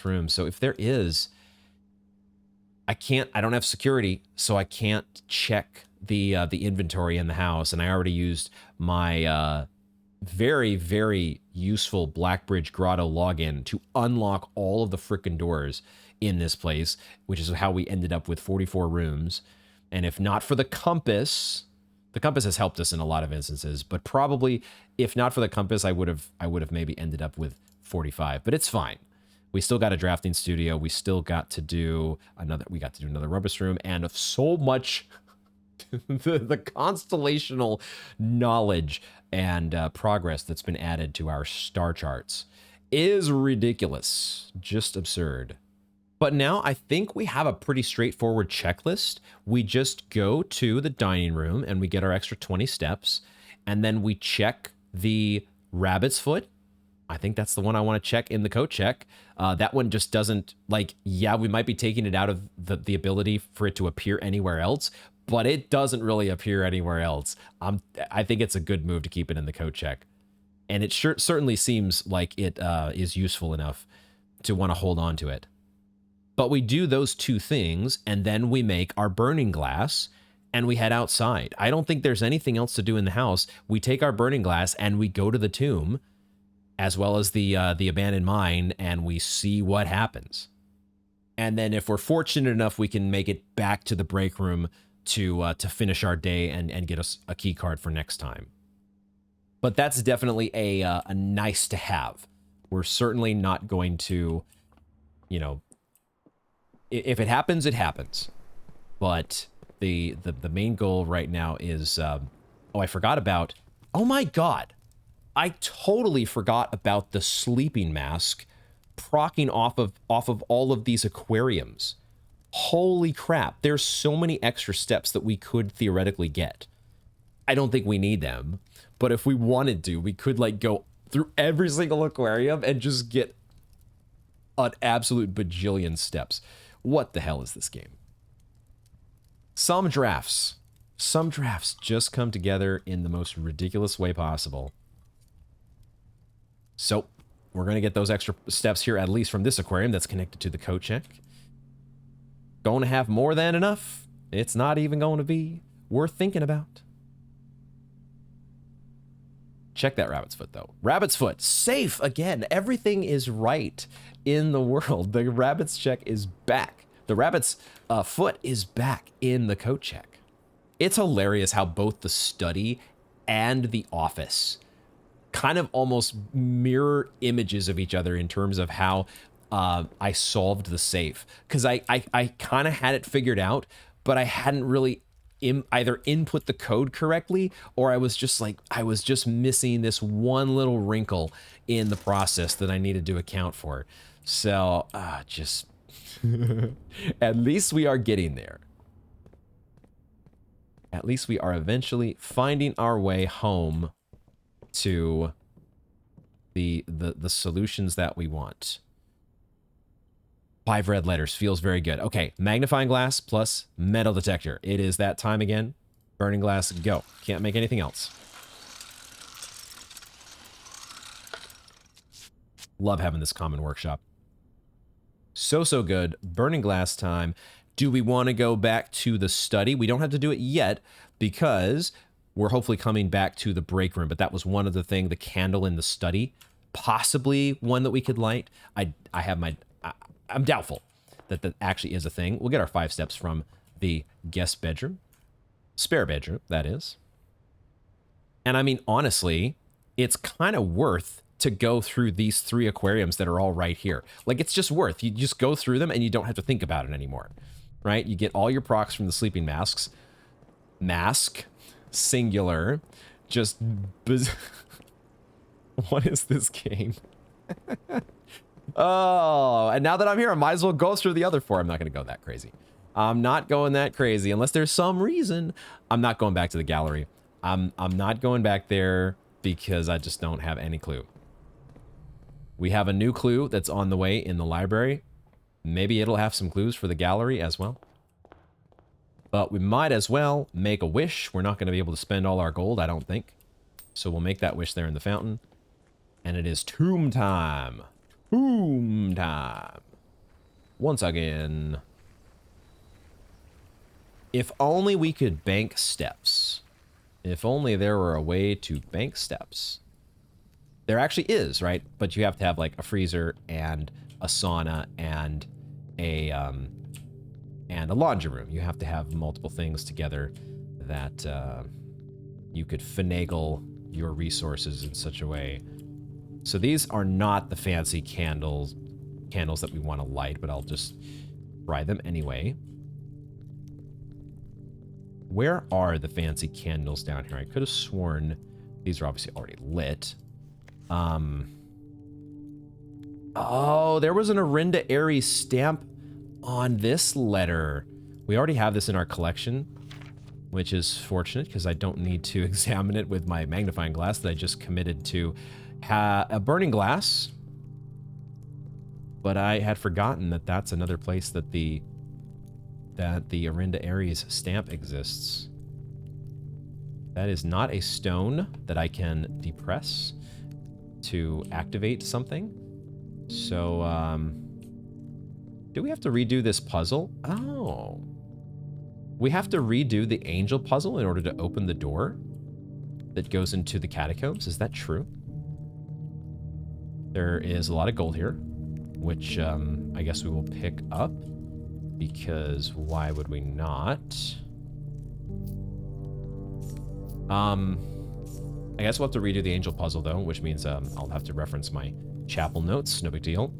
room. So if there is, I don't have security, so I can't check the inventory in the house, and I already used my very, very useful Blackbridge Grotto login to unlock all of the frickin' doors in this place, which is how we ended up with 44 rooms. And if not for the compass has helped us in a lot of instances, but probably if not for the compass, I would have maybe ended up with 45, but it's fine. We still got a drafting studio. We still got to do another rubbish room, and of so much the constellational knowledge and progress that's been added to our star charts is ridiculous, just absurd. But now I think we have a pretty straightforward checklist. We just go to the dining room and we get our extra 20 steps, and then we check the rabbit's foot. I think that's the one I want to check in the code check. That one just doesn't, like, yeah, we might be taking it out of the ability for it to appear anywhere else, but it doesn't really appear anywhere else. I think it's a good move to keep it in the code check. And it certainly seems like it is useful enough to want to hold on to it. But we do those two things, and then we make our burning glass, and we head outside. I don't think there's anything else to do in the house. We take our burning glass, and we go to the tomb, as well as the abandoned mine, and we see what happens. And then if we're fortunate enough, we can make it back to the break room to finish our day and get us a key card for next time. But that's definitely a nice to have. We're certainly not going to, if it happens, it happens. But the main goal right now is, I forgot about, oh my God. I totally forgot about the sleeping mask procking off of all of these aquariums. Holy crap, there's so many extra steps that we could theoretically get. I don't think we need them, but if we wanted to, we could like go through every single aquarium and just get an absolute bajillion steps. What the hell is this game? Some drafts just come together in the most ridiculous way possible. So we're going to get those extra steps here, at least from this aquarium that's connected to the code check. Going to have more than enough. It's not even going to be worth thinking about. Check that rabbit's foot, though. Rabbit's foot, safe again. Everything is right in the world. The rabbit's check is back. The rabbit's foot is back in the code check. It's hilarious how both the study and the office kind of almost mirror images of each other in terms of how I solved the safe. Because I kind of had it figured out, but I hadn't really either input the code correctly, or I was just missing this one little wrinkle in the process that I needed to account for. So just at least we are getting there. At least we are eventually finding our way home to the solutions that we want. 5 red letters feels very good. Okay, magnifying glass plus metal detector. It is that time again. Burning glass, go. Can't make anything else. Love having this common workshop. So good. Burning glass time. Do we want to go back to the study? We don't have to do it yet because we're hopefully coming back to the break room, but that was one of the things, the candle in the study, possibly one that we could light. I'm doubtful that that actually is a thing. We'll get our 5 steps from the guest bedroom, spare bedroom, that is. And I mean, honestly, it's kind of worth to go through these 3 aquariums that are all right here. Like, it's just worth. You just go through them and you don't have to think about it anymore, right? You get all your procs from the sleeping masks. Mask, singular, just... What is this game? Oh, and now that I'm here, I might as well go through the other 4. I'm not going to go that crazy. I'm not going that crazy unless there's some reason. I'm not going back to the gallery. I'm not going back there because I just don't have any clue. We have a new clue that's on the way in the library. Maybe it'll have some clues for the gallery as well. But we might as well make a wish. We're not going to be able to spend all our gold, I don't think. So we'll make that wish there in the fountain. And it is tomb time. Tomb time. Once again. If only we could bank steps. If only there were a way to bank steps. There actually is, right? But you have to have like a freezer and a sauna and a laundry room. You have to have multiple things together that you could finagle your resources in such a way. So these are not the fancy candles that we want to light, but I'll just try them anyway. Where are the fancy candles down here? I could have sworn these are obviously already lit. Oh, there was an Arinda Aries stamp on this letter. We already have this in our collection, which is fortunate because I don't need to examine it with my magnifying glass that I just committed to a burning glass. But I had forgotten that that's another place that the Arinda Aries stamp exists. That is not a stone that I can depress to activate something. So, do we have to redo this puzzle? Oh. We have to redo the angel puzzle in order to open the door that goes into the catacombs. Is that true? There is a lot of gold here, which I guess we will pick up because why would we not? I guess we'll have to redo the angel puzzle though, which means I'll have to reference my chapel notes. No big deal.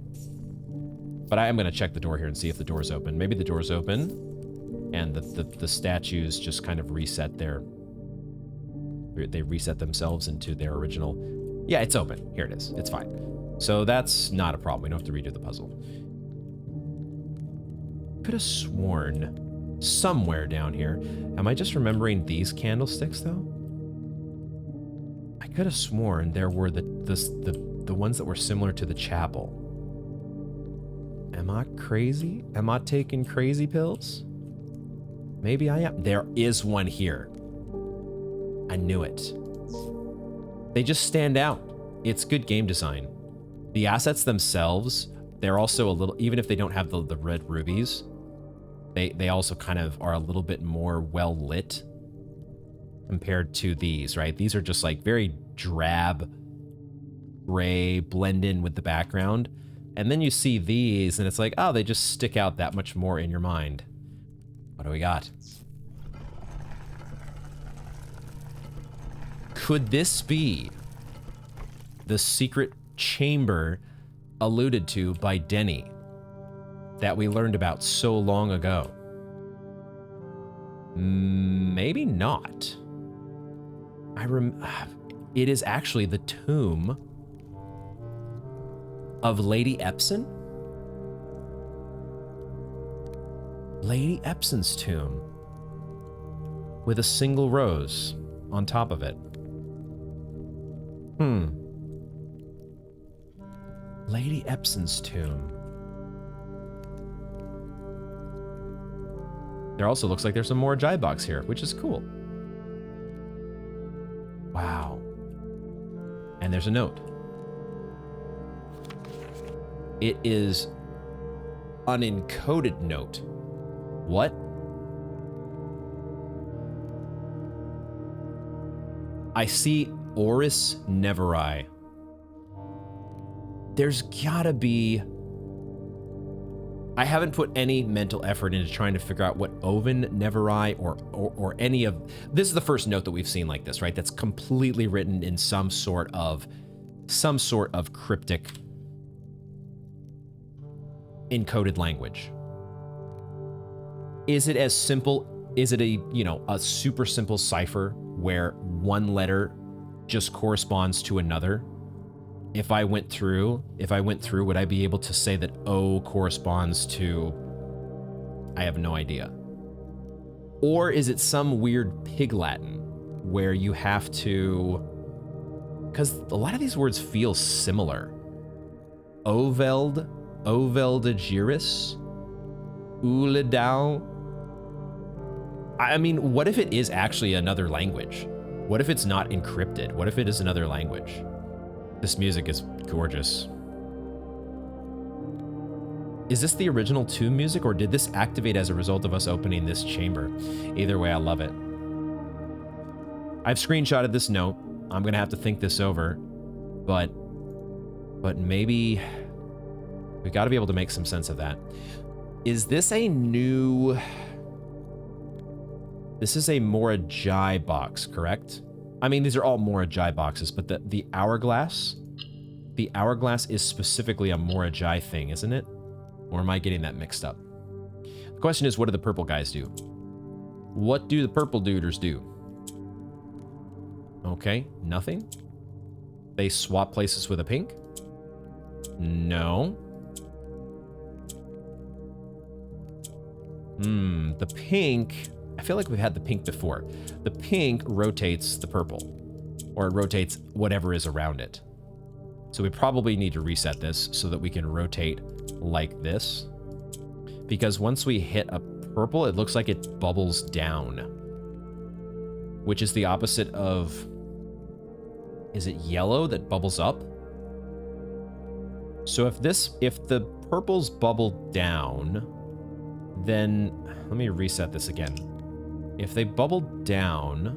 But I am going to check the door here and see if the door's open. Maybe the door's open and the statues just kind of reset they reset themselves into their original. Yeah, it's open. Here it is. It's fine. So that's not a problem. We don't have to redo the puzzle. Could have sworn somewhere down here. Am I just remembering these candlesticks though? I could have sworn there were the ones that were similar to the chapel. Am I crazy? Am I taking crazy pills? Maybe I am. There is one here. I knew it. They just stand out. It's good game design. The assets themselves, they're also a little, even if they don't have the red rubies, they also kind of are a little bit more well lit compared to these, right? These are just like very drab gray, blend in with the background. And then you see these and it's like, oh, they just stick out that much more in your mind. What do we got? Could this be the secret chamber alluded to by Denny that we learned about so long ago? Maybe not. It is actually the tomb of Lady Epson? Lady Epson's tomb with a single rose on top of it. Lady Epson's tomb. There also looks like there's some more jive box here, which is cool. Wow. And there's a note. It is an encoded note. What? I see Oris Neveri. There's gotta be... I haven't put any mental effort into trying to figure out what Oven Neveri or any of... This is the first note that we've seen like this, right? That's completely written in some sort of cryptic encoded language. Is it as simple? Is it a super simple cipher where one letter just corresponds to another? If I went through, would I be able to say that O corresponds to... I have no idea. Or is it some weird pig Latin where you have to... Because a lot of these words feel similar. Oveld, Oveldagiris, Uledau. I mean, what if it is actually another language? What if it's not encrypted? What if it is another language? This music is gorgeous. Is this the original tomb music, or did this activate as a result of us opening this chamber? Either way, I love it. I've screenshotted this note. I'm gonna have to think this over, but maybe we got to be able to make some sense of that. Is this a new? This is a Morajai box, correct? I mean, these are all Morajai boxes, but the hourglass is specifically a Morajai thing, isn't it? Or am I getting that mixed up? The question is, what do the purple guys do? What do the purple duders do? Okay, nothing. They swap places with a pink? No. The pink, I feel like we've had the pink before. The pink rotates the purple, or it rotates whatever is around it. So we probably need to reset this so that we can rotate like this. Because once we hit a purple, it looks like it bubbles down, which is the opposite of, is it yellow that bubbles up? So if the purples bubble down, then let me reset this again. If they bubble down,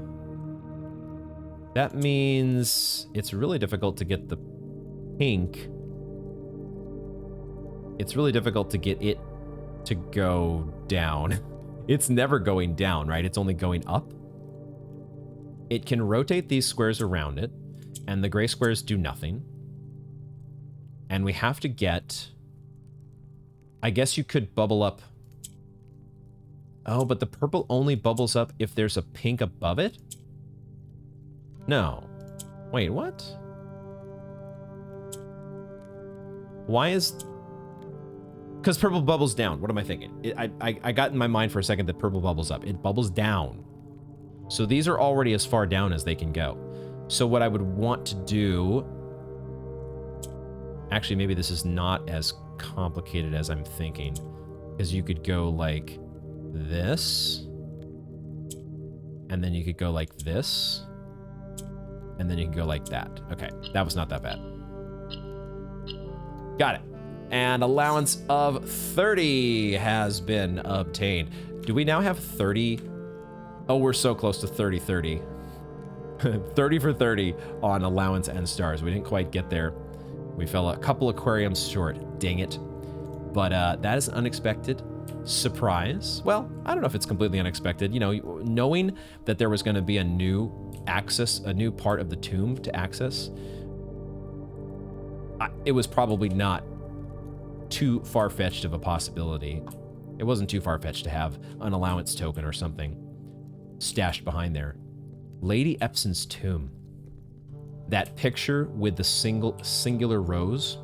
that means it's really difficult to get the pink. It's really difficult to get it to go down. It's never going down, right? It's only going up. It can rotate these squares around it, and the gray squares do nothing. And we have to get, I guess you could bubble up. Oh, but the purple only bubbles up if there's a pink above it? No. Wait, what? Why is... Because purple bubbles down. What am I thinking? I got in my mind for a second that purple bubbles up. It bubbles down. So these are already as far down as they can go. So what I would want to do... Actually, maybe this is not as complicated as I'm thinking. Because you could go like this. And then you could go like this. And then you can go like that. Okay, that was not that bad. Got it. And allowance of 30 has been obtained. Do we now have 30? Oh, we're so close to 30-30. 30 for 30 on allowance and stars. We didn't quite get there. We fell a couple aquariums short. Dang it. But that is an unexpected surprise. Well, I don't know if it's completely unexpected. You know, knowing that there was going to be a new access, a new part of the tomb to access, it was probably not too far-fetched of a possibility. It wasn't too far-fetched to have an allowance token or something stashed behind there. Lady Epson's tomb. That picture with the singular rose.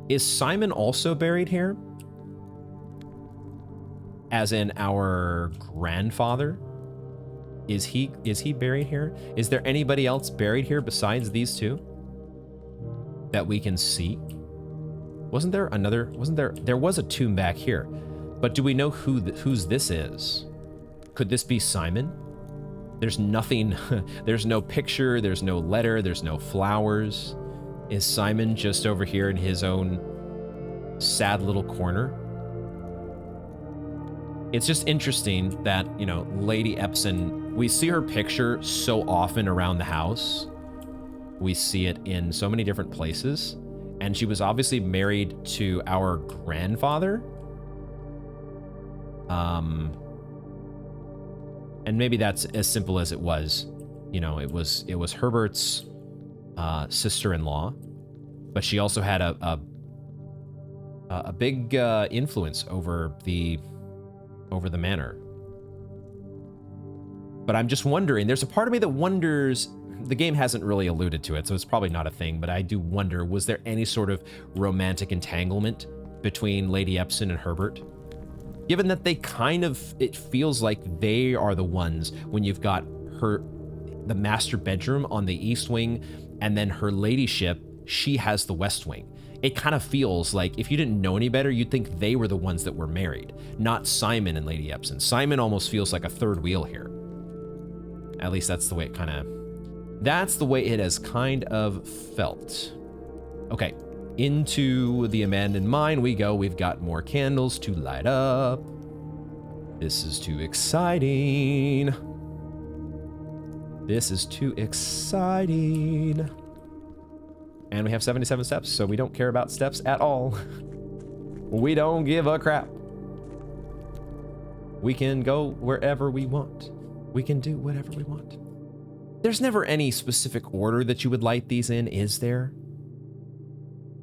Is Simon also buried here? As in our grandfather? Is he buried here? Is there anybody else buried here besides these two that we can see? There was a tomb back here, but do we know whose this is? Could this be Simon? There's nothing, there's no picture, there's no letter, there's no flowers. Is Simon just over here in his own sad little corner? It's just interesting that, you know, Lady Epson, we see her picture so often around the house. We see it in so many different places. And she was obviously married to our grandfather. And maybe that's as simple as it was. You know, it was Herbert's sister-in-law, but she also had a big influence over the manor. But I'm just wondering, there's a part of me that wonders, the game hasn't really alluded to it, so it's probably not a thing, but I do wonder, was there any sort of romantic entanglement between Lady Epson and Herbert? Given that they kind of, it feels like they are the ones, when you've got the master bedroom on the east wing, and then her ladyship she has the West Wing. It kind of feels like if you didn't know any better, you'd think they were the ones that were married, not Simon and Lady Epson. Simon almost feels like a third wheel here. At least that's the way it that's the way it has kind of felt. Okay, into the abandoned mine we go. We've got more candles to light up. This is too exciting. This is too exciting. And we have 77 steps, so we don't care about steps at all. We don't give a crap. We can go wherever we want. We can do whatever we want. There's never any specific order that you would light these in, is there?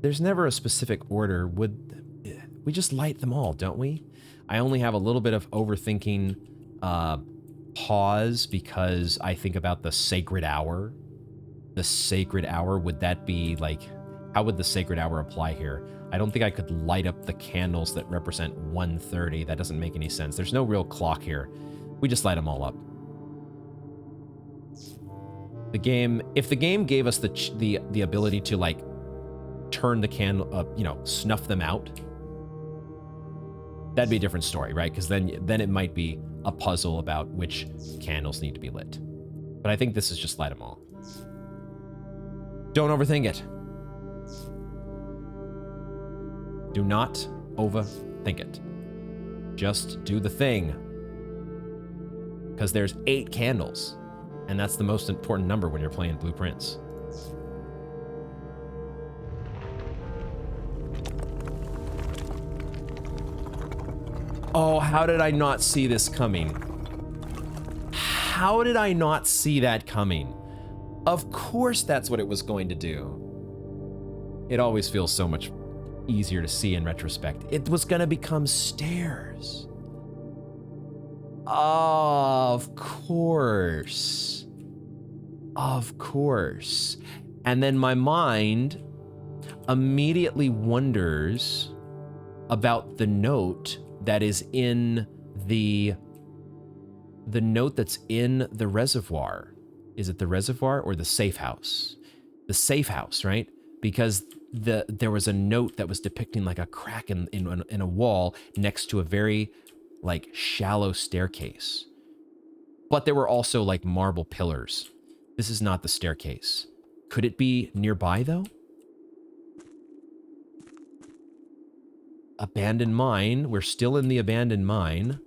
There's never a specific order. We just light them all, don't we? I only have a little bit of overthinking pause because I think about the sacred hour. The sacred hour, would that be like, how would the sacred hour apply here? I don't think I could light up the candles that represent 1:30. That doesn't make any sense. There's no real clock here. We just light them all up. The game, if the game gave us the ability to like turn the candle up, you know, snuff them out, that'd be a different story, right? Because then it might be a puzzle about which candles need to be lit. But I think this is just light them all. Don't overthink it. Do not overthink it. Just do the thing. Because there's 8 candles. And that's the most important number when you're playing Blueprints. Oh, how did I not see this coming? How did I not see that coming? Of course that's what it was going to do. It always feels so much easier to see in retrospect. It was going to become stairs. Of course. Of course. And then my mind immediately wonders about the note that is in the note that's in the reservoir. Is it the reservoir or the safe house? The safe house, right? Because there was a note that was depicting like a crack in a wall next to a very like shallow staircase. But there were also like marble pillars. This is not the staircase. Could it be nearby though? Abandoned mine. We're still in the abandoned mine.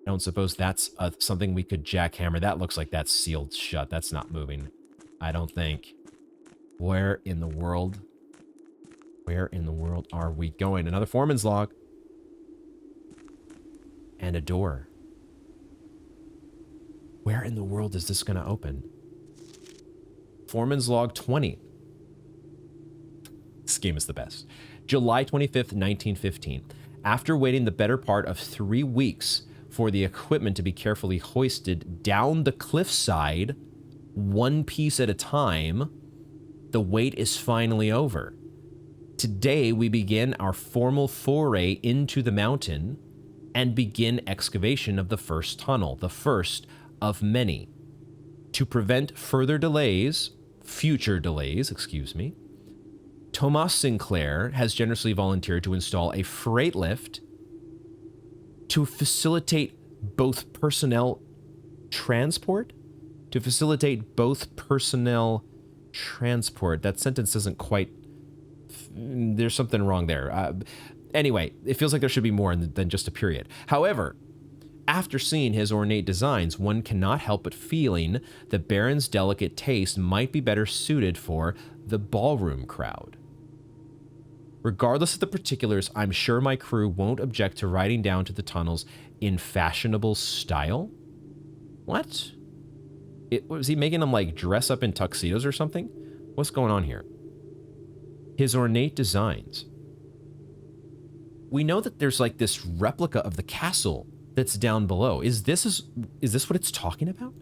I don't suppose that's something we could jackhammer. That looks like that's sealed shut. That's not moving. I don't think. Where in the world? Where in the world are we going? Another foreman's log. And a door. Where in the world is this going to open? Foreman's log 20. This game is the best. July 25th, 1915. After waiting the better part of 3 weeks for the equipment to be carefully hoisted down the cliffside, one piece at a time, the wait is finally over. Today, we begin our formal foray into the mountain and begin excavation of the first tunnel, the first of many. To prevent future delays, Thomas Sinclair has generously volunteered to install a freight lift to facilitate both personnel transport. That sentence doesn't quite... There's something wrong there. Anyway, it feels like there should be more than just a period. However, after seeing his ornate designs, one cannot help but feeling that Baron's delicate taste might be better suited for the ballroom crowd. Regardless of the particulars, I'm sure my crew won't object to riding down to the tunnels in fashionable style. What? Was he making them like dress up in tuxedos or something? What's going on here? His ornate designs. We know that there's like this replica of the castle that's down below. Is this what it's talking about?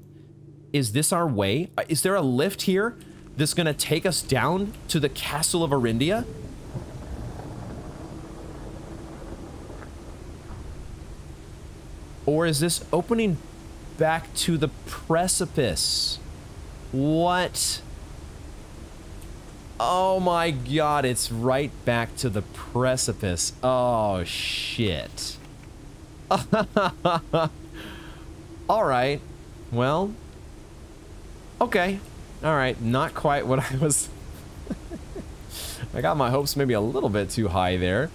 Is this our way? Is there a lift here that's gonna take us down to the castle of Arindia? Or is this opening back to the precipice? What? Oh my god, it's right back to the precipice. Oh shit. Alright. Well. Okay. Alright, not quite what I was... I got my hopes maybe a little bit too high there.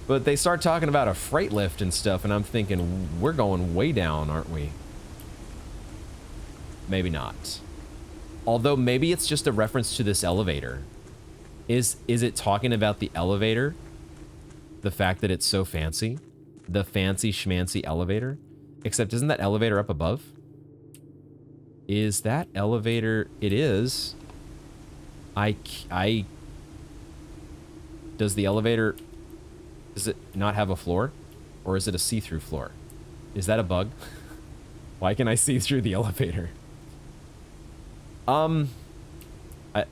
But they start talking about a freight lift and stuff, and I'm thinking, we're going way down, aren't we? Maybe not. Although maybe it's just a reference to this elevator. Is it talking about the elevator? The fact that it's so fancy? The fancy schmancy elevator? Except isn't that elevator up above? Is that elevator... It is. Does the elevator... Does it not have a floor? Or is it a see-through floor? Is that a bug? Why can I see through the elevator?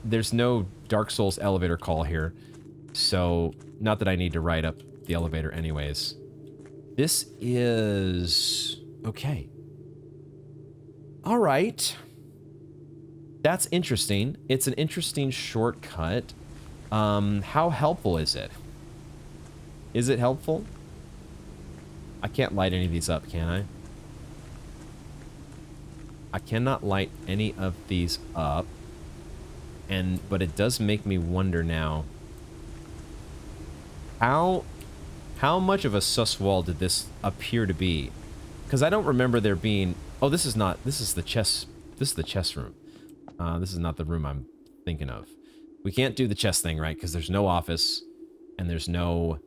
There's no Dark Souls elevator call here. So, not that I need to ride up the elevator anyways. This is... Okay. Alright. That's interesting. It's an interesting shortcut. How helpful is it? Is it helpful? I can't light any of these up, can I? I cannot light any of these up. But it does make me wonder now. How much of a sus wall did this appear to be? Because I don't remember there being... Oh, this is not... This is the chess... This is the chess room. This is not the room I'm thinking of. We can't do the chess thing, right? Because there's no office. And there's no...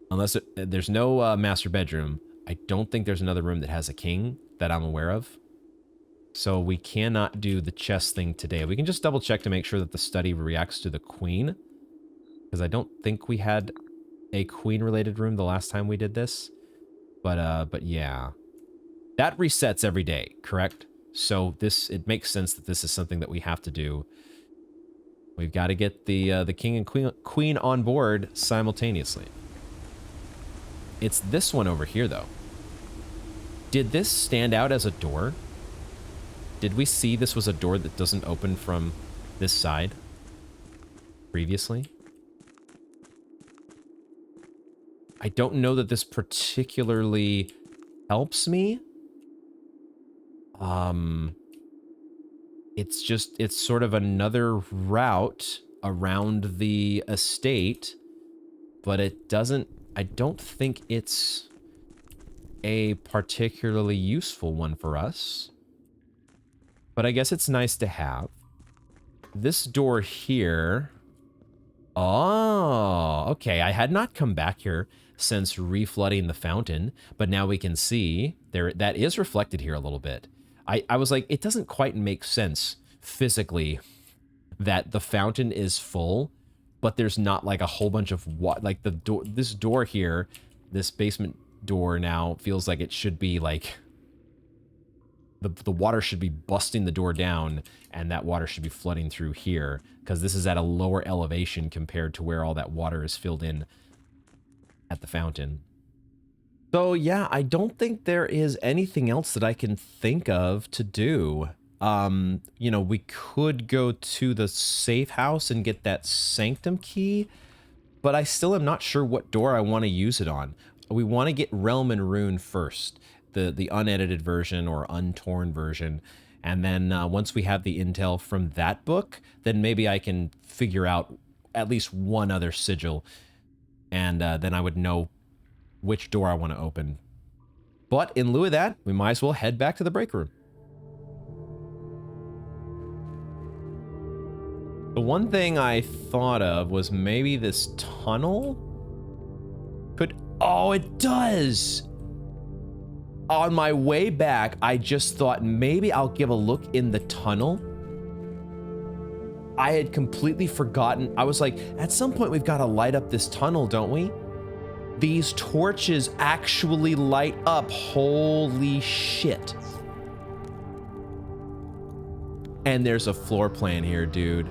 Unless there's no master bedroom. I don't think there's another room that has a king that I'm aware of. So we cannot do the chess thing today. We can just double check to make sure that the study reacts to the queen. Because I don't think we had a queen-related room the last time we did this. But yeah. That resets every day, correct? So it makes sense that this is something that we have to do. We've got to get the king and queen on board simultaneously. It's this one over here, though. Did this stand out as a door? Did we see this was a door that doesn't open from this side previously? I don't know that this particularly helps me. It's sort of another route around the estate, but it doesn't, I don't think it's a particularly useful one for us. But I guess it's nice to have. This door here... Oh, okay. I had not come back here since reflooding the fountain, but now we can see there that is reflected here a little bit. I was like, it doesn't quite make sense physically that the fountain is full, but there's not like a whole bunch of water. Like the door, this door here, this basement door now feels like it should be like... The water should be busting the door down, and that water should be flooding through here, because this is at a lower elevation compared to where all that water is filled in at the fountain. So yeah, I don't think there is anything else that I can think of to do. You know, we could go to the safe house and get that sanctum key, but I still am not sure what door I want to use it on. We want to get Realm and Rune first. The unedited version or untorn version, and then once we have the intel from that book, then maybe I can figure out at least one other sigil, and then I would know which door I want to open. But in lieu of that, we might as well head back to the break room. The one thing I thought of was maybe this tunnel could... Oh, it does! On my way back, I just thought maybe I'll give a look in the tunnel. I had completely forgotten. I was like, at some point we've got to light up this tunnel, don't we? These torches actually light up. Holy shit. And there's a floor plan here, dude.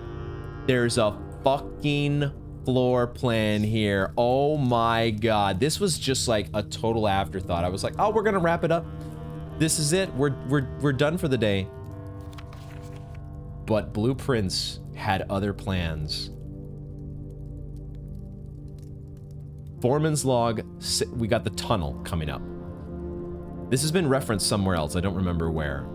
There's a fucking floor plan here. Oh my god. This was just like a total afterthought. I was like, oh, we're gonna wrap it up. This is it. We're done for the day. But Blueprints had other plans. Foreman's log, we got the tunnel coming up. This has been referenced somewhere else, I don't remember where.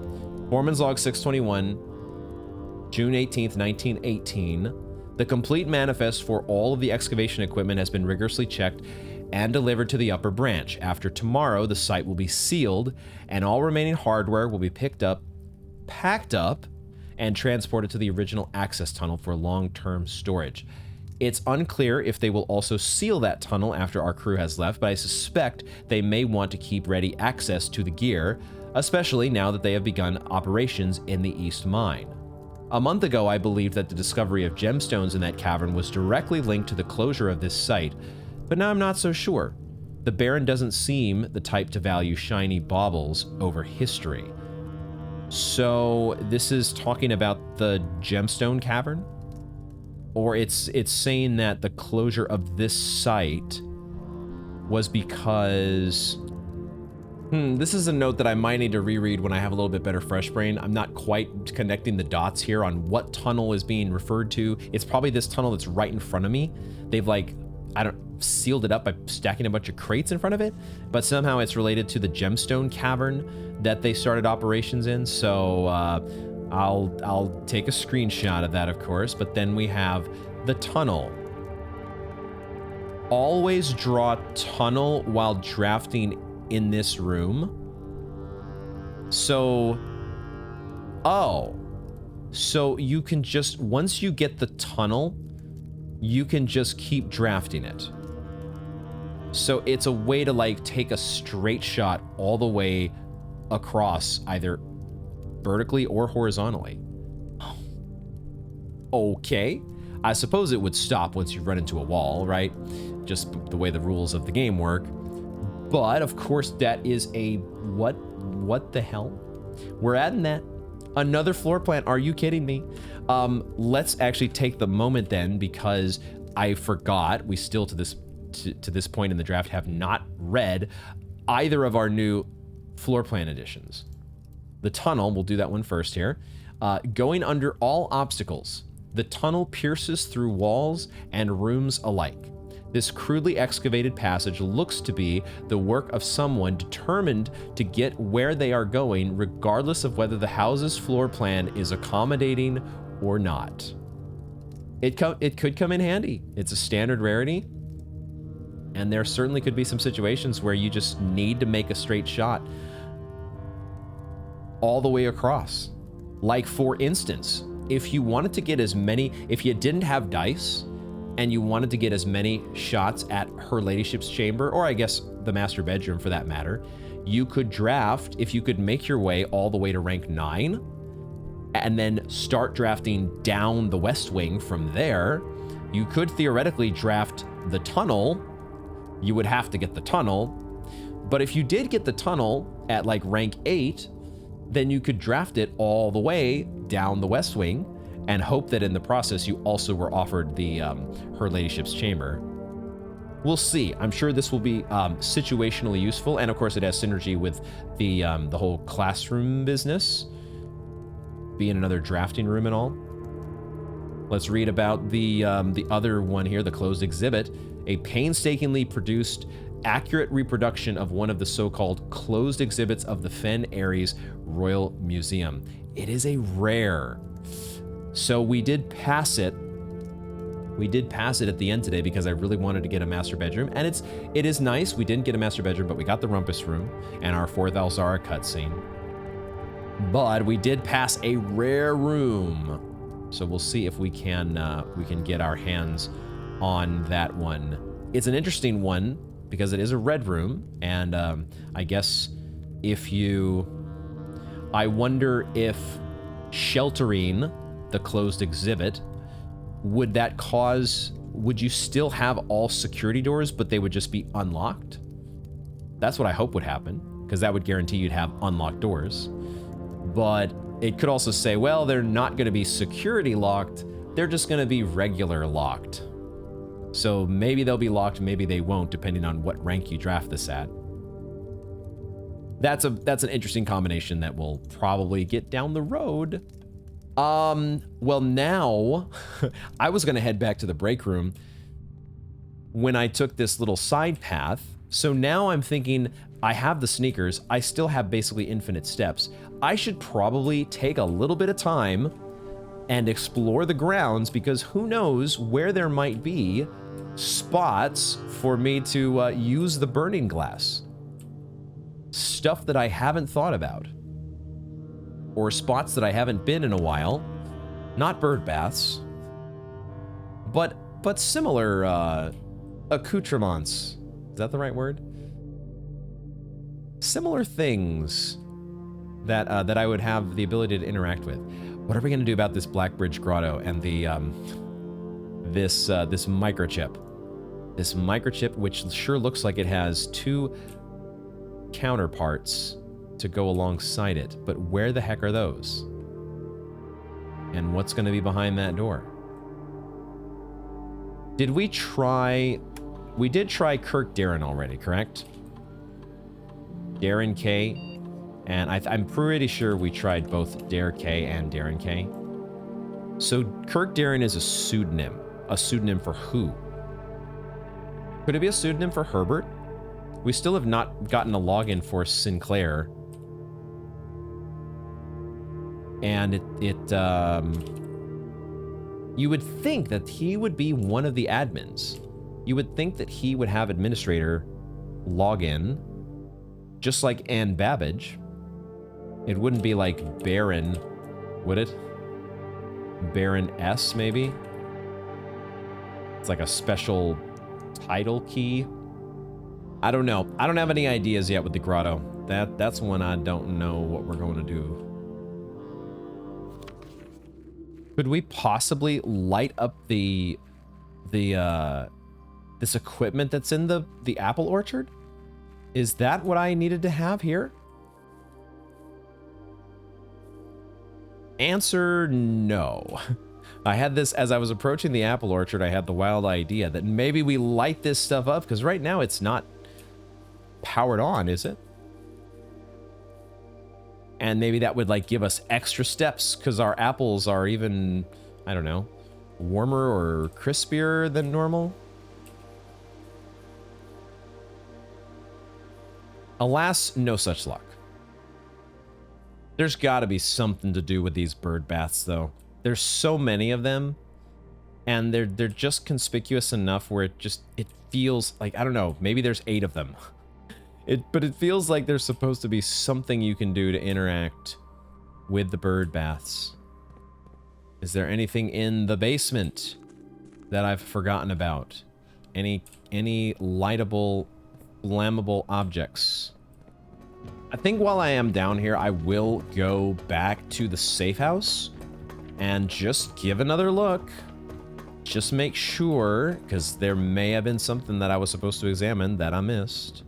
Foreman's log 621, June 18th, 1918. The complete manifest for all of the excavation equipment has been rigorously checked and delivered to the upper branch. After tomorrow, the site will be sealed and all remaining hardware will be packed up, and transported to the original access tunnel for long-term storage. It's unclear if they will also seal that tunnel after our crew has left, but I suspect they may want to keep ready access to the gear, especially now that they have begun operations in the East Mine. A month ago, I believed that the discovery of gemstones in that cavern was directly linked to the closure of this site, but now I'm not so sure. The Baron doesn't seem the type to value shiny baubles over history. So this is talking about the gemstone cavern? Or it's saying that the closure of this site was because... this is a note that I might need to reread when I have a little bit better fresh brain. I'm not quite connecting the dots here on what tunnel is being referred to. It's probably this tunnel that's right in front of me. They've sealed it up by stacking a bunch of crates in front of it, but somehow it's related to the gemstone cavern that they started operations in. So I'll take a screenshot of that, of course, but then we have the tunnel. Always draw tunnel while drafting in this room. So, so you can just, once you get the tunnel, you can just keep drafting it. So it's a way to like take a straight shot all the way across, either vertically or horizontally. Okay. I suppose it would stop once you run into a wall, right? Just the way the rules of the game work. But of course that is a, what the hell? We're adding that. Another floor plan, are you kidding me? Let's actually take the moment then, because I forgot, we still to this point in the draft have not read either of our new floor plan additions. The tunnel, we'll do that one first here. Going under all obstacles, the tunnel pierces through walls and rooms alike. This crudely excavated passage looks to be the work of someone determined to get where they are going, regardless of whether the house's floor plan is accommodating or not. It could come in handy. It's a standard rarity, and there certainly could be some situations where you just need to make a straight shot all the way across. Like, for instance, if you wanted to get as many, if you didn't have dice, and you wanted to get as many shots at Her Ladyship's chamber, or I guess the master bedroom for that matter, you could draft, if you could make your way all the way to rank 9, and then start drafting down the West Wing from there, you could theoretically draft the tunnel. You would have to get the tunnel. But if you did get the tunnel at like rank 8, then you could draft it all the way down the West Wing, and hope that in the process you also were offered the Her Ladyship's chamber. We'll see. I'm sure this will be situationally useful, and of course it has synergy with the whole classroom business, being another drafting room and all. Let's read about the other one here, the closed exhibit, a painstakingly produced, accurate reproduction of one of the so-called closed exhibits of the Fen Ares Royal Museum. It is a rare. So we did pass it. We did pass it at the end today because I really wanted to get a master bedroom, and it is nice. We didn't get a master bedroom, but we got the rumpus room and our 4th Alzara cutscene. But we did pass a rare room, so we'll see if we can get our hands on that one. It's an interesting one because it is a red room, and I guess I wonder if sheltering the closed exhibit, would you still have all security doors, but they would just be unlocked? That's what I hope would happen, because that would guarantee you'd have unlocked doors. But it could also say, well, they're not going to be security locked, they're just going to be regular locked. So maybe they'll be locked, maybe they won't, depending on what rank you draft this at. That's an interesting combination that will probably get down the road. Well now, I was gonna head back to the break room when I took this little side path. So now I'm thinking, I have the sneakers, I still have basically infinite steps. I should probably take a little bit of time and explore the grounds, because who knows where there might be spots for me to use the burning glass. Stuff that I haven't thought about. Or spots that I haven't been in a while. Not bird baths, but similar accoutrements. Is that the right word? Similar things that that I would have the ability to interact with. What are we going to do about this Blackbridge Grotto and the this microchip? This microchip, which sure looks like it has two counterparts to go alongside it, but where the heck are those? And what's going to be behind that door? Did we try... We did try Kirk Darren already, correct? Darren K. And I'm pretty sure we tried both Dare K and Darren K. So Kirk Darren is a pseudonym. A pseudonym for who? Could it be a pseudonym for Herbert? We still have not gotten a login for Sinclair. And you would think that he would be one of the admins. You would think that he would have administrator login, just like Ann Babbage. It wouldn't be like Baron, would it? Baron S, maybe? It's like a special title key. I don't know. I don't have any ideas yet with the grotto. That's one I don't know what we're going to do. Could we possibly light up this equipment that's in the apple orchard? Is that what I needed to have here? Answer no. I had this as I was approaching the apple orchard. I had the wild idea that maybe we light this stuff up, because right now it's not powered on, is it? And maybe that would like give us extra steps, because our apples are even, I don't know, warmer or crispier than normal. Alas, no such luck. There's got to be something to do with these bird baths, though. There's so many of them, and they're just conspicuous enough where it feels like, I don't know, maybe there's 8 of them. But it feels like there's supposed to be something you can do to interact with the bird baths. Is there anything in the basement that I've forgotten about? Any lightable, flammable objects? I think while I am down here, I will go back to the safe house and just give another look. Just make sure, because there may have been something that I was supposed to examine that I missed.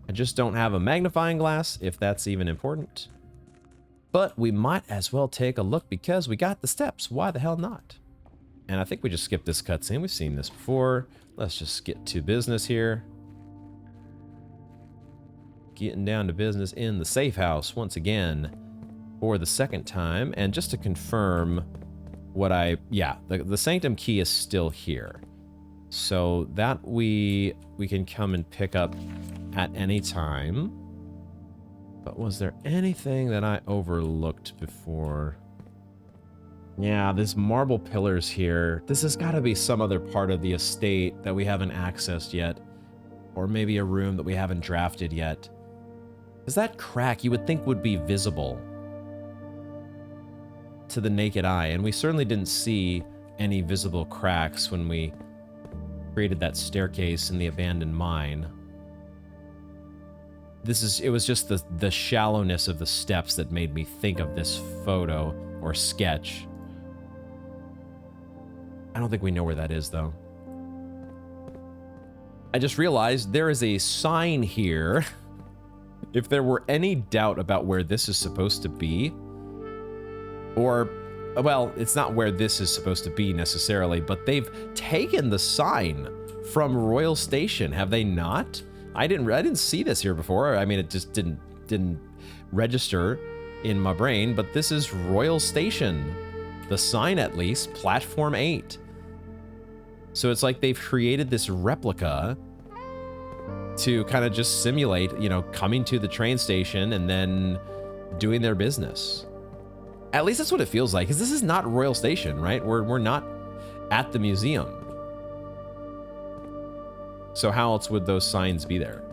I just don't have a magnifying glass, if that's even important. But we might as well take a look, because we got the steps. Why the hell not? And I think we just skipped this cutscene. We've seen this before. Let's just get to business here. Getting down to business in the safe house once again for the second time. And just to confirm what the sanctum key is still here. So that we can come and pick up at any time. But was there anything that I overlooked before? Yeah, there's marble pillars here. This has got to be some other part of the estate that we haven't accessed yet. Or maybe a room that we haven't drafted yet. Because that crack you would think would be visible to the naked eye. And we certainly didn't see any visible cracks when we created that staircase in the abandoned mine. It was just the shallowness of the steps that made me think of this photo or sketch. I don't think we know where that is, though. I just realized there is a sign here. If there were any doubt about where this is supposed to be, or, well, it's not where this is supposed to be necessarily, but they've taken the sign from Royal Station, have they not? I didn't see this here before. I mean, it just didn't register. in my brain, but this is Royal Station. The sign, at least, Platform 8. So it's like they've created this replica to kind of just simulate, you know, coming to the train station and then doing their business. At least that's what it feels like, because this is not Royal Station, right? We're not at the museum. So how else would those signs be there?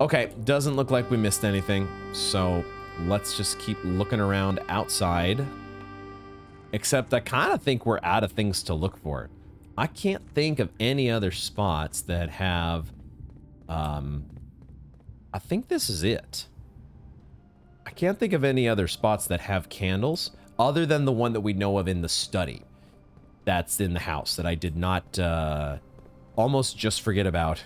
Okay, doesn't look like we missed anything, so let's just keep looking around outside. Except I kind of think we're out of things to look for. I can't think of any other spots that have... I think this is it. I can't think of any other spots that have candles other than the one that we know of in the study. That's in the house that I did not almost just forget about.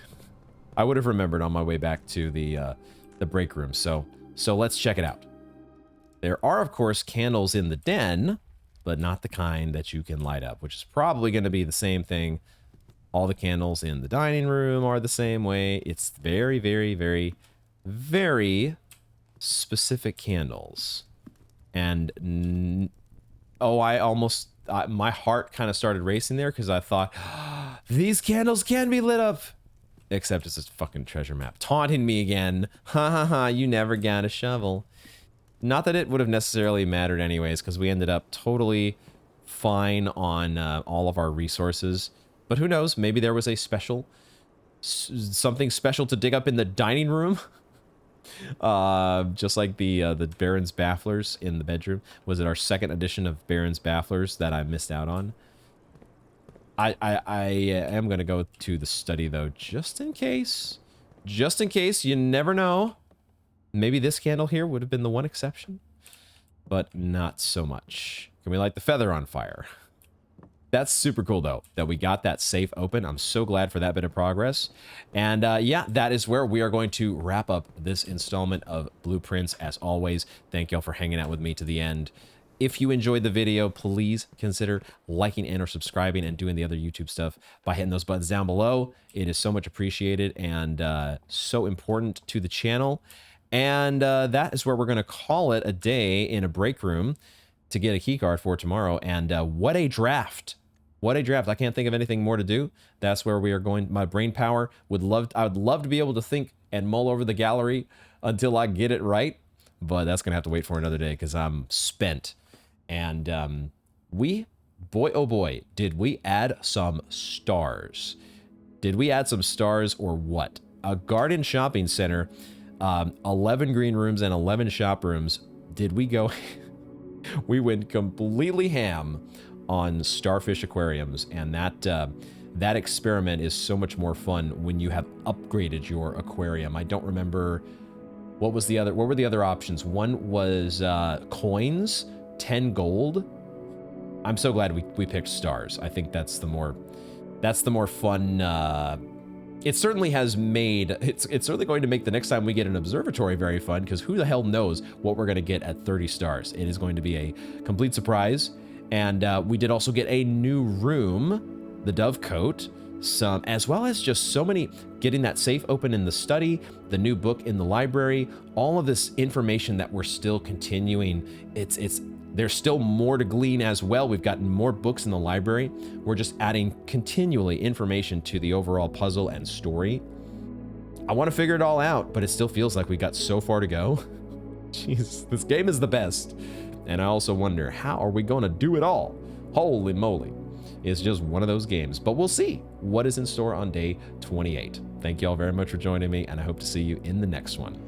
I would have remembered on my way back to the break room. So let's check it out. There are, of course, candles in the den, but not the kind that you can light up, which is probably going to be the same thing. All the candles in the dining room are the same way. It's very, very, very, very specific candles. And, oh, I almost, my heart kind of started racing there because I thought, these candles can be lit up. Except it's a fucking treasure map. Taunting me again. Ha ha ha, you never got a shovel. Not that it would have necessarily mattered anyways, because we ended up totally fine on all of our resources. But who knows, maybe there was a special, something special to dig up in the dining room. Just like the Baron's Bafflers in the bedroom. Was it our second edition of Baron's Bafflers that I missed out on? I am going to go to the study, though, just in case. Just in case, you never know. Maybe this candle here would have been the one exception. But not so much. Can we light the feather on fire? That's super cool, though, that we got that safe open. I'm so glad for that bit of progress. And yeah, that is where we are going to wrap up this installment of Blueprints. As always, thank y'all for hanging out with me to the end. If you enjoyed the video, please consider liking and or subscribing and doing the other YouTube stuff by hitting those buttons down below. It is so much appreciated and so important to the channel. And that is where we're going to call it a day in a break room to get a keycard for tomorrow. And what a draft. What a draft. I can't think of anything more to do. That's where we are going. My brain power I would love to be able to think and mull over the gallery until I get it right. But that's going to have to wait for another day because I'm spent. And boy, oh boy, did we add some stars. Did we add some stars or what? A garden shopping center, 11 green rooms and 11 shop rooms. Did we go? We went completely ham on starfish aquariums, and that experiment is so much more fun when you have upgraded your aquarium. I don't remember what were the other options. One was coins, 10 gold. I'm so glad we picked stars. I think that's the more fun. It certainly has made it's certainly going to make the next time we get an observatory very fun, because who the hell knows what we're going to get at 30 stars. It is going to be a complete surprise. And we did also get a new room, the Dovecote, as well as just so many, getting that safe open in the study, the new book in the library, all of this information that we're still continuing. There's still more to glean as well. We've gotten more books in the library. We're just adding continually information to the overall puzzle and story. I want to figure it all out, but it still feels like we got so far to go. Jeez, this game is the best. And I also wonder, how are we going to do it all? Holy moly. It's just one of those games. But we'll see what is in store on day 28. Thank you all very much for joining me, and I hope to see you in the next one.